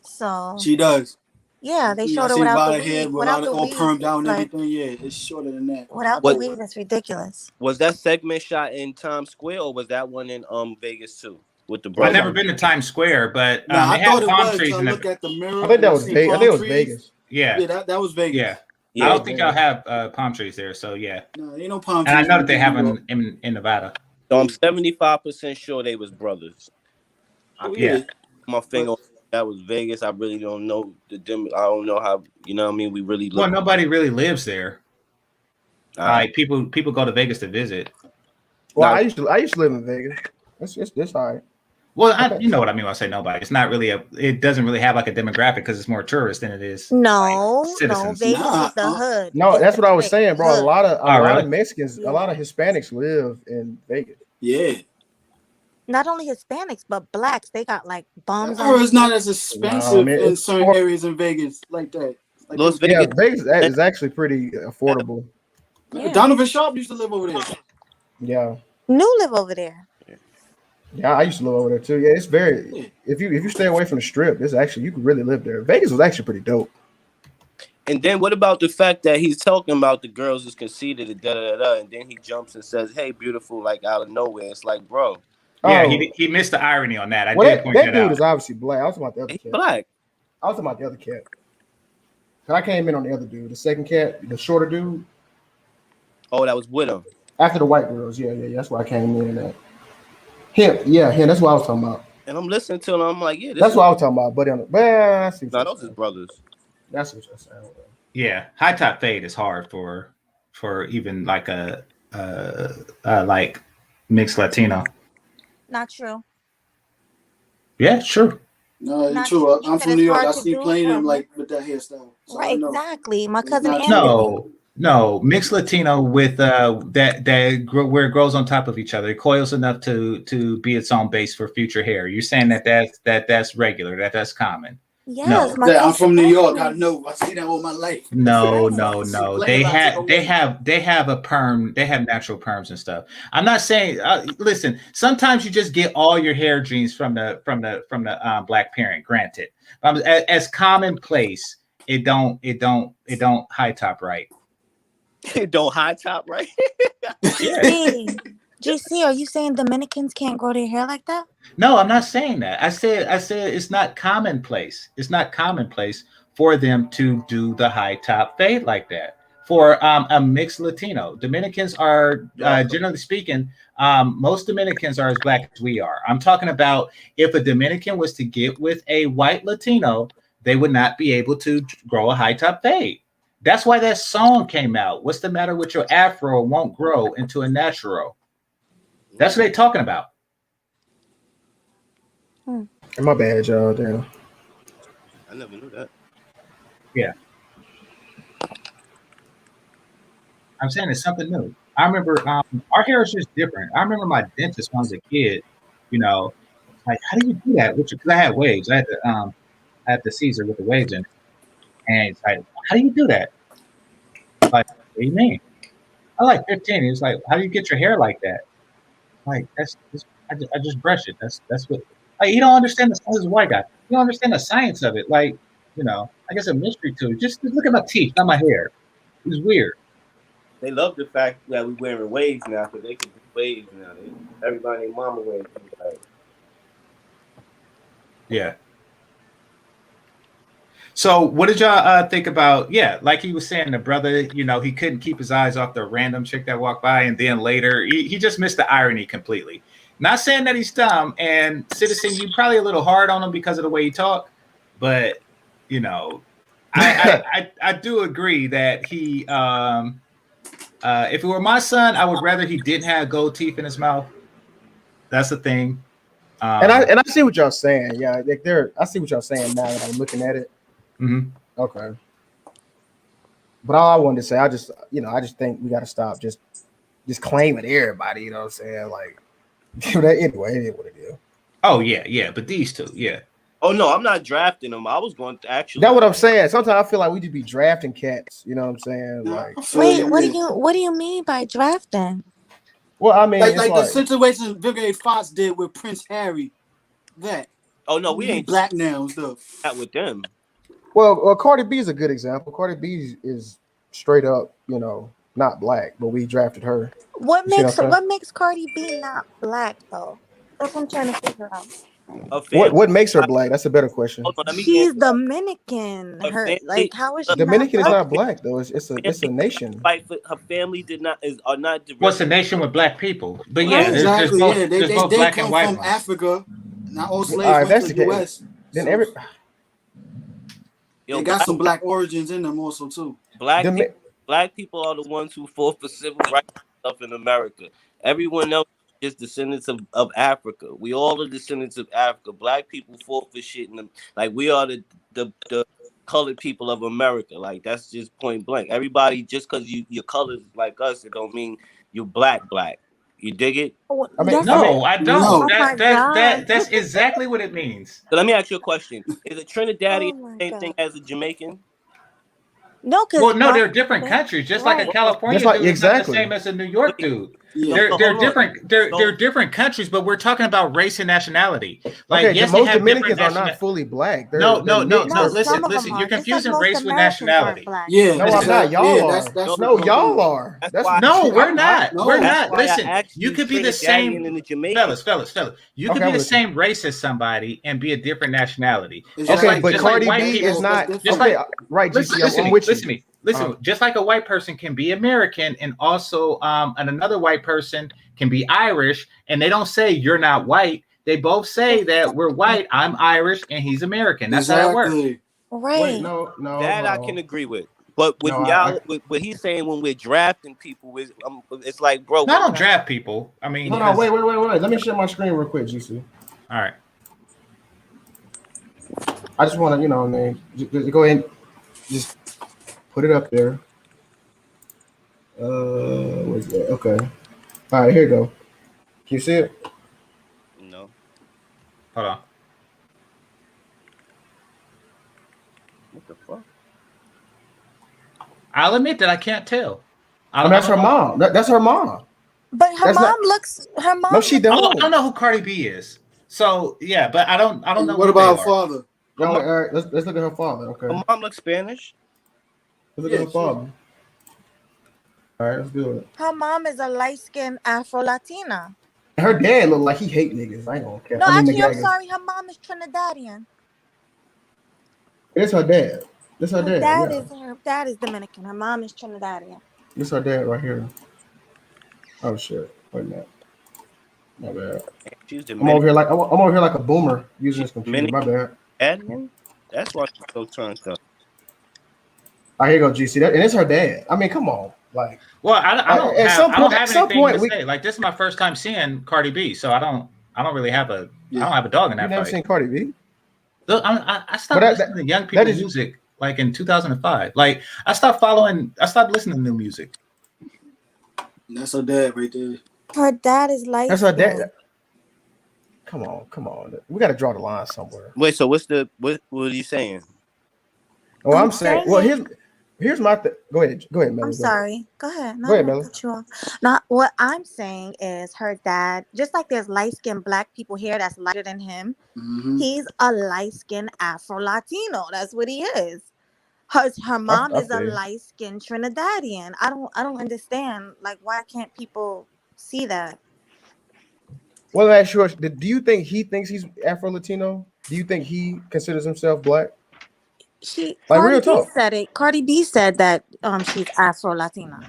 So she does. Yeah, they showed her without the hair, weave. Without it all permed down and everything. Yeah, it's shorter than that. Without the weave, that's ridiculous. Was that segment shot in Times Square or was that one in Vegas too? With the I've never been to Times Square, but they had palm trees in look at the mirror. I think that was Vegas. I think it was Vegas. Yeah, that was Vegas. Yeah, I don't think y'all have palm trees there. So yeah, no, ain't no palm trees. And I know that they have them in Nevada. So I'm 75% sure they was brothers. My finger. That was Vegas. I really don't know I don't know how. You know what I mean? We really. Well, nobody really lives there. Like people go to Vegas to visit. Well, I used to live in Vegas. It's all right. Well, you know what I mean when I say nobody. It's not really it doesn't really have like a demographic because it's more tourists than it is. No, Vegas is the hood. No, that's what I was saying, bro. A lot of Mexicans, a lot of Hispanics live in Vegas. Yeah. Not only Hispanics, but blacks. They got like bums. It's not as expensive in certain areas in Vegas like that. Like Las Vegas. Yeah, Vegas is actually pretty affordable. Yeah. Donovan Sharp used to live over there. Yeah. New live over there. Yeah, I used to live over there too. Yeah, it's very. If you stay away from the strip, it's actually you could really live there. Vegas was actually pretty dope. And then what about the fact that he's talking about the girls is conceited and and then he jumps and says, "Hey, beautiful," like out of nowhere. It's like, bro. Yeah, he missed the irony on that. I did point that that dude out. is obviously black. I was talking about the other cat. Black. I was talking about the other cat. I came in on the other dude, the second cat, the shorter dude. Oh, that was with him. After the white girls, yeah. That's why I came in at. Him, that's what I was talking about. And I'm listening to them. I'm like, yeah, this That's is, what I was talking about. But I see what nah, you're those is saying. brothers. That's what you're saying. Yeah, high top fade is hard for even like a like mixed Latino. Not true. Yeah, sure. No, it's Not true. true. You I'm said from New it's York. hard I to see do plenty of for them a like with that hairstyle. So right. I know. Exactly. My It's cousin not Anthony. No, mixed Latino with where it grows on top of each other. It coils enough to be its own base for future hair. You're saying that's regular, that's common. Yes, No. my Yeah, I'm cousin from New York. I Anthony. know. I see that all my life. No, Right. no, See no. black about take away. They have a perm. They have natural perms and stuff. I'm not saying. Listen, sometimes you just get all your hair genes from the black parent. Granted, as commonplace, it don't high top right. Don't high top, right? Yeah. JC, are you saying Dominicans can't grow their hair like that? No, I'm not saying that. I said it's not commonplace. It's not commonplace for them to do the high top fade like that. For a mixed Latino, Dominicans are generally speaking, most Dominicans are as black as we are. I'm talking about if a Dominican was to get with a white Latino, they would not be able to grow a high top fade. That's why that song came out. What's the matter with your afro? Won't grow into a natural. That's what they're talking about. My bad, y'all. Damn. I never knew that. Yeah. I'm saying it's something new. I remember our hair is just different. I remember my dentist when I was a kid, like, how do you do that? Because I had waves. I had the Caesar with the waves in it. And it's like, how do you do that? Like, what do you mean? I was like 15. He was like, how do you get your hair like that? Like, I just brush it. That's what, like, you don't understand the science of a white guy. You don't understand the science of it. Like, I guess a mystery to it. Just look at my teeth, not my hair. It's weird. They love the fact that we wearing waves now because they can do waves now. Everybody and mama wears like. Yeah. So what did y'all think about, like he was saying, the brother, he couldn't keep his eyes off the random chick that walked by, and then later he just missed the irony completely. Not saying that he's dumb, and Citizen, you probably a little hard on him because of the way he talked, but I do agree that he if it were my son, I would rather he didn't have gold teeth in his mouth. That's the thing. And I see what y'all saying. Yeah, I see what y'all saying now that I'm looking at it. Mm-hmm. Okay. But all I wanted to say, I just think we got to stop just claiming everybody. You know what I'm saying? Like, anyway, it is what it is. Oh yeah, but these two, yeah. Oh no, I'm not drafting them. I was going to actually. That's what I'm saying. Sometimes I feel like we just be drafting cats. You know what I'm saying? Like, wait, what do you mean by drafting? Well, I mean, like the situation Vivian Fox did with Prince Harry. That. Oh no, we ain't black now and stuff. That with them. Well, Cardi B is a good example. Cardi B is straight up, not black, but we drafted her. What makes Cardi B not black though? That's what I'm trying to figure out. What makes her black? That's a better question. She's Dominican. How is she Dominican not is not black though. It's a nation. Her family are not. What's a nation with black people? But yeah, exactly. There's both they black come and white from ones. Africa. Not all slaves went to the U.S. Then they got some black origins in them also too. Black people are the ones who fought for civil rights stuff in America. Everyone else is descendants of Africa. We all are descendants of Africa. Black people fought for shit in them. Like, we are the colored people of America. Like, that's just point blank. Everybody, just because you're colored like us, it don't mean you're black. You dig it? I don't. No. That's exactly what it means. So let me ask you a question. Is a Trinidadian the same thing as a Jamaican? No, they're different countries. Just like a California dude is not the same as a New York dude. Yeah. They're different. They're different countries, but we're talking about race and nationality. Like, okay, yes, most Dominicans are not fully black. No. Listen. You're confusing race with nationality. Yeah, no, I'm not. Y'all are. No, y'all are. No, we're not. We're not. Listen, you could be the Trinidadian same. Fellas. You could be the same race as somebody and be a different nationality. Okay, but Cardi B is not. Right. Listen, just like a white person can be American and also and another white person can be Irish, and they don't say you're not white. They both say that we're white. I'm Irish, and he's American. That's how that works. Right. Wait, no. That I can agree with. But with No, y'all, with what he's saying when we're drafting people, it's like, bro. No, I don't draft people. I mean, no. Wait. Let me share my screen real quick, GC. All right. I just want to, just go ahead and just put it up there. What's that? Okay. All right, here you go. Can you see it? No. Hold on. What the fuck? I'll admit that I can't tell. That's her mom. That's her mom. But her mom looks. Her mom. No, she don't. I don't know who Cardi B is. So yeah, but I don't know. What about her father? All right, let's look at her father. Okay. Her mom looks Spanish. Let's look at her father. All right, let's do it. Her mom is a light-skinned Afro-Latina. Her dad look like he hate niggas. I ain't gonna care. No, actually, I'm sorry. Her mom is Trinidadian. It's her dad. It's her dad. Her dad is Dominican. Her mom is Trinidadian. It's her dad right here. Oh shit! Wait a minute. My bad. I'm over here like a boomer using this computer. My bad. Admin? That's why she's so turned up. All right, here you go, GC. And it's her dad. I mean, come on. Like, well, I don't have anything point, to say. Like, this is my first time seeing Cardi B, so I don't really have a I don't have a dog in that fight. You never seen Cardi B? Look, I stopped listening to young people's music like in 2005. Like, I stopped listening to new music. That's her dad right there. Her dad is light. That's her dad. Come on. We got to draw the line somewhere. Wait, so what are you saying? Oh, I'm saying. Well, here's my Go ahead, Melanie. I'm sorry. Go ahead. No, go ahead, Melanie. Cut you off. Now, what I'm saying is her dad, just like there's light-skinned black people here that's lighter than him, he's a light-skinned Afro-Latino. That's what he is. Her mom is a light-skinned Trinidadian. I don't understand. Like, why can't people see that? Well, that's sure. Do you think he thinks he's Afro-Latino? Do you think he considers himself black? Cardi B said that she's Afro-Latina.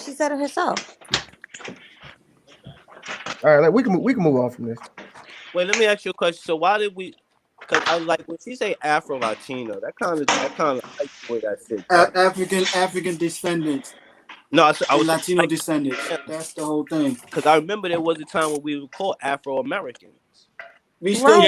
She said it herself. All right, we can move on from this. Wait, let me ask you a question. So why did we? Because I like when she say Afro-Latino, that kind of like the way that shit. African descendants. No, I was Latino descendants. That's the whole thing. Because I remember there was a time when we were called Afro-Americans. We still,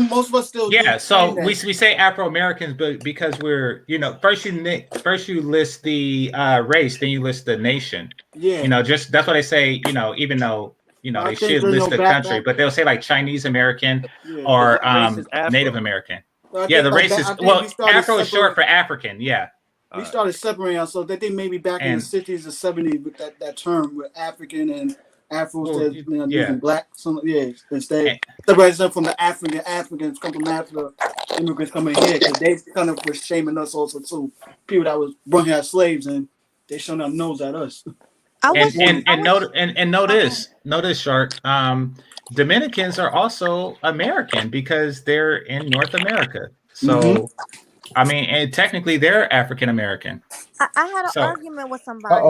most of us still. Yeah, so we say Afro-Americans, but because we're, first you list the race, then you list the nation. Yeah. Just that's what they say. Even though they should list the country, but they'll say like Chinese American or Native American. Yeah, the race is Afro is short for African. Yeah. We started separating ourselves. That they maybe back in the 60s or 70s with that term with African and Afro using black. Instead separating them from the Africans come from Africa, immigrants coming here because they kind of were shaming us also too. People that was bringing out slaves and they showing their nose at us. Know this, Shark. Dominicans are also American because they're in North America. So. I mean, and technically they're African American. I had an argument with somebody.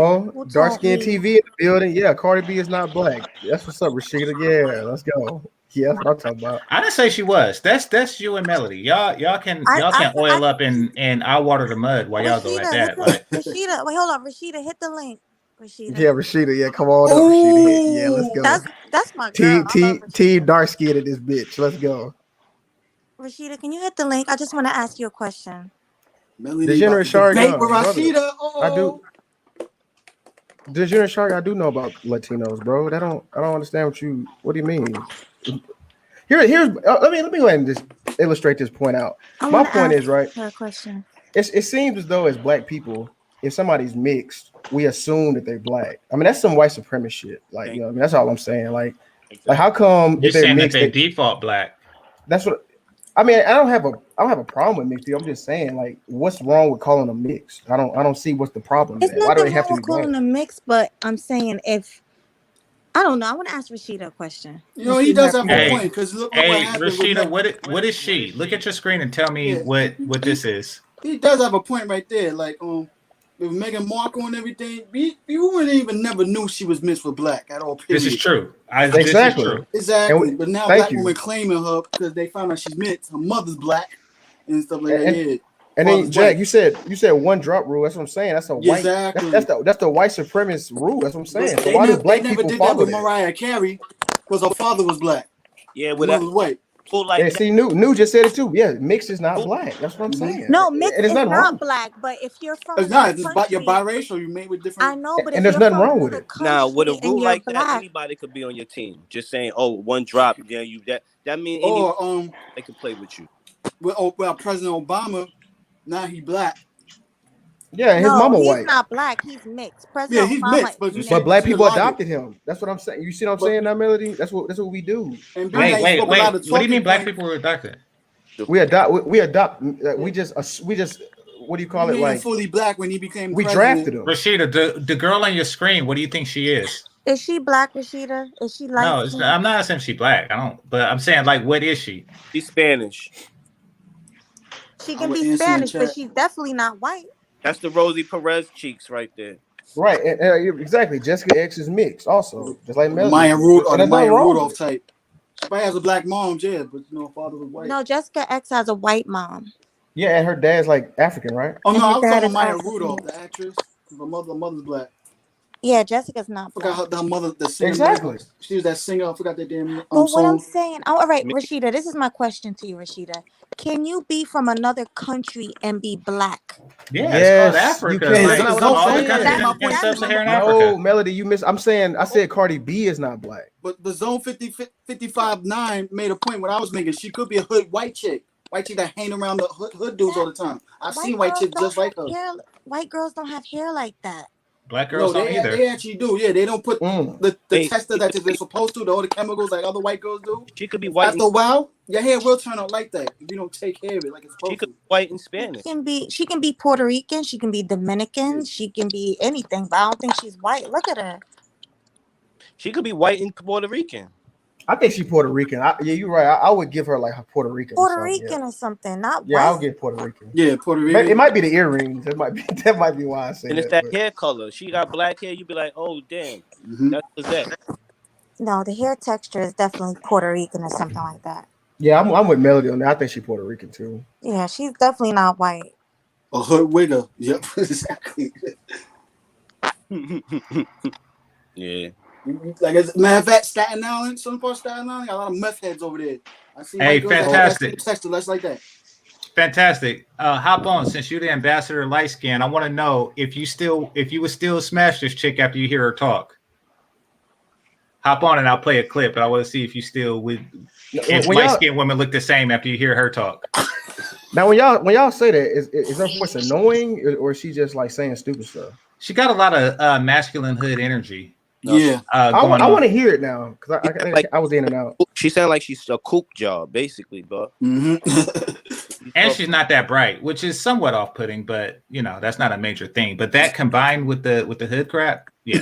Dark skin TV in the building. Yeah, Cardi B is not black. That's what's up, Rashida. Yeah, let's go. Yeah, that's what I'm talking about. I didn't say she was. That's you and Melody. Y'all can oil up and I'll water the mud while y'all go at that. Rashida, wait, hold on. Rashida, hit the link. Rashida. Yeah, Rashida. Yeah, come on up, Rashida. Yeah, let's go. That's my girl. Team dark skin in this bitch. Let's go. Rashida, can you hit the link? I just want to ask you a question. Degenerate Shark. I do. Degenerate Shark. I do know about Latinos, bro. I don't understand what do you mean? Here's let me go ahead and just illustrate this point out. My point is right. Question. It seems as though as black people, if somebody's mixed, we assume that they're black. I mean, that's some white supremacist shit. Like, that's all I'm saying. Like how come you're saying mixed, that they default black? That's what. I mean, I don't have a problem with mixed people. I'm just saying, like, what's wrong with calling them mixed? I don't see what's the problem. It's not wrong with calling them mixed, but I'm saying I don't know. I want to ask Rashida a question. He does have a point because look. Rashida, what is she? Look at your screen and tell me what this is. He does have a point right there. Like, with Meghan Markle and everything, you wouldn't even never knew she was mixed with black at all. Period. This is true. Exactly. This is true. Exactly. But now black women claiming her because they found out she's mixed. Her mother's black and stuff like that. Yeah. And then Jack, you said one drop rule. That's what I'm saying. That's a white. Exactly. That's the white supremacist rule. That's what I'm saying. So why do black people did follow that with Mariah Carey? Because her father was black. Yeah, with that was white. Like yeah, see, New just said it too. Yeah, mix is not black. That's what I'm saying. No, mix is not wrong. black. But if you're from it's not. It's about you're biracial. You made with different. I know, but and there's nothing wrong with it. Now, with a rule like black, that, anybody could be on your team. Just saying, oh, one drop, yeah, you that means they can play with you. Well, President Obama, now he black. Yeah, his mama white. He's not black. He's mixed. President he's Obama, mixed, but black people adopted him. That's what I'm saying. You see what I'm saying, now, Melody? That's what we do. Wait. What do you mean black people were adopted? We adopt. We just. What do you call it? Like fully black when he became. We president. drafted him. Rashida, the girl on your screen. What do you think she is? Is she black, Rashida? Is she like? No, I'm not saying she's black. I don't. But I'm saying like, what is she? She's Spanish. She can be Spanish, but she's definitely not white. That's the Rosie Perez cheeks right there. Right, and exactly. Jessica X is mixed, also, just like Melody. Maya Rudolph type. Everybody has a black mom, yeah, but her father was white. No, Jessica X has a white mom. Yeah, and her dad's like African, right? Oh no, I was talking Maya Rudolph, the actress. Her mother's black. Yeah, Jessica's not black. I forgot her mother, the singer. Exactly. She was that singer. I forgot that damn. But what I'm saying, all right, Rashida, this is my question to you, Rashida. Can you be from another country and be black? Yeah, it's called Africa. You can. Like, Sub-Saharan Africa. No, Melody, you missed. I said Cardi B is not black. But the Zone 55-9 made a point. What I was making, she could be a hood white chick that hang around the hood dudes all the time. I've seen white chicks just like her. White girls don't have hair like that. Black girls don't either. They actually do. Yeah, they don't put the tester that they're supposed to, all the chemicals like other white girls do. She could be white. After a while, your hair will turn out like that if you don't take care of it like it's supposed to. She could be white and Spanish. She can be Puerto Rican. She can be Dominican. She can be anything, but I don't think she's white. Look at her. She could be white and Puerto Rican. I think she's Puerto Rican. Yeah, you're right. I would give her like a Puerto Rican. Or something, not white. Yeah, I'll get Puerto Rican. Yeah, Puerto Rican. It might be the earrings. That might be why I say. And it's that hair color. She got black hair. You'd be like, oh damn, that's that. No, the hair texture is definitely Puerto Rican or something like that. Yeah, I'm with Melody on that. I think she's Puerto Rican too. Yeah, she's definitely not white. A hood wigger. Yep, exactly. Yeah. Like as a matter of fact, Staten Island, some part of Staten Island, got a lot of meth heads over there. I see. Hey, fantastic. That's like that. Fantastic. Hop on, since you're the ambassador of light skin. I want to know if you would still smash this chick after you hear her talk. Hop on and I'll play a clip, and I want to see if you still would. If light skinned women look the same after you hear her talk. Now, when y'all say that, is her voice annoying, or is she just like saying stupid stuff? She got a lot of masculine hood energy. Yeah, I want to hear it now because I was in and out. She sounded like she's a kook job, basically, bro. Mm-hmm. And she's not that bright, which is somewhat off-putting, but that's not a major thing. But that combined with the hood crap, yeah.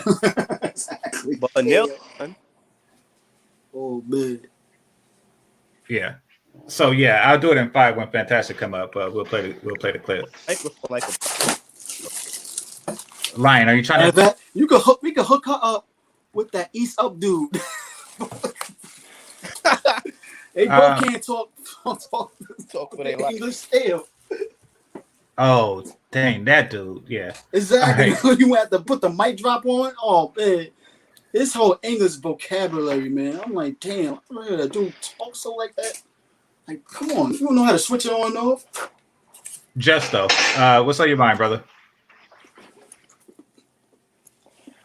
Exactly. But Anil, oh man. Yeah. So yeah, I'll do it in 5 when Fantastic come up. We'll play the clip. Lion, are you trying to? We could hook her up with that East Up dude. They both can't talk with their English still. Oh dang, that dude, yeah. Exactly. Right. You have to put the mic drop on. Oh man, this whole English vocabulary, man. I'm like, damn, I'm hear that dude talk so like that. Like, come on, you don't know how to switch it on and off. Just though, what's on your mind, brother?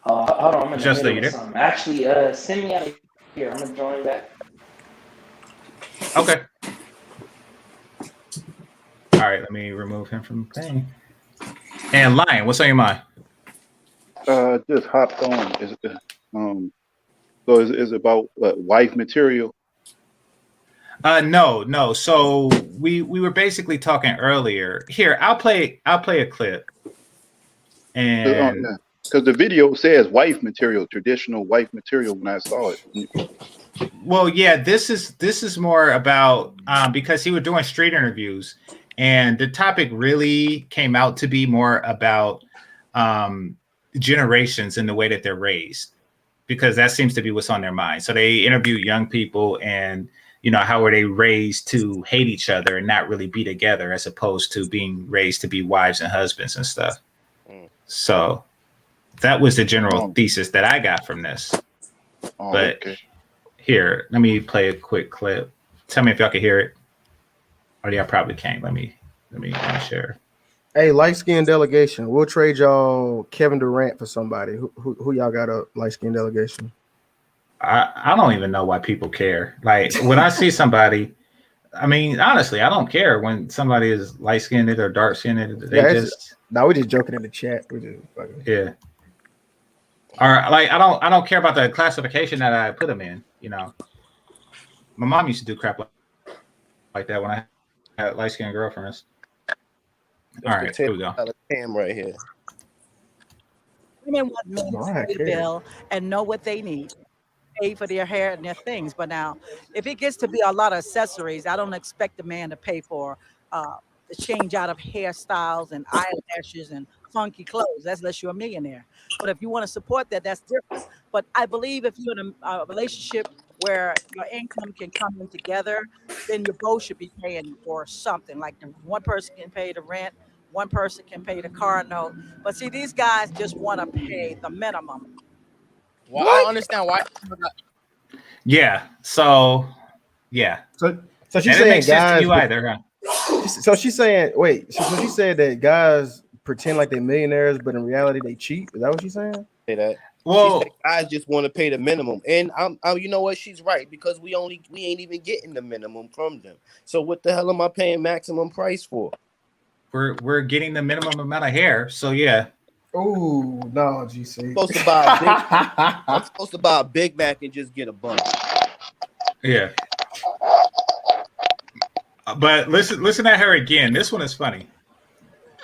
Hold on, I'm in Just the you middle there? of something. Actually, send me out of here. I'm gonna join back. Okay. All right, let me remove him from the thing. And Lion, what's on your mind? Just hopped on. So is it about wife material? No. So we were basically talking earlier. Here, I'll play a clip. And because the video says wife material, traditional wife material when I saw it. Well, yeah, this is more about because he was doing street interviews, and the topic really came out to be more about generations in the way that they're raised, because that seems to be what's on their mind. So they interview young people and, you know, how were they raised to hate each other and not really be together, as opposed to being raised to be wives and husbands and stuff. So that was the general thesis that I got from this. But here, let me play a quick clip. Tell me if y'all can hear it. Or y'all probably can't. Let me share. Hey, light skin delegation. We'll trade y'all Kevin Durant for somebody. Who y'all got a light skin delegation? I don't even know why people care. Like when I see somebody, I mean, honestly, I don't care when somebody is light skinned or dark skinned. We're just joking in the chat. Yeah. Or like I don't care about the classification that I put them in. You know, my mom used to do crap like that when I had light skinned girlfriends. All right, here we go. Cam right here. Women want men to pay the bill and know what they need, pay for their hair and their things. But now, if it gets to be a lot of accessories, I don't expect the man to pay for the change out of hairstyles and eyelashes and funky clothes. That's unless you're a millionaire. But if you want to support that, that's different. But I believe if you're in a relationship where your income can come in together, then you both should be paying for something. Like one person can pay the rent, one person can pay the car note. But see, these guys just want to pay the minimum. Well, I don't understand why. Yeah. So, yeah. So she's saying guys. You either, huh? So she's saying, wait. So she said that guys pretend like they're millionaires, but in reality they cheat. Is that what she's saying? Say that. Well, I just want to pay the minimum, and I'm you know what, she's right, because we ain't even getting the minimum from them. So what the hell am I paying maximum price for? We're getting the minimum amount of hair. So yeah. Oh no, GC. I'm supposed to buy a Big Mac and just get a bun. Yeah. But listen at her again. This one is funny.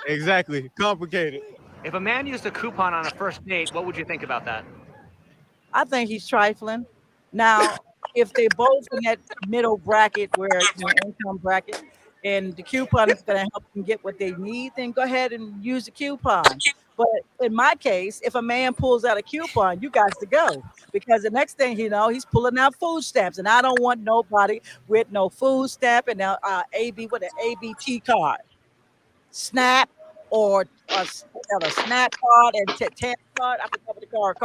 Exactly. Complicated. If a man used a coupon on a first date, what would you think about that? I think he's trifling. Now, if they both in that middle bracket where income bracket, and the coupon is going to help them get what they need, then go ahead and use the coupon. But in my case, if a man pulls out a coupon, you guys to go, because the next thing you know, he's pulling out food stamps, and I don't want nobody with no food stamp and now ABT card, SNAP, or a SNAP card and TAN card. I can cover the card.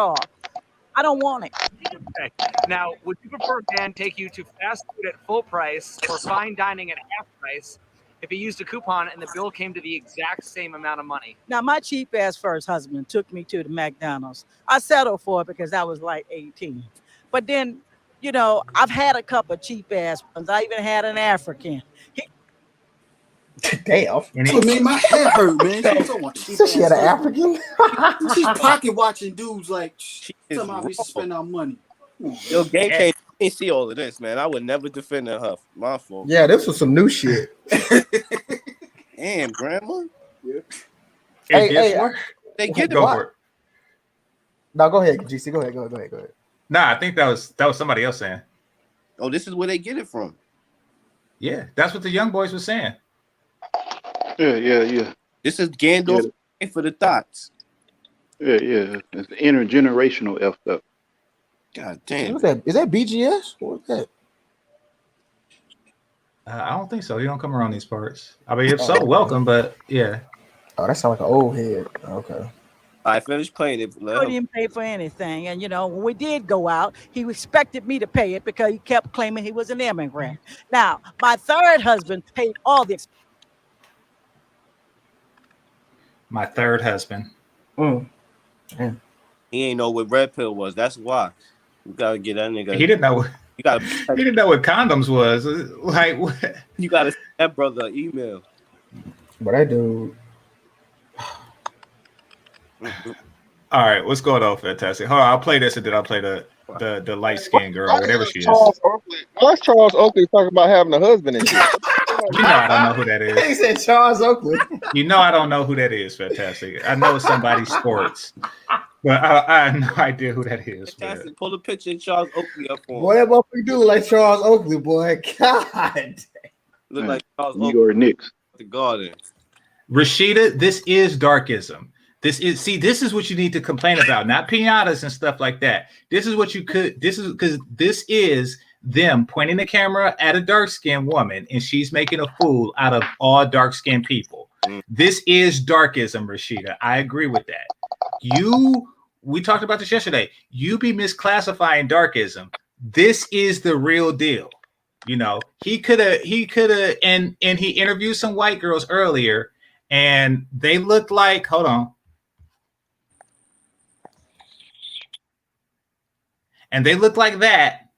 I don't want it. Okay. Now, would you prefer a man take you to fast food at full price or fine dining at half price if he used a coupon and the bill came to the exact same amount of money? Now, my cheap ass first husband took me to the McDonald's. I settled for it because I was like 18. But then, you know, I've had a couple of cheap ass ones. I even had an African. Damn. So made my head hurt, man. So she had an African? She's pocket watching dudes like somehow we should spend our money. Yo, game change. I can't see all of this, man. I would never defend her. My fault. Yeah, this was some new shit. Damn, grandma. Yeah. They get it. Go for it. No, go ahead, GC. Go ahead. Nah, I think that was somebody else saying. Oh, this is where they get it from. Yeah, that's what the young boys were saying. Yeah. This is Gandalf for the thoughts. Yeah. It's intergenerational effed up. God damn. What's that? Is that BGS? What's that? I don't think so. You don't come around these parts. I mean, if so, welcome, but yeah. Oh, that sounds like an old head. Okay. I finished playing it. He didn't pay for anything. And, you know, when we did go out, he expected me to pay it because he kept claiming he was an immigrant. Now, my third husband paid all the expenses. My third husband. Yeah. He ain't know what Redpill was. That's why. You gotta get that nigga. He didn't know. You gotta. He didn't know what condoms was. Like what? You gotta send that brother an email. But that dude. All right, what's going on, Fantastic? Hold on, I'll play this and then I'll play the light skinned girl, whatever she is. Why's Charles Oakley talking about having a husband and shit? You know I don't know who that is. He said Charles Oakley. You know I don't know who that is, Fantastic. I know it's somebody's sports, but I have no idea who that is. Fantastic. Pull the picture of Charles Oakley up on. Boy, that motherfucker do look like Charles Oakley, boy. God. Look like Charles New Oakley. York Knicks. The Garden. Rashida, this is darkism. This is what you need to complain about, not pinatas and stuff like that. This is what you could. This is because this is them pointing the camera at a dark-skinned woman, and she's making a fool out of all dark-skinned people. This is darkism, Rashida. I agree with that. We talked about this yesterday. You be misclassifying darkism. This is the real deal. You know, he could have, and he interviewed some white girls earlier, and they looked like, hold on. And they look like that.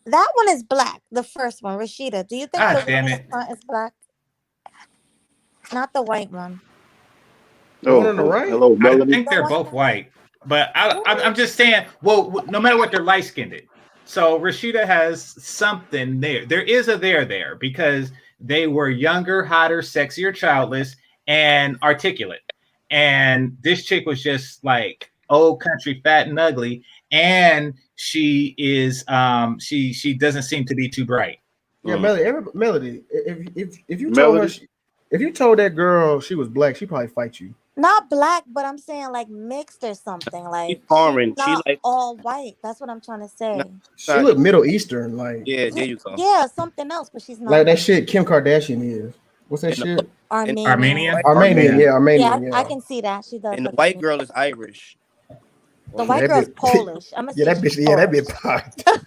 That one is black. The first one, Rashida. Do you think the one in the front is black? Not the white one. Oh, on the right? hello, I Melanie. think they're both white, but I'm just saying. Well, no matter what, they're light skinned. So Rashida has something there. There is a there because they were younger, hotter, sexier, childless, and articulate. And this chick was just like old country, fat and ugly. And she is she doesn't seem to be too bright. Yeah, Melody. If you told her, if you told that girl she was black, she'd probably fight you. Not black, but I'm saying like mixed or something. Like She's foreign. not She like all white. That's what I'm trying to say. She look Middle Eastern, like yeah. There you go. Yeah, something else, but she's not like that shit Kim Kardashian is. What's that shit? Armenian. Armenian. Yeah, I can see that. She does. And the white girl is Irish. The white girl's Polish. I'm yeah, that bitch. Yeah, that bitch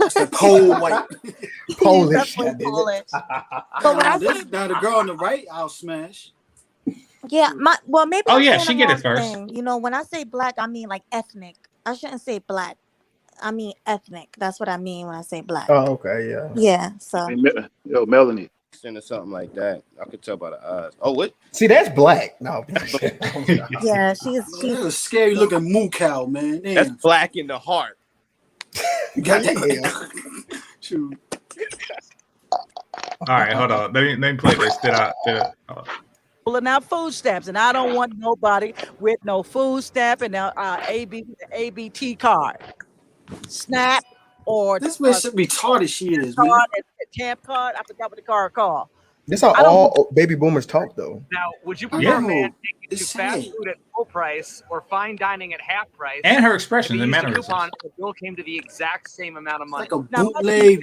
It's cold white. Polish. Polish. But when I say now the girl on the right, I'll smash. Yeah, maybe. Oh I'm yeah, saying she the get it wrong first. thing. You know, when I say black, I mean like ethnic. I shouldn't say black. I mean ethnic. That's what I mean when I say black. Oh, okay, yeah. Yeah. So. Yo, Melanie. Or something like that. I could tell by the eyes. Oh, what? See, that's black. No. Yeah, she's a scary looking moo cow, man. Damn. That's black in the heart. Got that. Shoot. All right, hold on. Let me play this. Pulling out food stamps, and I don't want nobody with no food stamp and ABT card, SNAP, or this bitch retarded she is, card, man. Camp card. I forgot what the card called. That's how all baby boomers talk, though. Now, would you prefer a man taking to fast food at full price or fine dining at half price? And her expression, if the he used a mannerisms. coupon, the bill came to the exact same amount of money. Like a bootleg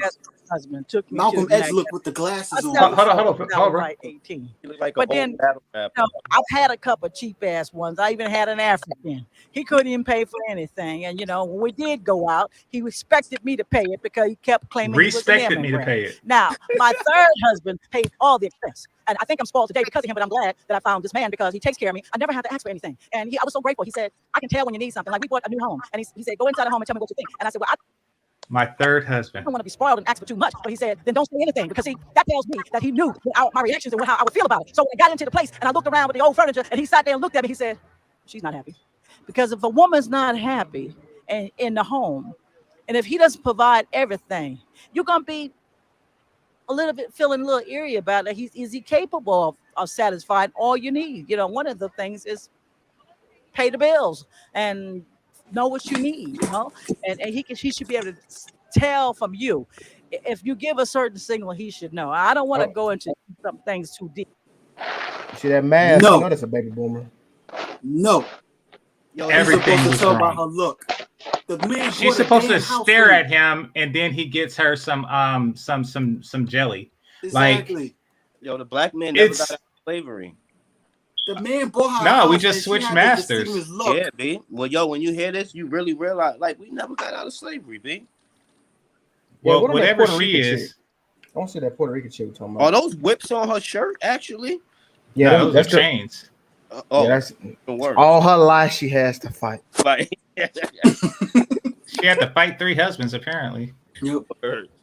husband took me Malcolm to X look with the glasses on. Hold on. Right, 18. You look like But an then, old battle rap. I've had a couple cheap ass ones. I even had an African. He couldn't even pay for anything. And when we did go out, he expected me to pay it because he kept claiming Respected me to pay it. Now, my third husband paid all the expense. And I think I'm spoiled today because of him, but I'm glad that I found this man because he takes care of me. I never had to ask for anything. And I was so grateful. He said, I can tell when you need something. Like we bought a new home. And he said, go inside the home and tell me what you think. And I said, well, My third I husband. don't want to be spoiled and ask for too much. But he said, then don't say anything because that tells me that he knew my reactions and how I would feel about it. So when I got into the place and I looked around with the old furniture and he sat there and looked at me, he said, she's not happy. Because if a woman's not happy and in the home, and if he doesn't provide everything, you're going to be a little bit feeling a little eerie about it. Is he capable of satisfying all you need? One of the things is pay the bills and know what you need, and he should be able to tell from you. If you give a certain signal, he should know. I don't want to go into some things too deep. See that mask? No. I know that's a baby boomer. No. Yo, Everything supposed was to tell wrong. about her look. The man She's supposed to stare at him, and then he gets her some jelly. Exactly. Yo, the black man never got out of slavery. The man bought her. No, we house just and she switched had to masters. distinguish look. Yeah, B. Well, yo, when you hear this, you really realize, like, we never got out of slavery, B. Well, what on that whatever Puerto she Rican is. chick? I want to see that Puerto Rican chick we're talking Are about. those whips on her shirt, actually? Yeah, No, those that's are chains. Yeah, that's even worse. all her life she has to fight. Like, She had to fight 3 husbands, apparently. Yep.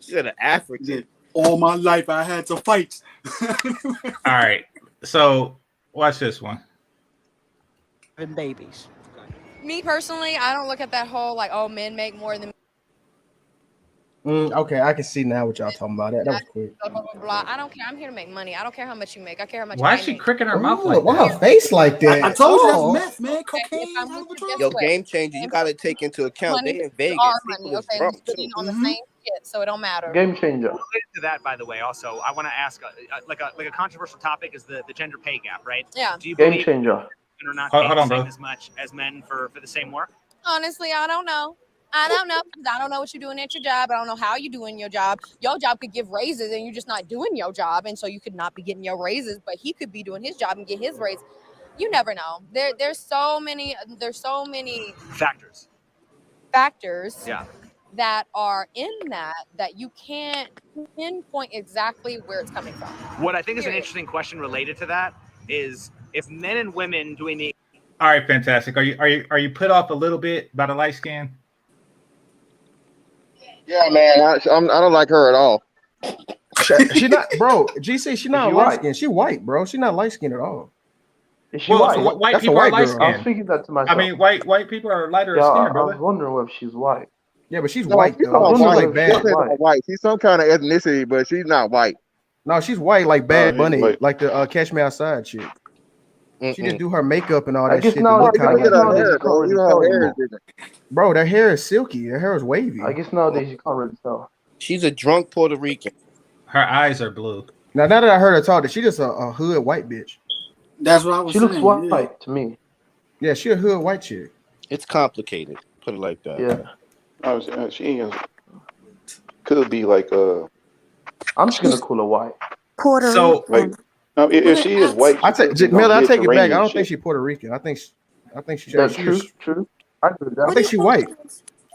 she's an African. All my life I had to fight. All right. So watch this one. And babies. Me personally, I don't look at that whole like, oh, men make more than Okay, I can see now what y'all talking about. That was quick. blah, blah, blah, blah. I don't care. I'm here to make money. I don't care how much you make. I care how much Why I is she make. cricking her mouth Ooh, like why that? her face like that? I told you Oh. that's meth, man. Cocaine. If I'm with you, Yo, guess what? game changer, you got to take into account Money they in is Vegas. our People money, is okay? drunk, We're sitting too. on the same shit, so it don't matter. Game changer. Related to that, by the way, also, I want to ask, like a controversial topic is the gender pay gap, right? Yeah. Do you Game believe changer. women are not Hold paid on, the same bro. as much as men for the same work? Honestly, I don't know. I don't know. I don't know what you're doing at your job. I don't know how you're doing your job. Your job could give raises and you're just not doing your job. And so you could not be getting your raises, but he could be doing his job and get his raise. You never know. There's so many Factors. factors that are in that you can't pinpoint exactly where it's coming from. What I think is an interesting question related to that is if men and women doing the All right, fantastic. Are you put off a little bit by the light skin? Yeah, man. I don't like her at all. She not, bro. GC, she not she light white? skinned. She white, bro. She not light skinned at all. Is she Well, white? so white That's a people are white light girl. I was skinned. thinking that to myself. I mean, white people are lighter yeah, skin, I brother. was wondering whether she's white. Yeah, but she's No, white she's though. not She's white. like She's bad. not white. She's some kind of ethnicity, but she's not white. No, she's white like Bad she's Bunny, white. like the Catch Me Outside chick. She just do her makeup and all I that guess shit. now, To look I kind of guess like nowadays you her. can't really tell anymore. Bro, their hair is silky. Their hair is wavy. I guess nowadays you can't really tell. She's a drunk Puerto Rican. Her eyes are blue. Now that I heard her talk, she just a hood white bitch. That's what I was She saying. looks white to me. Yeah, she a hood white chick. It's complicated. Put it like that. Yeah. She could be like I'm just gonna call her white. Puerto So, Rican. if she is white, I take Miller. I take it back. I don't think she's Puerto Rican. I think she. That's true. I agree with that. I think she white.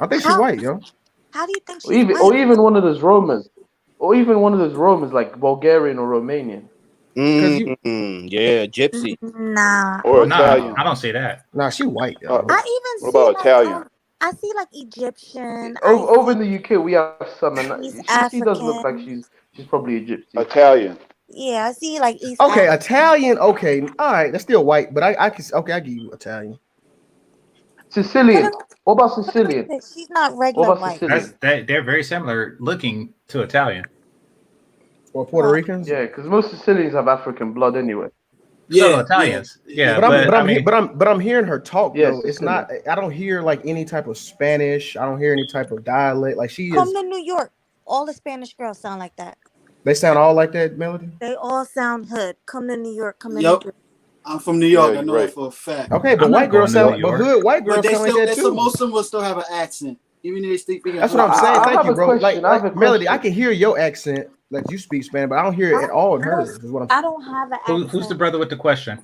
I think she white, yo. How do you think she's Or white? even one of those Romas. Or even one of those Romas like Bulgarian or Romanian. Yeah, gypsy. Nah. Or Nah, Italian. I don't see that. Nah, she white, yo. I even What see about like, Italian? I see like Egyptian. Over in the UK, we have some, and She's she does look like African. she's probably a gypsy. Italian. Yeah, I see like East Okay, African. Italian. Okay, all right, that's still white, but I can. Okay, I give you Italian. Sicilian. What about Sicilian? She's not What regular about white. Sicilian? They're very similar looking to Italian. Or Puerto Ricans. Yeah, because most Sicilians have African blood anyway. So Italians. Yeah, but I'm hearing her talk Yes, though. It's Sicilian. not. I don't hear like any type of Spanish. I don't hear any type of dialect. Like she Come is. to New York. All the Spanish girls sound like that. They sound all like that, Melody. They all sound hood. Come to New York. Come to New Yep. York. I'm from New York. Yeah, I know you're that right. for a fact. Okay, but I'm white not going girls to sound. New But York. hood white But girls they sound like still, that still too. most of them will still have an accent, even if they speak. That's what I'm saying. I Thank have you, a bro. question. I have a Melody, I question. can hear your accent, like you speak Spanish, but I don't hear it at all in hers. Is what I'm I saying. don't have an accent. Who's the brother with the question?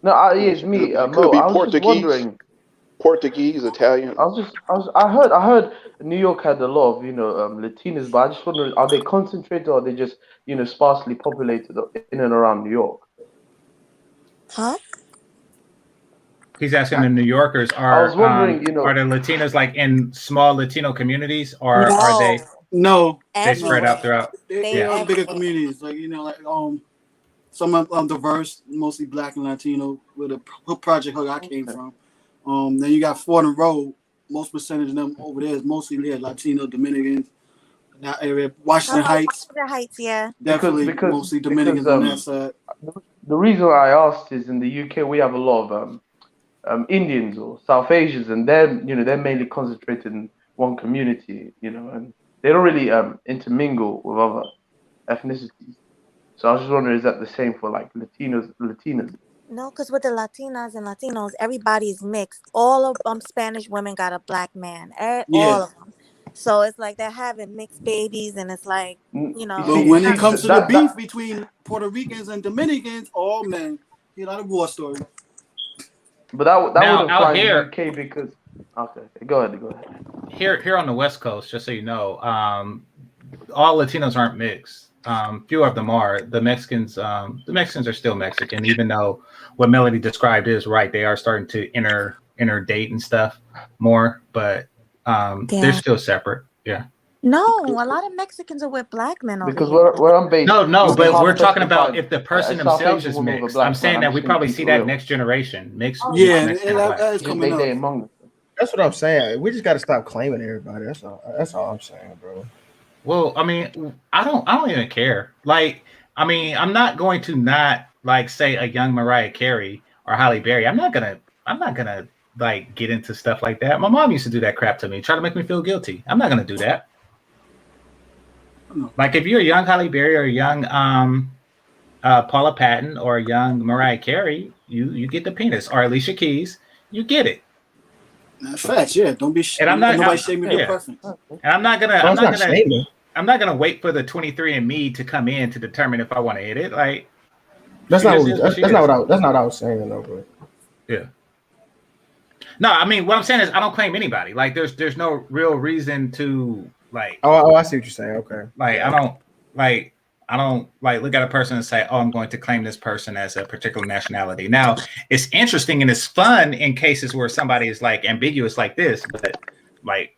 No, it's me, It Mo. could be I was just Portuguese. wondering. Portuguese, Italian. I heard New York had a lot of Latinas, but I just wonder, are they concentrated or are they just sparsely populated in and around New York? Huh? He's asking the New Yorkers I was wondering, are the Latinas like in small Latino communities, or are they spread out throughout? They are bigger communities, like some are diverse, mostly Black and Latino. With the project I came from. Then you got Fordham Road. Most percentage of them over there is mostly Latino, Dominicans. That area, Washington Heights. Washington Heights, yeah. Definitely mostly Dominicans on that side. The reason I asked is in the UK we have a lot of Indians or South Asians, and they're mainly concentrated in one community, and they don't really intermingle with other ethnicities. So I was just wondering, is that the same for like Latinas? No, because with the Latinas and Latinos, everybody's mixed. All of Spanish women got a Black man. All of them. So it's like they're having mixed babies, and it's like, But when it comes to the beef between Puerto Ricans and Dominicans, oh man, a lot of war stories. But that Now, wouldn't out apply here- in the UK because go ahead. Here on the West Coast, just so you know, all Latinos aren't mixed. Few of them are. The Mexicans are still Mexican, even though what Melody described is right. They are starting to interdate and stuff more, but they're still separate. Yeah. No, a lot of Mexicans are with Black men over Because here. where I'm based. No, but we're talking about testified if the person a South themselves Asian is woman with a mixed. Black I'm saying man, that I'm we just probably gonna see keep that it real. next generation mixed. Yeah, Mexican and Black. that is coming up. They among them. That's what I'm saying. We just got to stop claiming everybody. That's all I'm saying, bro. Well, I mean, I don't even care. Like, I mean, I'm not going to not like say a young Mariah Carey or Halle Berry. I'm not gonna like get into stuff like that. My mom used to do that crap to me, try to make me feel guilty. I'm not gonna do that. Like if you're a young Halle Berry or a young Paula Patton or a young Mariah Carey, you get the penis, or Alicia Keys, you get it. Facts, yeah. Don't be. And I'm not. Nobody shaming your Yeah. preference. And I'm not gonna. No, I'm it's not not gonna. shaming. I'm not gonna wait for the 23andMe to come in to determine if I want to hit it. Like That's she not just what is what she that's is. not what I that's not what I was saying though, bro. Yeah. No, I mean what I'm saying is I don't claim anybody. Like there's no real reason to like. Oh, I see what you're saying. Okay. Like I don't like look at a person and say, oh, I'm going to claim this person as a particular nationality. Now it's interesting and it's fun in cases where somebody is like ambiguous like this, but like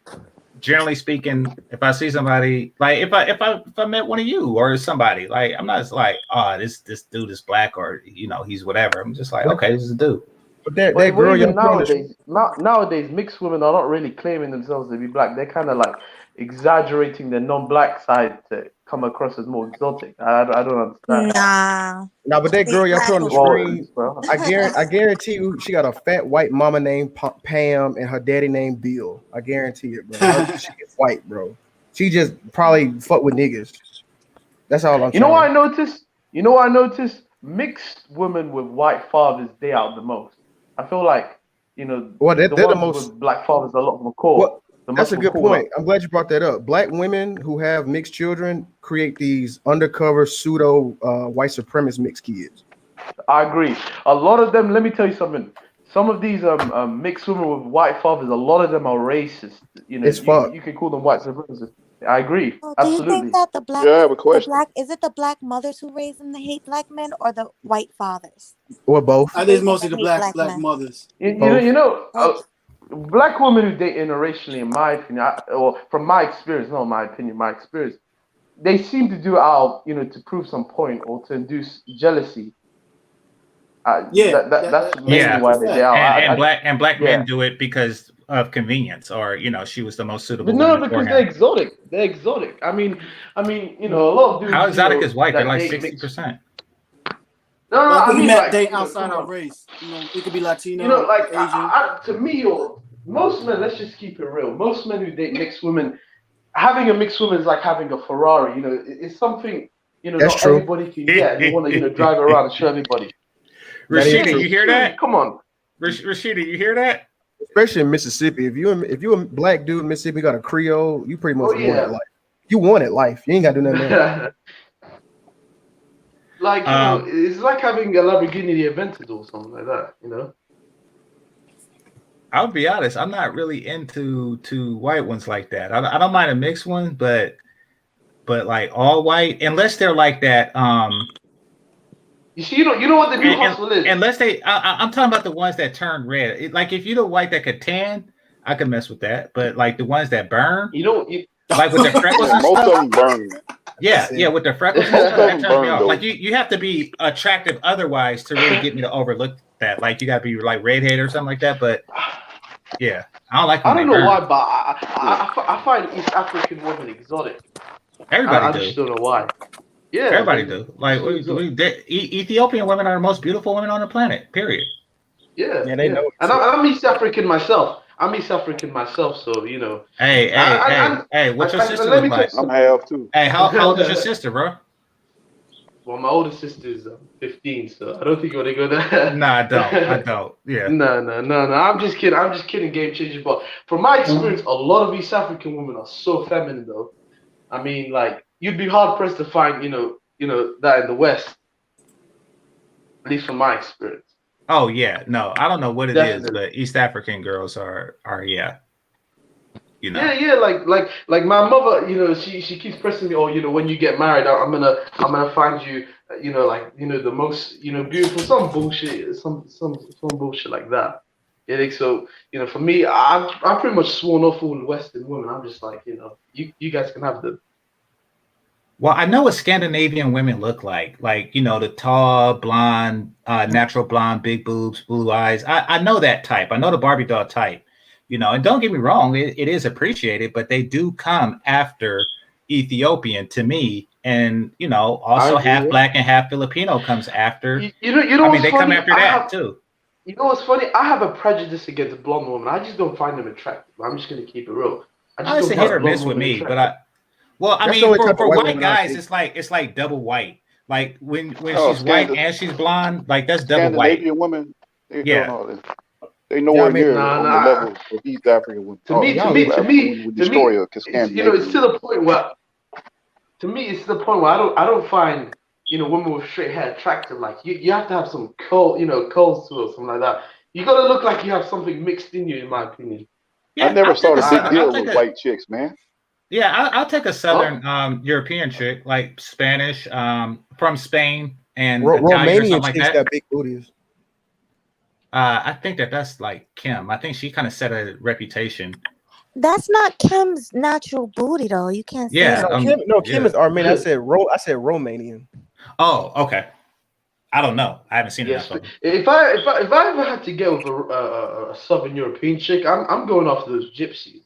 generally speaking, if I see somebody like if I met one of you or somebody, like I'm not just like, oh, this dude is black or he's whatever. I'm just like, okay, this is a dude. But that Well, girl, even y'all nowadays, mixed women are not really claiming themselves to be black. They're kind of like exaggerating their non-black side to come across as more exotic. I don't understand. Nah. but that girl y'all put on the Well, screen, I guarantee you, she got a fat white mama named Pam and her daddy named Bill. I guarantee it, bro. She is white, bro. She just probably fuck with niggas. That's all I'm saying. You know what I noticed? I noticed? Mixed women with white fathers, they out the most. I feel like, well, they're the ones most with black fathers are a lot more core. Well, that's a good point. I'm glad you brought that up. Black women who have mixed children create these undercover pseudo white supremacist mixed kids. I agree. A lot of them, let me tell you something. Some of these mixed women with white fathers, a lot of them are racist. It's fucked. You can call them white supremacists. I agree. Do Absolutely. you think that the black, Yeah, I have a question. is it the black mothers who raise them to hate black men, or the white fathers? Or both. I think it's mostly the black mothers. Black women who date interracially, in my opinion, or from my experience, not my opinion, my experience, they seem to do it out, to prove some point or to induce jealousy. That's mainly why they are. And black men do it because of convenience, or she was the most suitable. No, because they're exotic. They're exotic. I mean, a lot of dudes. How exotic is white? They're like 60%. No, I mean, like, they outside our race. It could be Latino. Asian. To me, or most men. Let's just keep it real. Most men who date mixed women, having a mixed woman is like having a Ferrari. It's something That's not true. everybody can get. You want to drive around and show everybody. Rashida, you hear that? Come on, Rashida, you hear that? Especially in Mississippi. If you a black dude in Mississippi got a Creole, you pretty much wanted life. You wanted life. You ain't got to do nothing else. Like it's like having a Lamborghini Aventador or something like that. I'll be honest. I'm not really into white ones like that. I don't mind a mixed one, but like all white, unless they're like that. You see, you know what the new hustle is. Unless I'm talking about the ones that turn red. Like if you're the white that could tan, I could mess with that. But like the ones that burn, like with the freckles. Most of them burn. Yeah, with the freckles, that turns me off. Like you have to be attractive otherwise to really get me to overlook that. Like you got to be like redhead or something like that. But yeah, I don't like. I don't know why, but I find East African women exotic. Everybody I just don't know why. Yeah, everybody do. Like Ethiopian women are the most beautiful women on the planet. Period. Yeah, they know. And I'm East African myself. So Hey, what's your sister look like? I'm half too. Hey, how old is your sister, bro? Well, my older sister is 15, so I don't think you want to go there. Nah, I don't. Yeah. No. I'm just kidding. Game changer. But from my experience, a lot of East African women are so feminine, though. I mean, like you'd be hard pressed to find, that in the West. At least from my experience. Oh yeah, no, I don't know what it is, but East African girls are yeah. Yeah, like my mother, she keeps pressing me. Oh, when you get married, I'm gonna find you, the most, beautiful, some bullshit like that. Yeah, so for me, I'm pretty much sworn off all the Western women. I'm just like, you guys can have them. Well, I know what Scandinavian women look like the tall, blonde, natural blonde, big boobs, blue eyes. I know that type. I know the Barbie doll type. And don't get me wrong, it is appreciated, but they do come after Ethiopian to me, and also half black and half Filipino comes after. They come after that too. You know what's funny? I have a prejudice against blonde women. I just don't find them attractive. I'm just gonna keep it real. It's a hit or miss with me, but for white guys, it's like double white. Like when Oh, she's white and she's blonde, like that's double white. Scandinavian women, they're doing Yeah. all this. They nowhere near on the level of East African women. To me, would destroy her because it's, it's to the point where, to me, it's to the point where I don't find, women with straight hair attractive. Like you have to have some curls to it or something like that. You gotta look like you have something mixed in you, in my opinion. Yeah, I never saw the big deal with a- white chicks, man. Yeah, I'll take a Southern European chick, like Spanish, from Spain and Italian or Romanian something like chicks that. got big booties. I think that's like Kim. I think she kind of set a reputation. That's not Kim's natural booty, though. You can't say Yeah, that. Kim is Armenian. I said Romanian. Oh, okay. I don't know. I haven't seen enough of them. If I ever had to get with a Southern European chick, I'm going after those gypsies.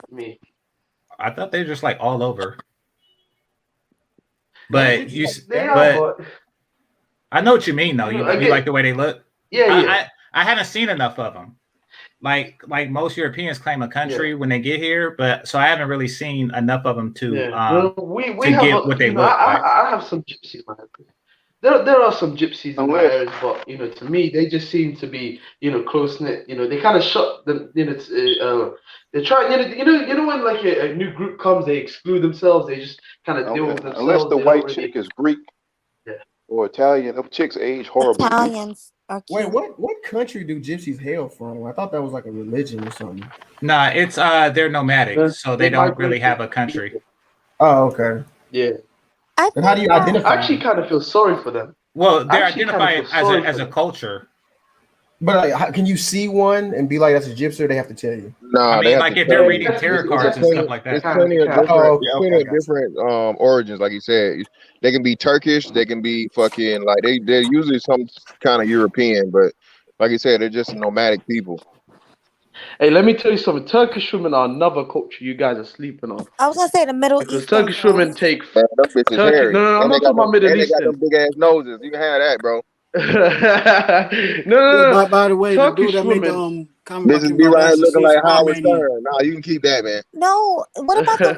Me. I thought they were just like all over. But I know what you mean, though. You like the way they look. Yeah. I haven't seen enough of them. Like most Europeans claim a country when they get here, but so I haven't really seen enough of them to get what they look like. I have some gypsies in my head. There are some gypsies in my areas, but to me they just seem to be close knit. They kind of shut them. They try. When like a new group comes, they exclude themselves. They just kind of deal with themselves. Unless the white chick is Greek or Italian, them chicks age horribly. Italians are cute. Wait, what country do gypsies hail from? I thought that was like a religion or something. Nah, it's they're nomadic, so they don't really have a country. Oh, okay. Yeah. And how do you identify? I actually kind of feel sorry for them. Well, they're identified as a culture. But like, can you see one and be like, that's a gypsy, or they have to tell you? No, I mean, like if they're reading tarot cards and stuff like that. It's plenty of different origins, like you said. They can be Turkish, they can be fucking like they're usually some kind of European, but like you said, they're just nomadic people. Hey, let me tell you something. Turkish women are another culture you guys are sleeping on. I was gonna say the Middle East. Turkish women take. Them bitches hairy. No, I'm not talking about Middle Eastern. They got them big ass noses. You can have that, bro. No. By the way, the dude that made the bitches be right looking like Howard Stern. Nah, you can keep that, man. No, what about the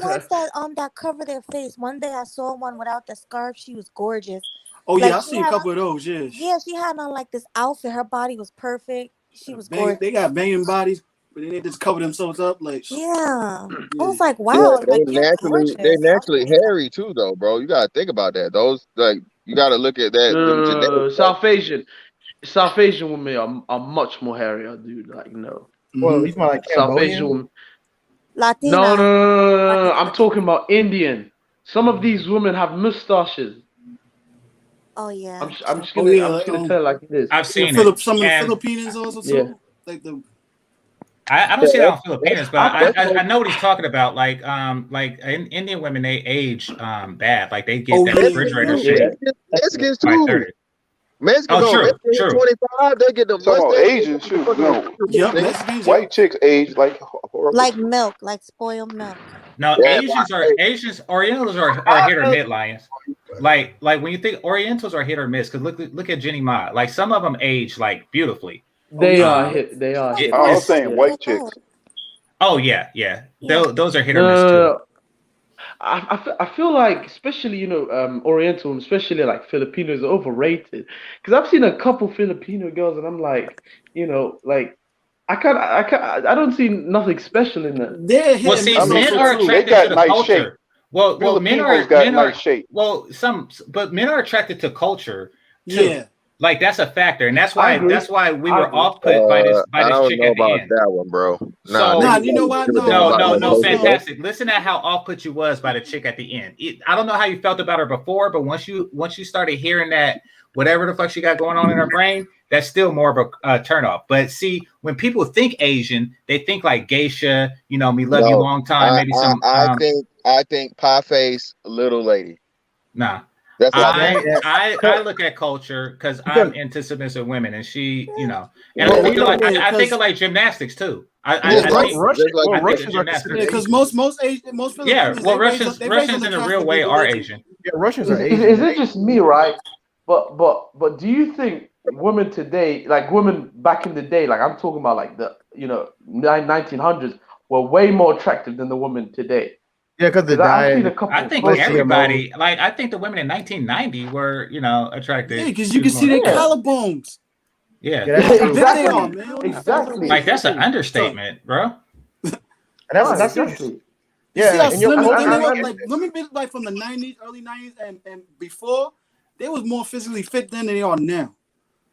ones that cover their face? One day I saw one without the scarf. She was gorgeous. Oh yeah, I seen a couple of those. Yeah. Yeah, she had on like this outfit. Her body was perfect. She was gorgeous. They got banging bodies, but then they just cover themselves up like. Yeah. I was like, wow. Yeah, they naturally hairy too, though, bro. You gotta think about that. Those you gotta look at that. South Asian women are much more hairier, dude. Like no. Well, these are like South Asian women. Latina. No. I'm talking about Indian. Some of these women have mustaches. Oh yeah. I'm just gonna tell it like this. I've seen some of the Filipinos also too. Like the. I don't see that on Filipinos, but I know what he's talking about. Like Indian women, they age bad. Like they get that refrigerator shit. Mexicans too. Mexicans, true. 25, they get the mustache. Asian shoot, no. Yep, white chicks age like horrible. Like milk, like spoiled milk. No, Asians, Orientals are hit or miss, Lions. Like when you think Orientals are hit or miss, because look at Jenny Ma. Like some of them age like beautifully. They are hit. I was saying white chicks. Oh yeah. Those are hit or miss too. I feel like, especially Oriental, especially like Filipinos, are overrated. Because I've seen a couple Filipino girls, and I'm like, I don't see nothing special in them. Well, see, men are attracted to the culture. Shape. Well, men are nice shape. Well, but men are attracted to culture too. Yeah. Like that's a factor, and that's why we were off put by this chick at the end. That one, bro. You know what? No, fantastic. Listen at how off put you was by the chick at the end. I don't know how you felt about her before, but once you started hearing that whatever the fuck she got going on in her brain, that's still more of a turnoff. But see, when people think Asian, they think like geisha. Me love you long time. Maybe some. I think pie face little lady. Nah. That's I look at culture because I'm into submissive women, and she, and I think of like gymnastics too. Russians are because most Filipinos. Yeah, well, Russians in a real way are Asian. Yeah, Russians are Asian. Is it just me, right? But do you think women today, like women back in the day, like I'm talking about like the 1900s, were way more attractive than the women today? Yeah, because the I've seen a diet. couple. I think less everybody, GMOs. like I think the women in 1990 were, attracted. Yeah, because you to can see more- their yeah. collarbones. Yeah, Yeah, that's How true. big they are, Exactly. man. Exactly. like that's an So, understatement, bro. And that's Exactly. you see how yeah. And your slim and thin they were? culture. Like women been like from the 90s, early 90s, and before, they was more physically fit then than they are now.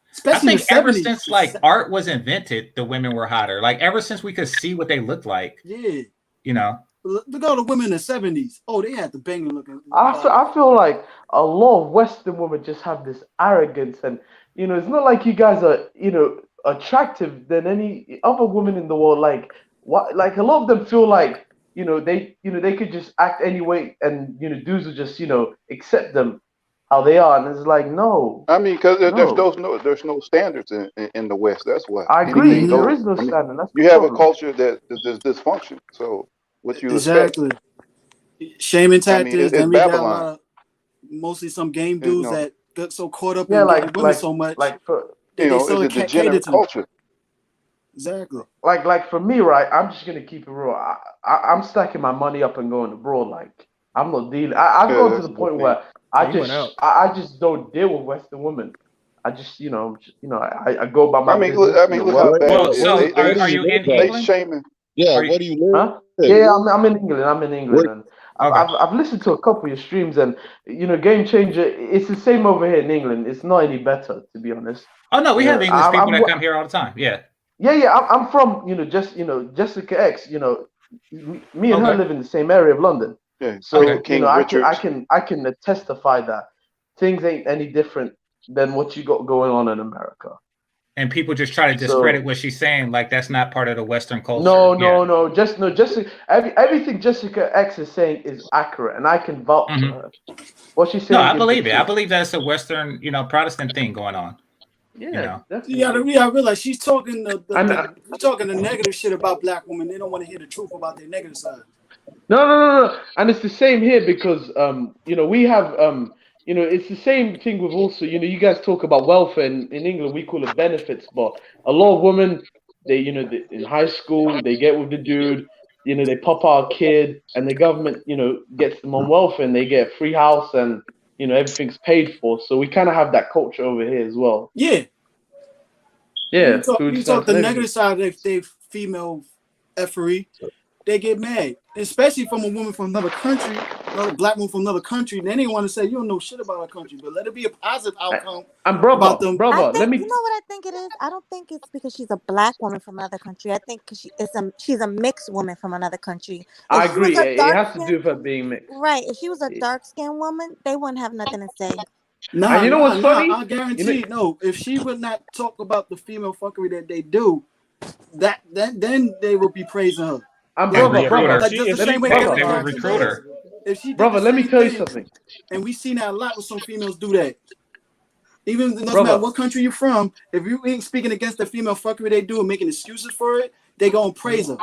I Especially in think the ever 70s. since like art was invented, the women were hotter. Like ever since we could see what they looked like, Yeah. you know. Look at all the women in the 70s. Oh, they had the banging looking. I feel like a lot of Western women just have this arrogance, and it's not like you guys are attractive than any other woman in the world. Like what? Like a lot of them feel like they could just act any way, and dudes will just accept them how they are, and it's like no. I mean, because No. there's no standards in the West. That's why I agree. anything There goes. is no I mean, standard. That's the you have a problem. culture that there's dysfunction. So what you expect? Exactly. Shaming I mean, tactics. it's Then we got a Babylon. lot of mostly some game You dudes know, that got so caught up Yeah, in getting like women so much for that they it's sort a of cater degenerate to them. culture. Exactly. like for me, right? I'm just gonna keep it real. I'm stacking my money up and going abroad. Like I'm not dealing. I've Yeah, gone to that's the a good point thing. where You went out. I just don't deal with Western women. I just I go about my business. Look how Work. bad Well, it is. so Where do are you you in live at? They England? shaming. Yeah, Are you where do you live? Huh? Yeah, I'm in England. I'm in England, Where, and okay? I've listened to a couple of your streams, and Game Changer. It's the same over here in England. It's not any better, to be honest. Oh no, we have English people I'm that come here all the time. Yeah. yeah. I'm from Jessica X. Me and her Okay. live in the same area of London, Yeah, Okay. so King I Richards. can testify that things ain't any different than what you got going on in America. And people just try to discredit So what she's saying, like that's not part of the Western culture. no, Yeah. everything Jessica X is saying is accurate, and I can vouch for her. What she's No, saying I is the believe it. I truth. believe that's a Western, Protestant thing going on. Yeah, You gotta realize she's talking And she's talking the negative shit about black women. They don't want to hear the truth about their negative side. no, and it's the same here because we have it's the same thing with also you guys talk about welfare in England, we call it benefits, but a lot of women they in high school they get with the dude, they pop out a kid, and the government gets them on welfare, and they get a free house, and everything's paid for. So we kind of have that culture over here as well. Yeah. Yeah, You talk the negative side of their female effery, they get mad, especially from a woman from another country, another black woman from another country. Then they want to say you don't know shit about our country, but let it be a positive outcome And about them. I think, let me. you know what I think it is? I don't think it's because she's a black woman from another country. I think because she's a mixed woman from another country. I If she was agree. a It dark has to skin, do with her being mixed. right? If she was a dark skinned woman, they wouldn't have nothing to say. Nah, And you know what's funny? I guarantee no. If she would not talk about the female fuckery that they do, then they would be praising her. And Like, brother, like just the same way Eric Johnson does. If she did brother, the let me same tell you thing, something. and we've seen that a lot with some females do that. Even it doesn't Brother. matter what country you're from, if you ain't speaking against the female fuckery they do and making excuses for it, they gonna praise her.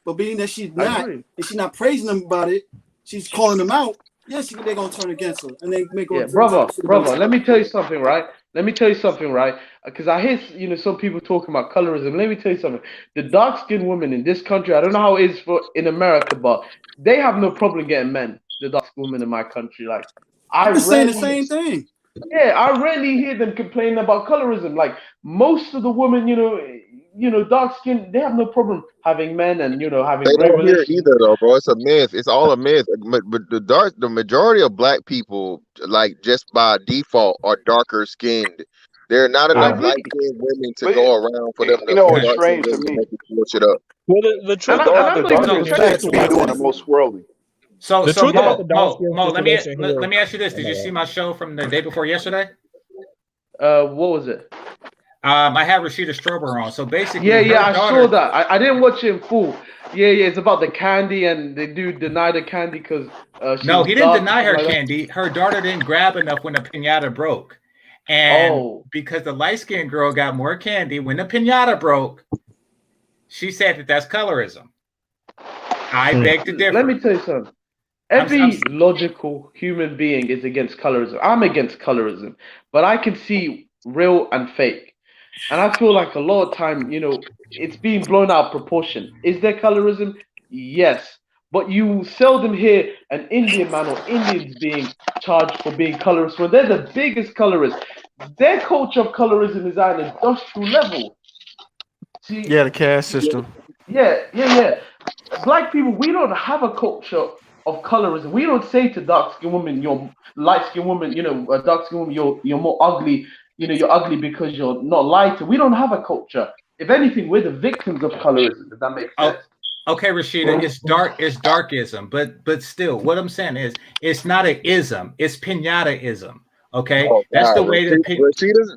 But being that she's not, and she's not praising them about it, she's calling them out. Yes, they're gonna turn against her, and they make her. Brother, let me tell you something, right? Because I hear some people talking about colorism. Let me tell you something. The dark-skinned women in this country, I don't know how it is in America, but they have no problem getting men. The dark-skinned women in my country, like I've been saying the same thing. Yeah, I rarely hear them complaining about colorism. Like most of the women, dark skin, they have no problem having men and having they great don't hear it relations. either, though, bro. It's a myth. It's all a myth. But the majority of black people, like just by default, are darker skinned. There are not enough light skinned women to go around for them to It's dark strange skinned to women me. to make it shit up. Well, the truth And about the the dark darker skin chicks be doing the most swirling. So The truth about the dark Mo, skin let me situation here. let me ask you this: did you see my show from the day before yesterday? What was it? I had Rashida Strober on. So basically, Yeah, I saw that. I didn't watch it in full. Yeah, it's about the candy, and the dude denied the candy because no, he didn't deny her candy. Her daughter didn't grab enough when the pinata broke, and because the light skinned girl got more candy when the pinata broke, she said that that's colorism. I beg to differ. Let me tell you something. Every logical human being is against colorism. I'm against colorism, but I can see real and fake. And I feel like a lot of time, it's being blown out of proportion. Is there colorism? Yes. but you seldom hear an Indian man or Indians being charged for being colorists when they're the biggest colorists. Their culture of colorism is at an industrial level. See, Yeah, the caste system. yeah. Black people, we don't have a culture of colorism. We don't say to dark-skinned women, you're light-skinned woman, a dark-skinned woman, you're more ugly. You're ugly because you're not lighter. We don't have a culture. If anything, we're the victims of colorism. If that makes sense. Okay, Rashida, it's darkism, but still, what I'm saying is, it's not an ism, it's pinata-ism. Okay, that's the way that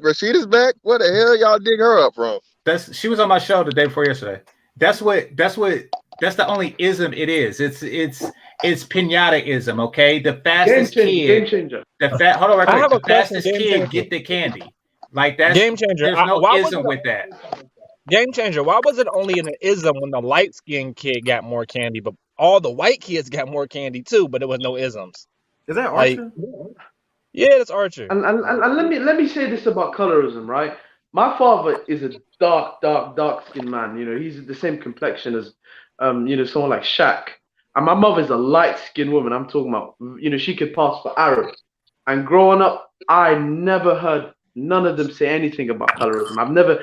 Rashida's back. Where the hell y'all dig her up from? She was on my show the day before yesterday. That's the only ism it is. It's pinata-ism. Okay, the fastest game changer. Hold on, right quick. The fastest kid get the candy. Like that's game changer. There's no ism with that. Game changer. Why was it only an ism when the light skinned kid got more candy, but all the white kids got more candy too, but there was no isms? Is that Archer? Yeah, that's Archer. And let me say this about colorism, right? My father is a dark skinned man. He's the same complexion as someone like Shaq. And my mother's a light skinned woman. I'm talking about, she could pass for Arab. And growing up, I never heard none of them say anything about colorism. I've never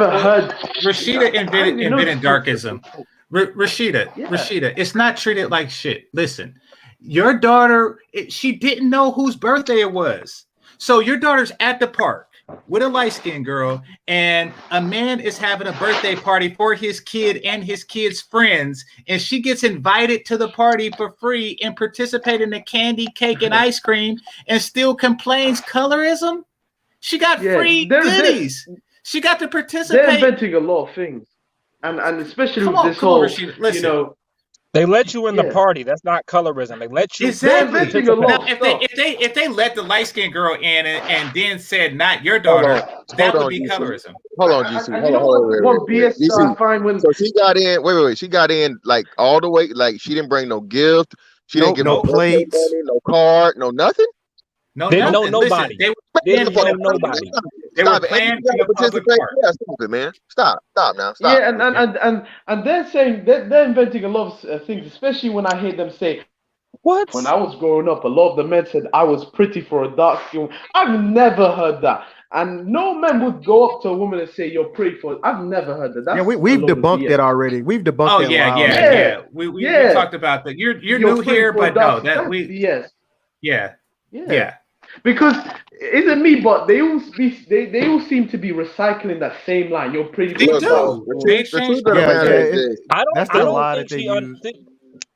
heard. Rashida invented darkism. Rashida, it's not treated like shit. Listen, your daughter, she didn't know whose birthday it was. So your daughter's at the park with a light-skinned girl, and a man is having a birthday party for his kid and his kid's friends, and she gets invited to the party for free and participate in the candy, cake, and ice cream, and still complains colorism? She got free goodies. She got to participate. They're inventing a lot of things, and especially with this whole, They let you in the party. That's not colorism. They let you. Exactly. Now, if they let the light skinned girl in and then said not your daughter, that would be colorism. Hold on, GC. Hold on. So she got in. Wait. She got in like all the way. Like she didn't bring no gift. She didn't give no plates, no card, no nothing. They didn't know nobody. They didn't know nobody. They were playing in the public park. Yeah, stop it, man. Stop now. Stop. Yeah, and they're saying they're inventing a lot of things, especially when I hear them say, "What?" When I was growing up, a lot of the men said I was pretty for a dark skin. I've never heard that, and no man would go up to a woman and say you're pretty for. I've never heard that. That's we've debunked that already. We've debunked that. Yeah. We talked about that. You're new here, but no, that we Yeah. Because isn't me, but they all seem to be recycling that same line. You're pretty. They do. That's the lie that they use.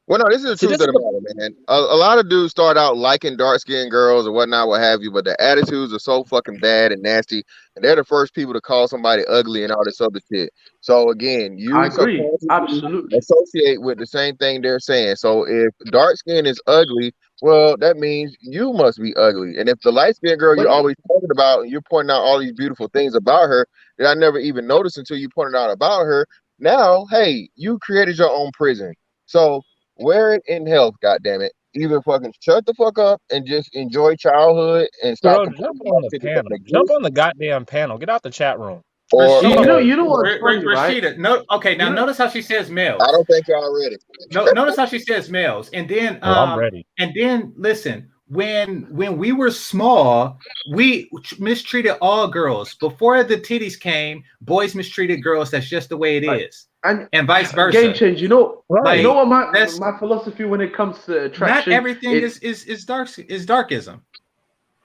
Well, no, this is the truth of the matter, man. A lot of dudes start out liking dark-skinned girls or whatnot, what have you, but the attitudes are so fucking bad and nasty, and they're the first people to call somebody ugly and all this other shit. So again, you absolutely associate with the same thing they're saying. So if dark skin is ugly, well, that means you must be ugly. And if the light-skinned girl you're always talking about and you're pointing out all these beautiful things about her that I never even noticed until you pointed out about her, now, hey, you created your own prison. So wear it in health, goddammit. Either fucking shut the fuck up and just enjoy childhood and stop. Jump on the panel. Jump on the goddamn panel. Get out the chat room. Or, you know what's funny, Rashida, right? No, okay. Now notice how she says males. I don't think y'all ready. Notice how she says males, and then I'm ready. And then listen, when we were small, we mistreated all girls. Before the titties came, boys mistreated girls. That's just the way it is, and vice versa. Game change. You know what my philosophy when it comes to attraction. Not everything is darkism.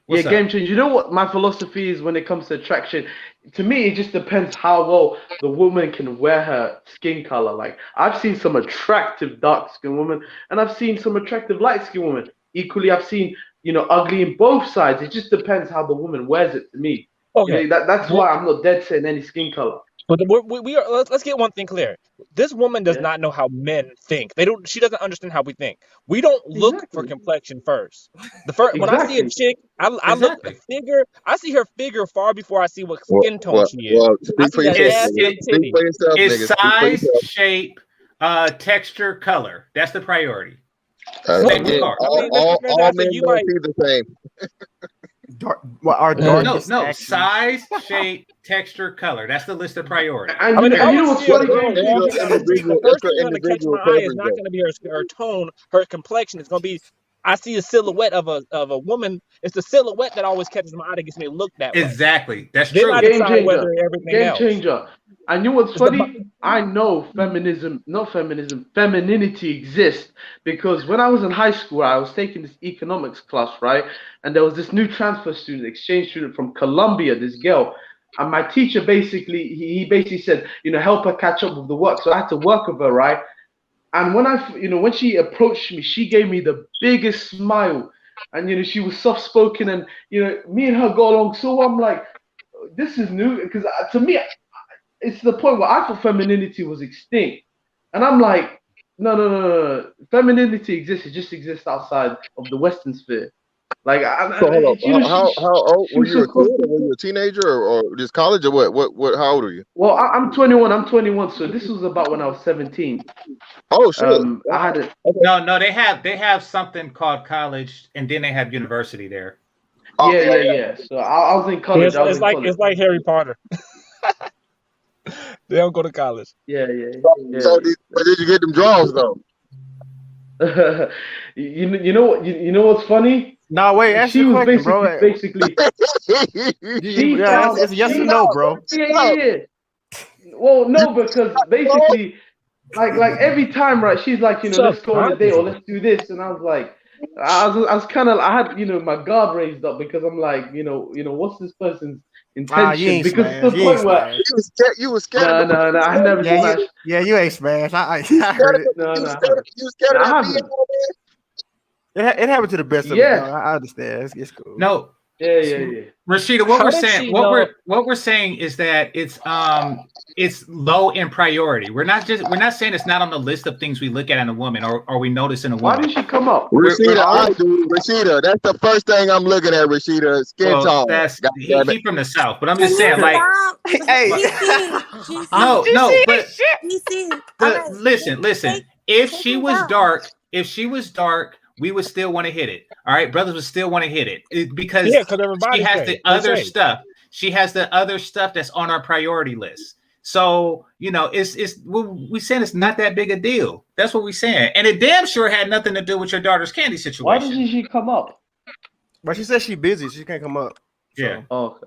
What's up? Game change. You know what my philosophy is when it comes to attraction? To me, it just depends how well the woman can wear her skin color. Like I've seen some attractive dark skin women, and I've seen some attractive light skin women. Equally, I've seen ugly in both sides. It just depends how the woman wears it. To me, okay, that's why I'm not dead set in any skin color. But we are. Let's get one thing clear. This woman does not know how men think. She doesn't understand how we think. We don't look for complexion first. When I see a chick, I look at figure. I see her figure far before I see what skin tone she is. It's size, shape, texture, color. That's the priority. All men don't see the same. our No, darkest no, actions. size, shape, texture, color. That's the list of priorities. And I mean, if I you know want to what's see a funny, girl Game Changer? walking down the street, the That's first for thing going to catch individual my eye is preference, not though. going to be her tone, her complexion. It's going to be, I see a silhouette of a woman. It's the silhouette that always catches my eye that gets me to look that way. Exactly. That's Then true. I Game decide whether changer, everything game else. changer. And you know what's It's the funny? I know femininity exists because when I was in high school, I was taking this economics class, right? And there was this new transfer student, exchange student from Colombia, this girl. And my teacher basically, he basically said, help her catch up with the work. So I had to work with her, right? And when she approached me, she gave me the biggest smile. And, she was soft spoken and, me and her got along. So I'm like, this is new because to me, it's the point where I thought femininity was extinct. And I'm like, no. Femininity exists. It just exists outside of the Western sphere. Like, So hold on. How old she were was you? so A kid, or confident. were you a teenager, or just college, or what? What? How old are you? Well, I'm 21. I'm 21. So this was about when I was 17. Oh shit! I had it. No, they have something called college, and then they have university there. Yeah. So I was in college. Yeah, it's like Harry Potter. They don't go to college. Yeah. So did you get them draws though? you know what's funny? No, wait, ask She your was question, bro. basically It's yes or no, bro. Yeah. Well, no, because basically, like every time, right? She's like, let's go on a date or let's do this, and I was like, I was kind of, I had, my guard raised up because I'm like, what's this person's intention? You ain't because smashed. to the You ain't point where you was scared. no, I never smashed. You ain't smashed. I heard it. No, You scared of I that haven't. It happened to the best of us. Yes. I understand. It's cool. No. Yeah. Rashida, what we're saying, what we're saying is that it's low in priority. We're not saying it's not on the list of things we look at in a woman or we notice in a woman. Why did she come up? Rashida, that's the first thing I'm looking at. Rashida, skin tone. That's he from the South, but I'm just saying, like, Hey. but listen. If she was dark, we would still want to hit it. All right, brothers would still want to hit it because she has the other stuff. She has the other stuff that's on our priority list. So we saying it's not that big a deal. That's what we're saying, and it damn sure had nothing to do with your daughter's candy situation. Why doesn't she come up? But she said she's busy. She can't come up. So. Yeah. Okay.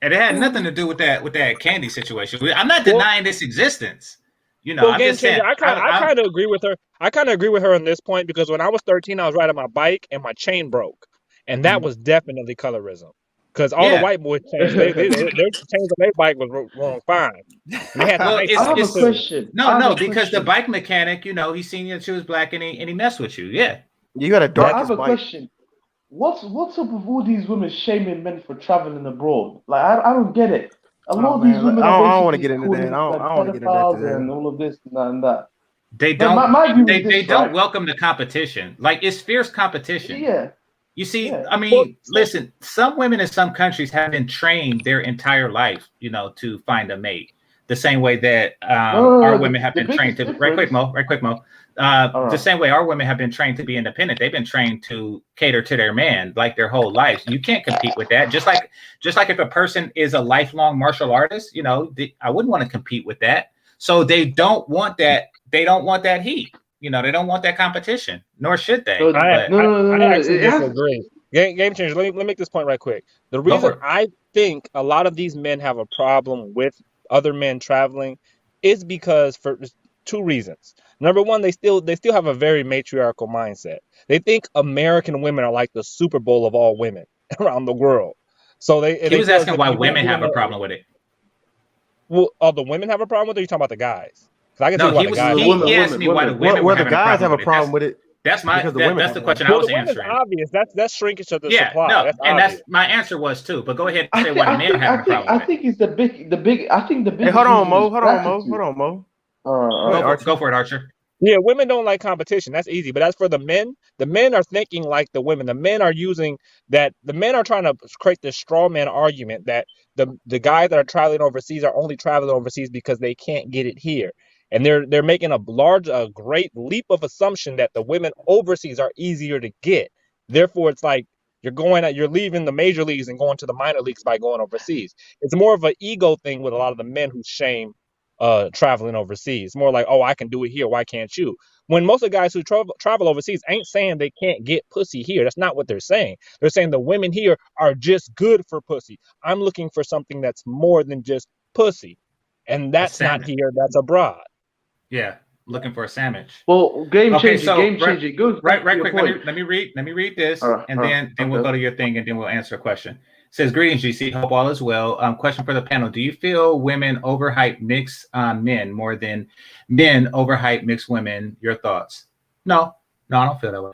And it had nothing to do with that candy situation. I'm not denying this existence. I'm Game just saying. changer. I kind of agree with her. I kind of agree with her on this point because when I was 13, I was riding my bike and my chain broke, and that was definitely colorism. Because all the white boys chains, their chains on their bike was wrong fine. And they had I have a question. No, because the bike mechanic, he seen that she was black and he messed with you. Yeah. You got a dark. I have a question. What's up with all these women shaming men for traveling abroad? Like I don't get it. A lot of these women I are don't want to basically get into that. I don't want to get into that. and all of this and that. They But don't. my view is They this, don't right? welcome the competition. Like it's fierce competition. Yeah. You see, I mean, listen. Some women in some countries have been trained their entire life, to find a mate. The same way that our women have been trained to. Right quick, Mo. The same way our women have been trained to be independent. They've been trained to cater to their man like their whole life. You can't compete with that. Just like if a person is a lifelong martial artist, I wouldn't want to compete with that. So they don't want that. They don't want that heat. They don't want that competition, nor should they. I actually disagree. Game changer. Let me make this point right quick. The reason I think a lot of these men have a problem with other men traveling is because for two reasons. Number one, they still have a very matriarchal mindset. They think American women are like the Super Bowl of all women around the world. So he was asking why women have a problem with it. Well, the women have a problem with it? Or are you talking about the guys? I can he asked me why the women the guys have a problem with it. That's the question I was answering. Obvious. That's shrinkage of the supply. No, that's that's my answer was too. But go ahead and say why the men are having a problem with it. I think it's the big. I think the big. Hey, hold on, Mo. Go for it, Archer. Yeah, women don't like competition. That's easy. But as for the men are thinking like the women. The men are using that. The men are trying to create this straw man argument that the guys that are traveling overseas are only traveling overseas because they can't get it here. And they're making a great leap of assumption that the women overseas are easier to get. Therefore, it's like You're leaving the major leagues and going to the minor leagues by going overseas. It's more of an ego thing with a lot of the men who shame traveling overseas. More like, oh, I can do it here, why can't you? When most of the guys who travel overseas ain't saying they can't get pussy here. That's not what they're saying. They're saying the women here are just good for pussy. I'm looking for something that's more than just pussy. And that's not here, that's abroad. Yeah, looking for a sandwich. Well, game Okay, changer, so game changer. It goes back right to your quick. point. Let me read this, and right, then we'll go to your thing, and then we'll answer a question. It says, greetings, GC. Hope all is well. Question for the panel: do you feel women overhype mixed men more than men overhype mixed women? Your thoughts? No, I don't feel that way.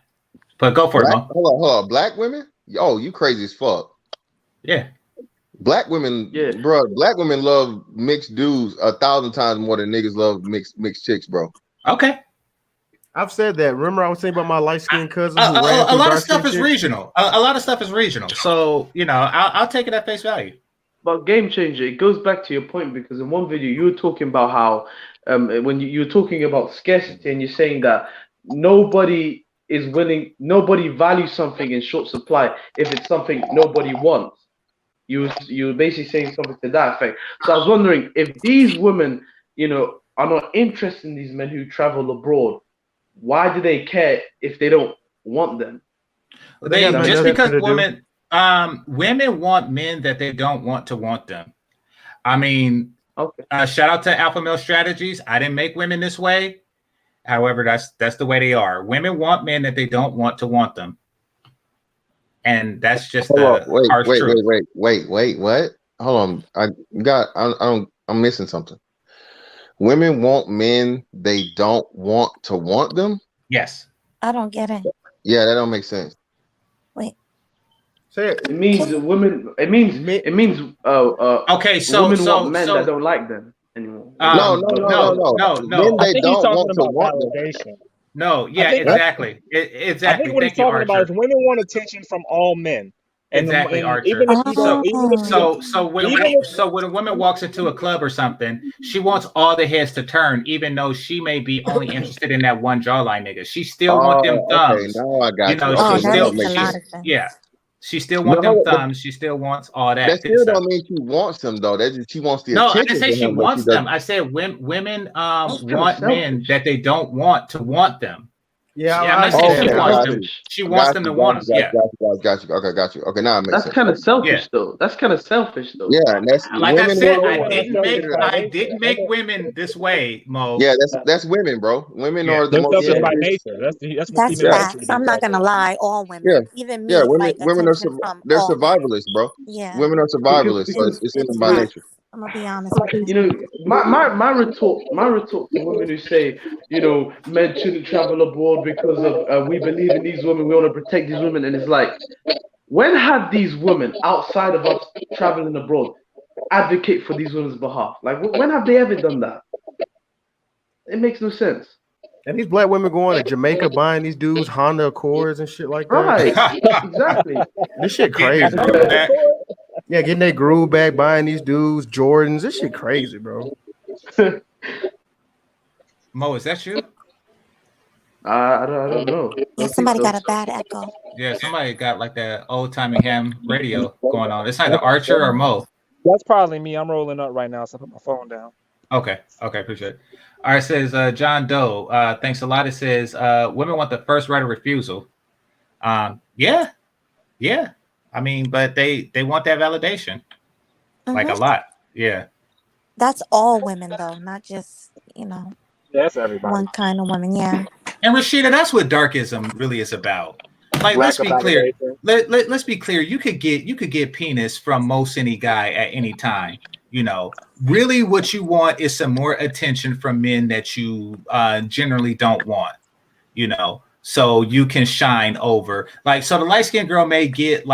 But go for it, Mo. Hold on. Black women? Oh, you crazy as fuck. Yeah. Black women, bro. Black women love mixed dudes 1,000 times more than niggas love mixed chicks, bro. Okay. I've said that. Remember, I was saying about my light skinned cousin who ran A through lot of dark stuff skin is chicks? regional. A lot of stuff is regional. So I'll take it at face value. But game changer, it goes back to your point because in one video you were talking about how when you were talking about scarcity and you're saying that nobody values something in short supply if it's something nobody wants. You were basically saying something to that effect. So I was wondering if these women, are not interested in these men who travel abroad, why do they care if they don't want them? Just because women want men that they don't want to want them. I mean, shout out to Alpha Male Strategies. I didn't make women this way. However, that's the way they are. Women want men that they don't want to want them. And that's just harsh truth. Wait, what? Hold on. I'm missing something. Women want men they don't want to want them? Yes. I don't get it. Yeah, that don't make sense. Wait. Say it. It means women. It means okay. So women want men that don't like them anymore. No. Men they don't want to want validation. No, yeah, exactly. Exactly. I think what he's talking about is women want attention from all men. Exactly, Archer. Even if So when a woman walks into a club or something, she wants all the heads to turn, even though she may be only interested in that one jawline nigga. She still want them thumbs. Okay, now I got you. That makes a lot of sense. Yeah. She still wants them thumbs. She still wants all that. That still don't mean she wants them though. That just she wants the attention. No, I didn't say she wants them. I said women want men that they don't want to want them. Yeah, I'm not saying she wants them. She wants them to want them. Yeah. Got you. Okay, got you. Okay, now it makes sense. That's kind of selfish though. That's kind of selfish though. Yeah, and that's like I said, I didn't make women this way, Mo. Yeah, that's women, bro. Women are the most selfish by nature. That's facts. I'm not gonna lie. All women, even me, women are they're survivalists, bro. Yeah, women are survivalists. So it's in them by nature. I'm gonna be honest with you. My retort to women who say, men shouldn't travel abroad because of we believe in these women, we want to protect these women, and it's like, when have these women outside of us traveling abroad advocate for these women's behalf? Like, when have they ever done that? It makes no sense. And these black women going to Jamaica buying these dudes Honda Accords and shit like that. Right, exactly. This shit crazy. Yeah, getting their groove back, buying these dudes Jordans. This shit crazy, bro. Mo, is that you? I don't know. Yeah, somebody got a bad echo. Yeah, somebody got like that old timey ham radio going on. It's either Archer or Mo. That's probably me. I'm rolling up right now, so I put my phone down. Okay, appreciate it. All right, says John Doe. Thanks a lot. It says women want the first right of refusal. Yeah. I mean, but they want that validation, like a lot. Yeah. That's all women, though, not just that's everybody. One kind of woman. Yeah. And Rashida, that's what darkism really is about. Like, let's be clear. Let's be clear. You could get penis from most any guy at any time. Really, what you want is some more attention from men that you generally don't want. So you can shine over. Like, so the light-skinned girl may get 6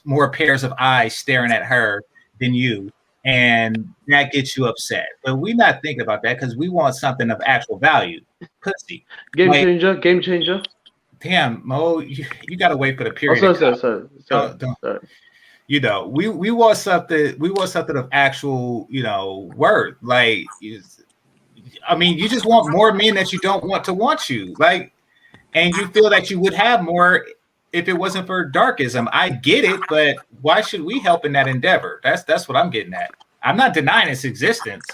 more pairs of eyes staring at her than you, and that gets you upset. But we're not thinking about that because we want something of actual value. Pussy. Game changer. Damn, Mo, you gotta wait for the period. Sorry. We want something. We want something of actual, worth. Like, I mean, you just want more men that you don't want to want you. Like, and you feel that you would have more if it wasn't for darkism. I get it, but why should we help in that endeavor? That's what I'm getting at. I'm not denying its existence.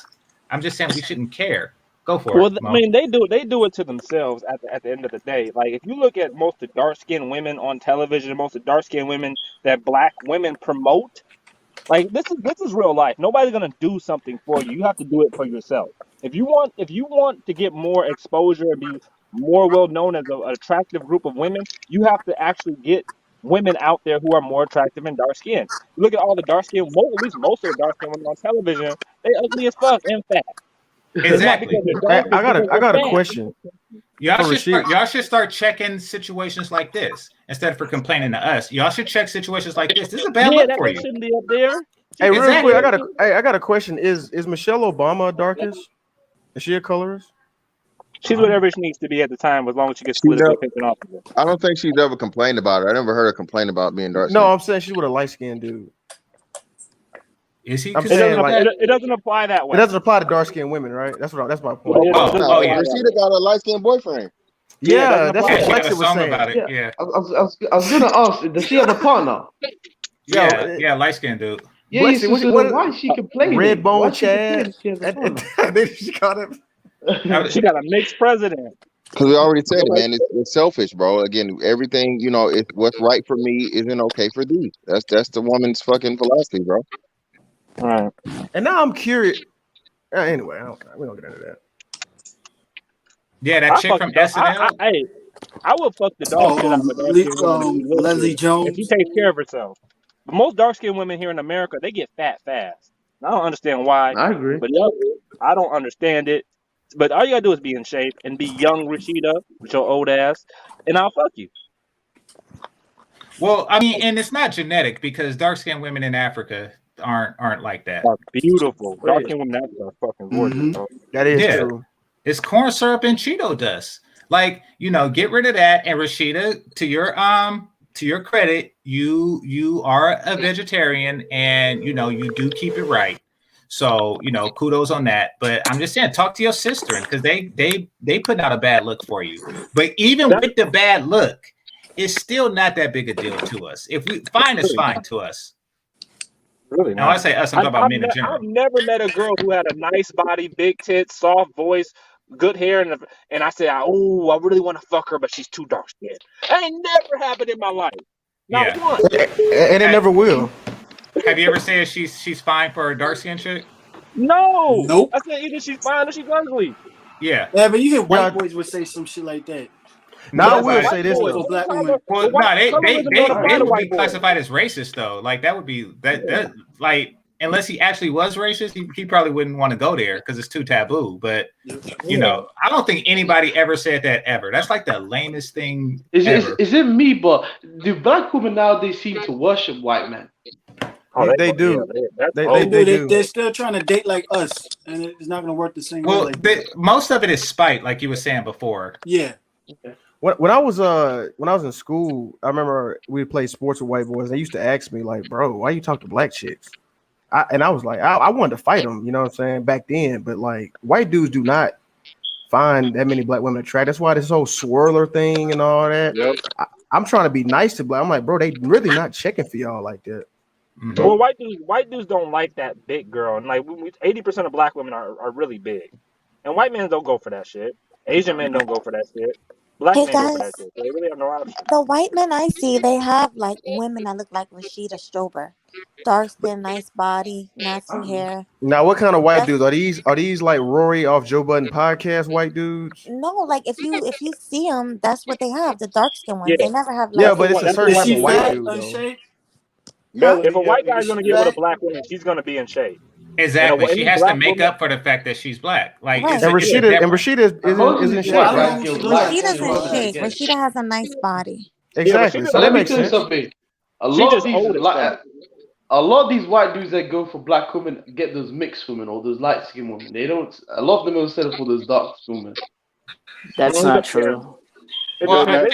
I'm just saying we shouldn't care. Go for Well, it, I Mo. mean, they do it to themselves at the end of the day. Like, if you look at most of the dark skinned women on television, most of the dark skinned women that black women promote, like this is real life. Nobody's gonna do something for you. You have to do it for yourself. If you want to get more exposure and be more well known as an attractive group of women, you have to actually get women out there who are more attractive and dark skinned. Look at all the dark skinned, at least most of the dark skinned women on television. They ugly as fuck and fat. It's not because Exactly. they're dark. I It's because got a they're fat. question. Y'all should start checking situations like this instead for complaining to us. Y'all should check situations like this. This is a bad look that for they you. shouldn't be up there. Hey, real Exactly. quick, I got a question. Is Michelle Obama a darkest? Is she a colorist? She's whatever she needs to be at the time, as long as she gets She political never, attention off of it. I don't think she's ever complained about it. I never heard her complain about being dark No, skinned. I'm saying she's with a light skinned dude. Is he? I'm It saying doesn't, like it doesn't apply that it way. doesn't apply to dark skinned women, right? That's my point. Yeah, it doesn't No, apply yeah. that Rashida way. got a light skinned boyfriend. Yeah, it doesn't that's apply what Yeah, she that got Lexi a was song saying. about it. Yeah. I was gonna ask, does she have a partner? Yeah, light skinned dude. Yeah, Lexi, so, what, so what, then why is she complaining? Red Why Bone is she complaining Chad? she has a partner? And she got him. She got a mixed president. Because we already said it, man. It's selfish, bro. Again, everything what's right for me isn't okay for thee. That's the woman's fucking philosophy, bro. All right. And now I'm curious. Anyway, we don't get into that. Yeah, that chick from SNL. I would fuck the dog shit out of a dark skinned woman if she lives Leslie here, Jones. if she takes care of herself. But most dark skinned women here in America, they get fat fast. And I don't understand why. I agree. But I don't understand it. But all you gotta do is be in shape and be young, Rashida, with your old ass, and I'll fuck you. Well, I mean, and it's not genetic because dark skinned women in Africa aren't like that. Are beautiful. Dark skinned women are fucking gorgeous. Bro. That is true. It's corn syrup and Cheeto dust. Like, get rid of that. And Rashida, to your credit, you are a vegetarian and you do keep it right. So, kudos on that. But I'm just saying, talk to your sister because they put out a bad look for you. But even with the bad look, it's still not that big a deal to us. If we fine is fine to us. Really? Now I say us, I'm talking about men in general. I've never met a girl who had a nice body, big tits, soft voice, good hair, and I said, I really want to fuck her, but she's too dark skinned. That ain't never happened in my life. Not once. And it never will. Have you ever said she's fine for a dark skinned chick? No. Nope. I said either she's fine or she's ugly. Yeah. Yeah, but you hear white boys would say some shit like that. Now I will say this For though. black women. Well, no, they would be classified as racist though. Like that would be that like unless he actually was racist, he probably wouldn't want to go there because it's too taboo. But I don't think anybody ever said that ever. That's like the lamest thing ever. Is it me? But do black women nowadays seem to worship white men? They do. They do. They're still trying to date like us, and it's not going to work the same way. Well, most of it is spite, like you were saying before. Yeah. When I was in school, I remember we played sports with white boys. They used to ask me like, "Bro, why you talk to black chicks?" I was like, I wanted to fight them, you know what I'm saying, back then. But like, white dudes do not find that many black women attractive. That's why this whole swirler thing and all that. Yep. I'm trying to be nice to black. I'm like, bro, they really not checking for y'all like that. Mm-hmm. Well, white dudes don't like that big girl, and like 80% of black women are really big, and white men don't go for that shit. Asian men don't go for that shit. Black Hey men go for that guys, shit. So they really have no option. the white men I see, they have like women that look like Rashida Strober, dark skin, nice body, Nazi hair. Now, what kind of white dudes are these? Are these like Rory off Joe Budden podcast white dudes? No, like if you see them, that's what they have. The dark skin ones. They never have like. Yeah, but it's a certain type of white dude. If a white guy's gonna get with a black woman, she's gonna be in shape. Exactly. She has to make up for the fact that she's black. Like, Right. And Rashida is in shape. Right? Rashida's in shape. Rashida has a nice body. Exactly. So that makes sense. Something. A lot of these white dudes that go for black women get those mixed women or those light skinned women. They don't. A lot of them will settle for those dark women. That's not true. Well, I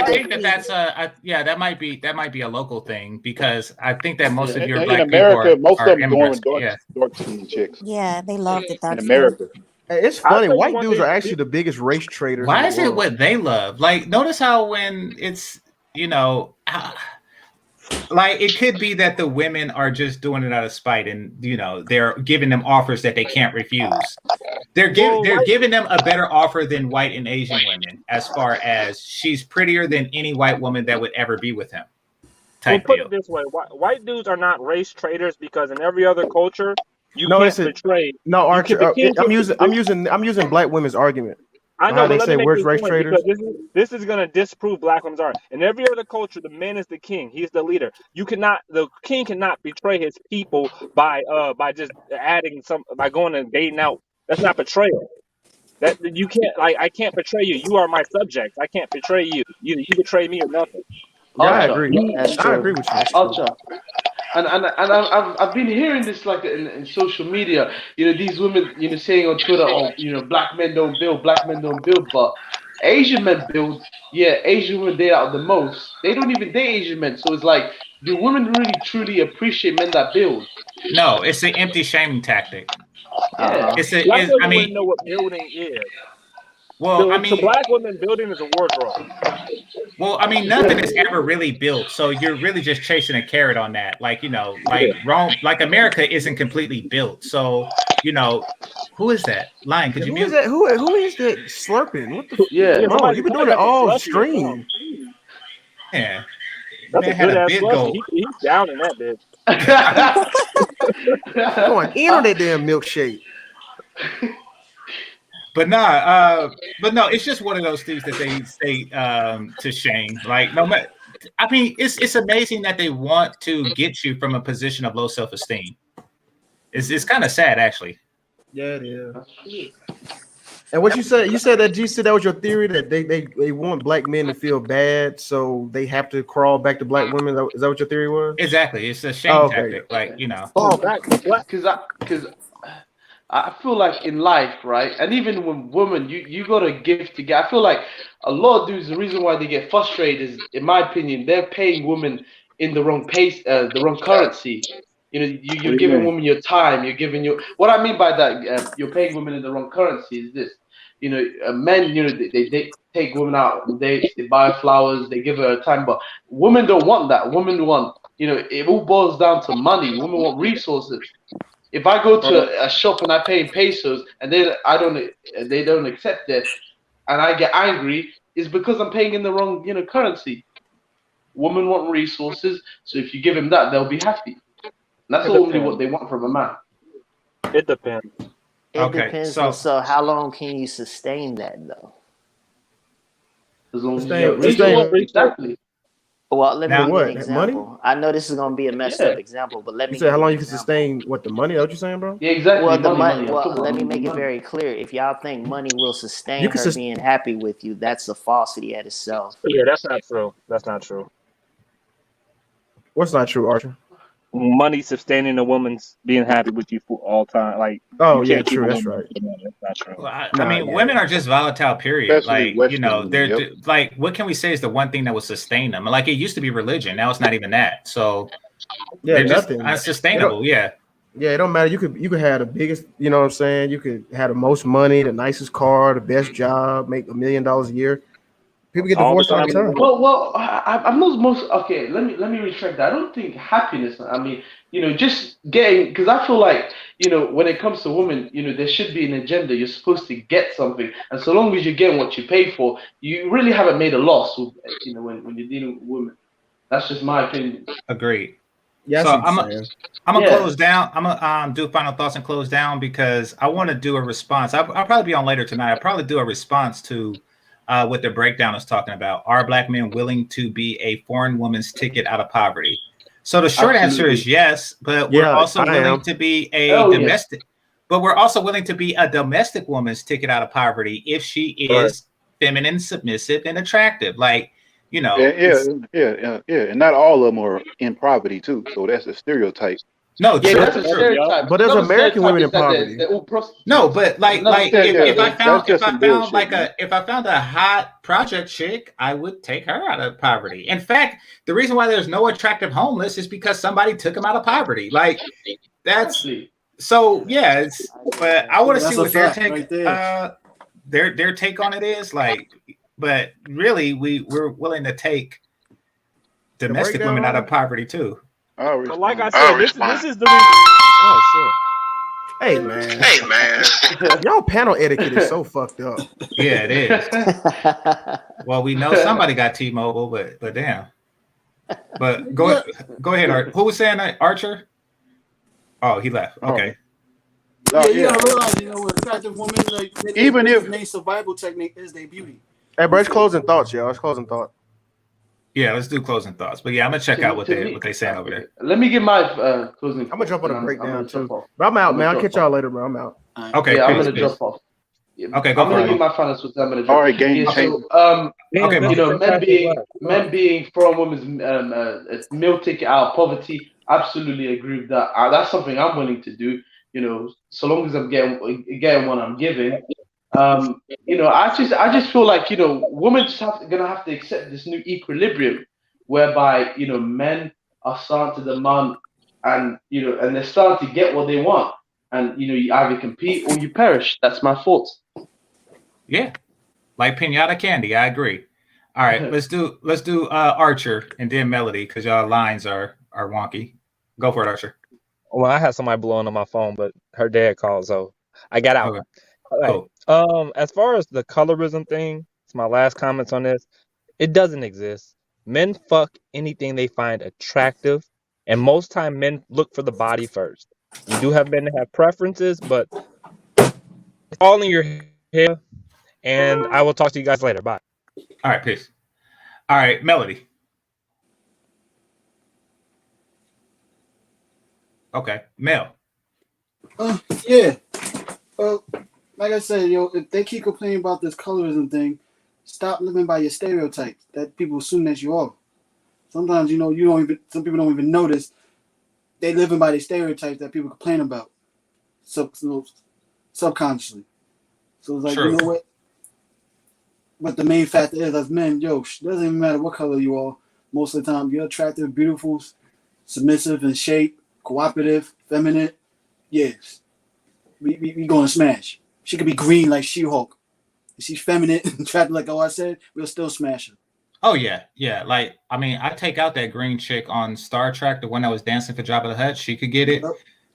think that's that might be a local thing because I think that most of your in black America, people most are of them going immigrants. with dark skin chicks. Yeah, they love the dark in skin. America. It's funny. White dudes are actually the biggest race traders. Why in the is it world. what they love? Like, notice how when it's, like it could be that the women are just doing it out of spite, and they're giving them offers that they can't refuse. They're giving them a better offer than white and Asian women, as far as she's prettier than any white woman that would ever be with him. Well, put it this way: white dudes are not race traders because in every other culture, you can't betray. No, Archer. I'm using black women's argument. I know, how they but say let me where's make race this point traders. because this is going to disprove black women's argument. In every other culture, the man is the king; he's the leader. The king cannot betray his people by just adding by going and dating out. That's not betrayal. That you can't I can't betray you. You are my subjects. I can't betray you. You betray me or nothing. Yeah, I agree. That's true. I agree with you. Ultra. And I've been hearing this like in social media, these women, saying on Twitter, oh, black men don't build, but Asian men build. Yeah, Asian women date out the most. They don't even date Asian men, so it's like, do women really truly appreciate men that build? No, it's an empty shaming tactic. Yeah, black women wouldn't know what building is. Well, to black women, building is a wardrobe. Well, I mean, nothing is ever really built, so you're really just chasing a carrot on that. Like, Rome, like America isn't completely built. So, who is that? Lion, could you mute? Who is that slurping? What the? Yeah, bro, you've been doing it all stream. Yeah, that's man, a good had a ass big slurpee. goal. He's down in that bitch. Going in on that damn milkshake. But no, it's just one of those things that they say to shame. Like, no matter, I mean, it's amazing that they want to get you from a position of low self-esteem. It's kind of sad, actually. Yeah, it is. And what you said that GC, that was your theory that they want black men to feel bad, so they have to crawl back to black women. Is that what your theory was? Exactly. It's a shame tactic. Like, because I feel like in life, right, and even when women, you got a gift to get. I feel like a lot of dudes, the reason why they get frustrated is, in my opinion, they're paying women in the wrong the wrong currency. You're giving women your time. You're giving what I mean by that. You're paying women in the wrong currency is this. Men, they take women out on dates, they buy flowers, they give her time, but women don't want that. Women want, it all boils down to money. Women want resources. If I go to a shop and I pay in pesos and they don't accept it, and I get angry, it's because I'm paying in the wrong currency. Women want resources, so if you give them that, they'll be happy. And that's only what they want from a man. It depends. It depends. So how long can you sustain that though? Exactly. Well, let me give you an example. Money? I know this is going to be a messed up example, but let me. You said how long you can sustain what the money? Is that what you're saying, bro? Yeah, exactly. Well, let me make it very clear. If y'all think money will sustain her being happy with you, that's a falsity at itself. Yeah, that's not true. That's not true. What's not true, Archer? Money sustaining a woman's being happy with you for all time. Like, yeah, true. That's right. That's not true. Well, I mean, women are just volatile. Period. Especially like, they're like, what can we say is the one thing that will sustain them? Like, it used to be religion. Now it's not even that. So they're nothing. Just unsustainable. Yeah. Yeah, it don't matter. You could have the biggest. You know what I'm saying? You could have the most money, the nicest car, the best job, make $1 million a year. People get divorced all the time. Well, I'm not most okay. Let me retract that. I don't think happiness. I mean, just getting, because I feel like when it comes to women, there should be an agenda. You're supposed to get something, and so long as you're getting what you pay for, you really haven't made a loss. When you're dealing with women, that's just my opinion. Agreed. Yeah, so I'm gonna close down. I'm gonna do final thoughts and close down because I want to do a response. I'll probably be on later tonight. I'll probably do a response to what the breakdown is talking about. Are black men willing to be a foreign woman's ticket out of poverty? So the short answer is yes, but we're also willing to be a domestic. But we're also willing to be a domestic woman's ticket out of poverty if she is feminine, submissive, and attractive. Like, Yeah, and not all of them are in poverty too. So that's a stereotype. No, that's a stereotype. But there's American women in poverty. No, but if I found a hot project chick, I would take her out of poverty. In fact, the reason why there's no attractive homeless is because somebody took them out of poverty. Like, that's So yeah, it's but I want to see That's a what their fact take right there. their take on it is like. But really, we're willing to take domestic women out of poverty too. But like I said, this is the reason. Oh shit. Hey man. Y'all panel etiquette is so fucked up. Yeah, it is. Well, we know somebody got T-Mobile, but damn. But go ahead, Art. Who was saying that? Archer? Oh, he left. Okay. Yeah, you gotta realize, with attractive women, like Even if- main survival technique is their beauty. Hey, bro, it's closing thoughts, y'all. It's closing thoughts. Yeah, let's do closing thoughts. But yeah, I'm gonna check out what they saying over there. Let me give my closing. I'm gonna jump on a breakdown too. Off. But I'm out, I'm man. gonna I'll catch jump y'all off. later, bro. I'm out. Okay. Yeah, I'm peace, gonna peace. jump off. Yeah, Okay, go I'm for gonna it. give my final thoughts. I'm gonna jump. All right, game Yeah, change. so Okay, men being from women's meal ticket out of poverty. Absolutely agree with that. That's something I'm willing to do. So long as I'm getting what I'm giving. I just feel like women just gonna have to accept this new equilibrium, whereby men are starting to demand, and and they're starting to get what they want, and you either compete or you perish. That's my thoughts. Yeah, like pinata candy. I agree. All right, let's do Archer and then Melody because y'all lines are wonky. Go for it, Archer. Well, I had somebody blowing on my phone, but her dad called, so I got out. Okay. All right. As far as the colorism thing, it's my last comments on this. It doesn't exist. Men fuck anything they find attractive, and most time men look for the body first. You do have men that have preferences, but it's all in your head. And I will talk to you guys later. Bye. All right, peace. All right, Melody. Okay, Mel. Yeah. Well, like I said, if they keep complaining about this colorism thing, stop living by your stereotypes that people assume that you are. Sometimes some people don't even notice they living by the stereotypes that people complain about subconsciously. So it's like, True. you know what? But the main factor is, as men, doesn't even matter what color you are. Most of the time, you're attractive, beautiful, submissive in shape, cooperative, feminine. Yes, we gonna smash. She could be green like She-Hulk. If she's feminine, attractive like I said, we'll still smash her. Oh yeah. Like I take out that green chick on Star Trek, the one that was dancing for Jabba the Hutt. She could get it.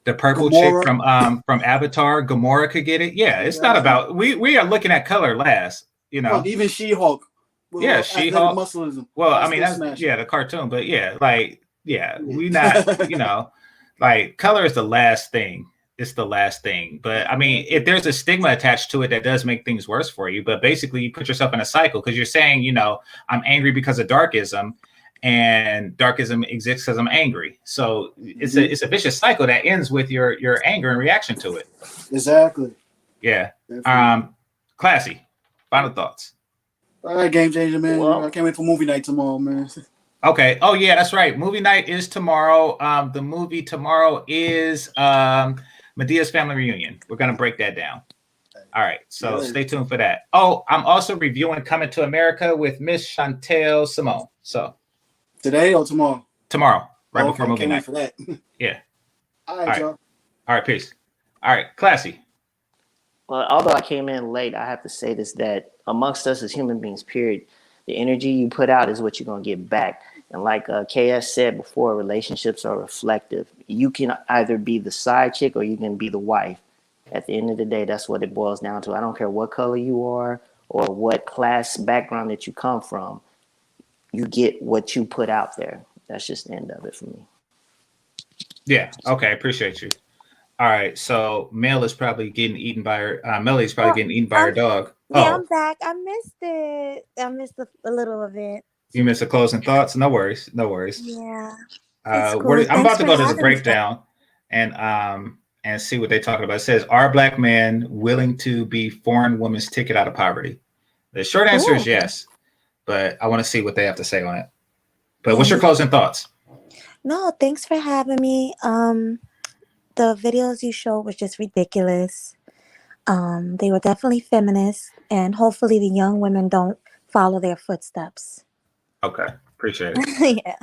The purple Gamora. chick from Avatar, Gamora could get it. Yeah, it's not about we are looking at color last. Well, even She-Hulk. Yeah, She-Hulk. Musclism. Well, that's the cartoon, but we not like color is the last thing. It's the last thing. But if there's a stigma attached to it that does make things worse for you, but basically you put yourself in a cycle because you're saying, I'm angry because of darkism, and darkism exists because I'm angry. So it's a vicious cycle that ends with your anger and reaction to it. Exactly. Yeah. Classy. Final thoughts. All right, game changer, man. I can't wait for movie night tomorrow, man. Okay. Oh yeah, that's right. Movie night is tomorrow. The movie tomorrow is Medea's Family Reunion. We're gonna break that down. All right, so stay tuned for that. Oh, I'm also reviewing Coming to America with Miss Chantel Simone. So today or tomorrow? Tomorrow, right before movie night. For that. Yeah. All right, y'all. All right, peace. All right, Classy. Well, although I came in late, I have to say this, that amongst us as human beings, period, the energy you put out is what you're going to get back. And like KS said before, relationships are reflective. You can either be the side chick or you can be the wife. At the end of the day, that's what it boils down to. I don't care what color you are or what class background that you come from. You get what you put out there. That's just the end of it for me. Yeah. Okay. Appreciate you. All right. So Mel is probably getting eaten by her. Melody's probably getting eaten by her dog. Yeah, I'm back. I missed it. I missed a little of it. You missed the closing thoughts? No worries. No worries. Yeah. I'm about to go to the breakdown and see what they're talking about. It says, are black men willing to be foreign women's ticket out of poverty? The short answer is yes, but I want to see what they have to say on it. But what's your closing thoughts? No, thanks for having me. The videos you showed was just ridiculous. They were definitely feminist, and hopefully the young women don't follow their footsteps. Okay, appreciate it. Yeah.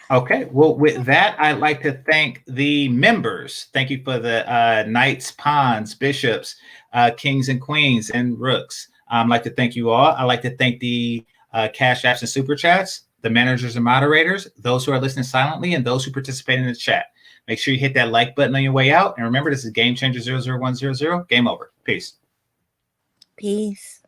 Okay, well, with that, I'd like to thank the members. Thank you for the knights, pawns, bishops, kings and queens, and rooks. I'd like to thank you all. I'd like to thank the cash apps and super chats, the managers and moderators, those who are listening silently, and those who participate in the chat. Make sure you hit that like button on your way out. And remember, this is Game Changer 00100. Game over. Peace. Peace.